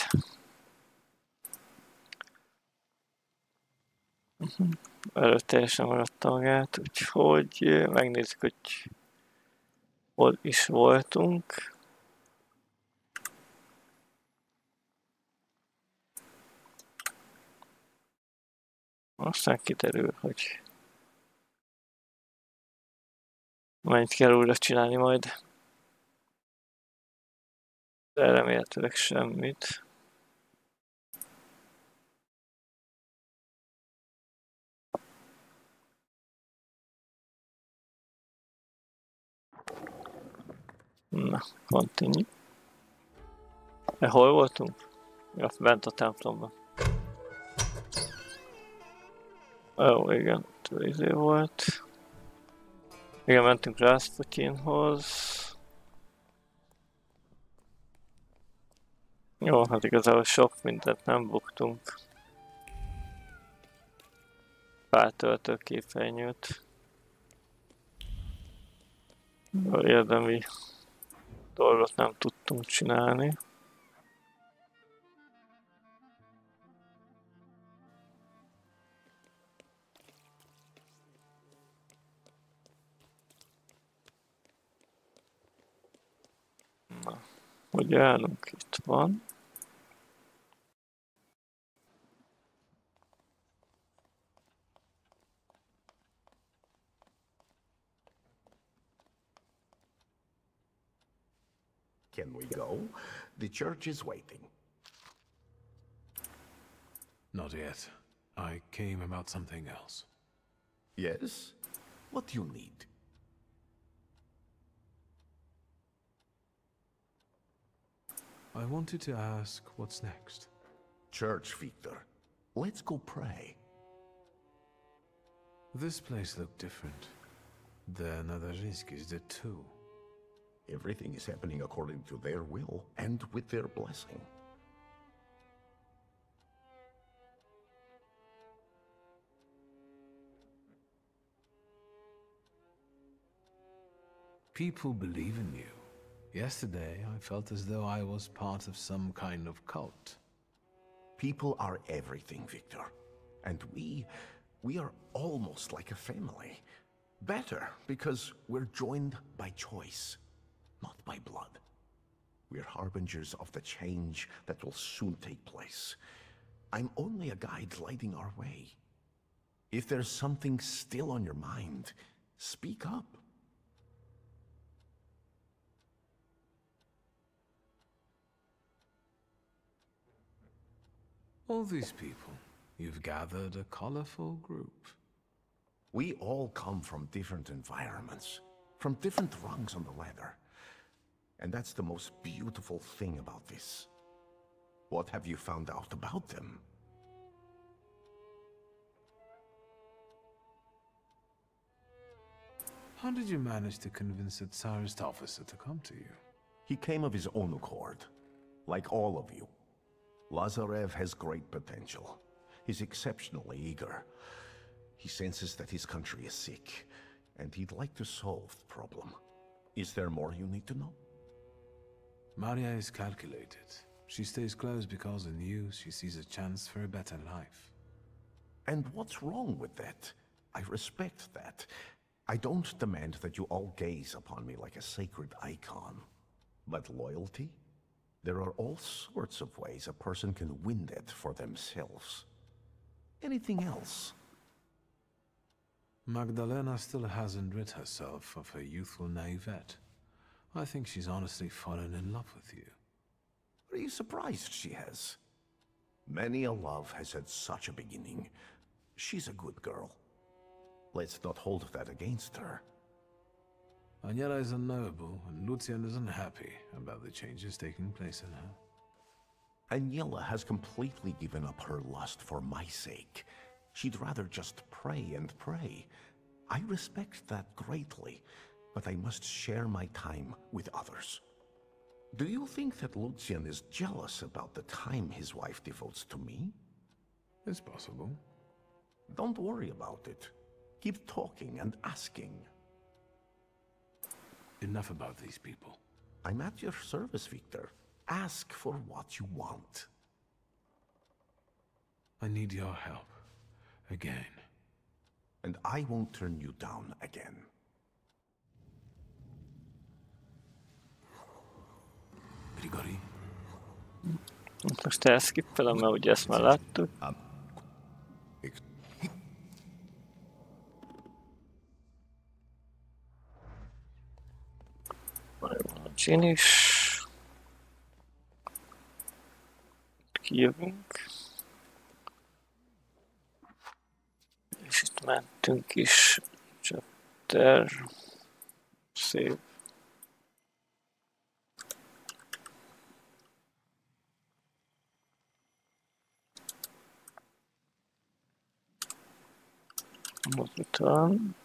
Speaker 1: Előtt teljesen maradta magát, úgyhogy megnézzük, hogy hol is voltunk. Aztán kiderül, hogy mennyit kell újra csinálni majd. De remélhetőleg semmit. Na, continue. Hol voltunk? Ja, bent a templomban. Ó, igen, izé volt. Igen, mentünk Rasputinhoz. Jó, hát igazából sok mindent nem buktunk. Feltöltő képernyőt. Érdemi dolgot nem tudtunk csinálni. Na, hogy állunk, itt van.
Speaker 11: Can we go? The church is waiting.
Speaker 12: Not yet. I came about something else.
Speaker 11: Yes? What do you need?
Speaker 12: I wanted to ask what's next.
Speaker 11: Church, Victor. Let's go pray.
Speaker 12: This place looked different. The Nadarzinskis did too.
Speaker 11: Everything is happening according to their will and with their blessing.
Speaker 12: People believe in you. Yesterday, I felt as though I was part of some kind of cult.
Speaker 11: People are everything, Victor. And we are almost like a family. Better, because we're joined by choice, not by blood. We're harbingers of the change that will soon take place. I'm only a guide lighting our way. If there's something still on your mind, speak up.
Speaker 12: All these people, you've gathered a colorful group.
Speaker 11: We all come from different environments, from different rungs on the ladder. And that's the most beautiful thing about this. What have you found out about them?
Speaker 12: How did you manage to convince the Tsarist officer to come to you?
Speaker 11: He came of his own accord, like all of you. Lazarev has great potential. He's exceptionally eager. He senses that his country is sick, and he'd like to solve the problem. Is there more you need to know?
Speaker 12: Maria is calculated. She stays close because in you she sees a chance for a better life.
Speaker 11: And what's wrong with that? I respect that. I don't demand that you all gaze upon me like a sacred icon. But loyalty? There are all sorts of ways a person can win that for themselves. Anything else?
Speaker 12: Magdalena still hasn't rid herself of her youthful naivete. I think she's honestly fallen in love with you.
Speaker 11: Are you surprised she has? Many a love has had such a beginning. She's a good girl. Let's not hold that against her.
Speaker 12: Aniela is unknowable, and Lucian isn't happy about the changes taking place in her.
Speaker 11: Aniela has completely given up her lust for my sake. She'd rather just pray and pray. I respect that greatly, but I must share my time with others. Do you think that Lucian is jealous about the time his wife devotes to me?
Speaker 12: It's possible.
Speaker 11: Don't worry about it. Keep talking and asking.
Speaker 12: Enough about these people.
Speaker 11: I'm at your service, Victor. Ask for what you want.
Speaker 12: I need your help. Again.
Speaker 11: And I won't turn you down again.
Speaker 12: Grigori?
Speaker 1: Most elskippelem, mert ugye ezt már láttuk. Majd van a Jin is. Kijövünk. És itt mentünk is. Chapter. Save. Után.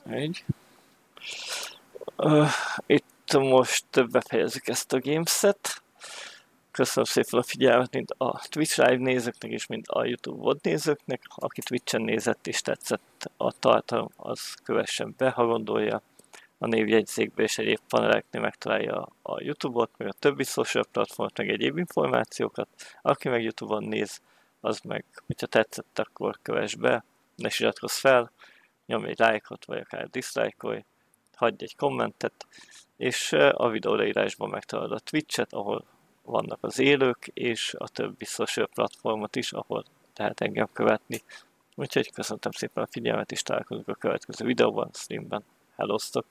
Speaker 1: Egy. Itt most befejezzük ezt a gameset. Köszönöm szépen a figyelmet mind a Twitch live nézőknek és mind a YouTube VOD nézőknek. Aki Twitchen nézett és tetszett a tartalom, az kövessen be, ha gondolja. A névjegyzékben és egyéb paneleknél megtalálja a YouTube-ot, meg a többi social platformot, meg egyéb információkat. Aki meg YouTube-on néz, az meg, hogyha tetszett, akkor kövess be, ne is iratkozz fel, nyomj egy lájkot, vagy akár diszlájkolj, hagyj egy kommentet, és a videó leírásban megtalálod a Twitch-et, ahol vannak az élők, és a többi social platformot is, ahol lehet engem követni. Úgyhogy köszönöm szépen a figyelmet, és találkozunk a következő videóban, streamben. Hellóztok!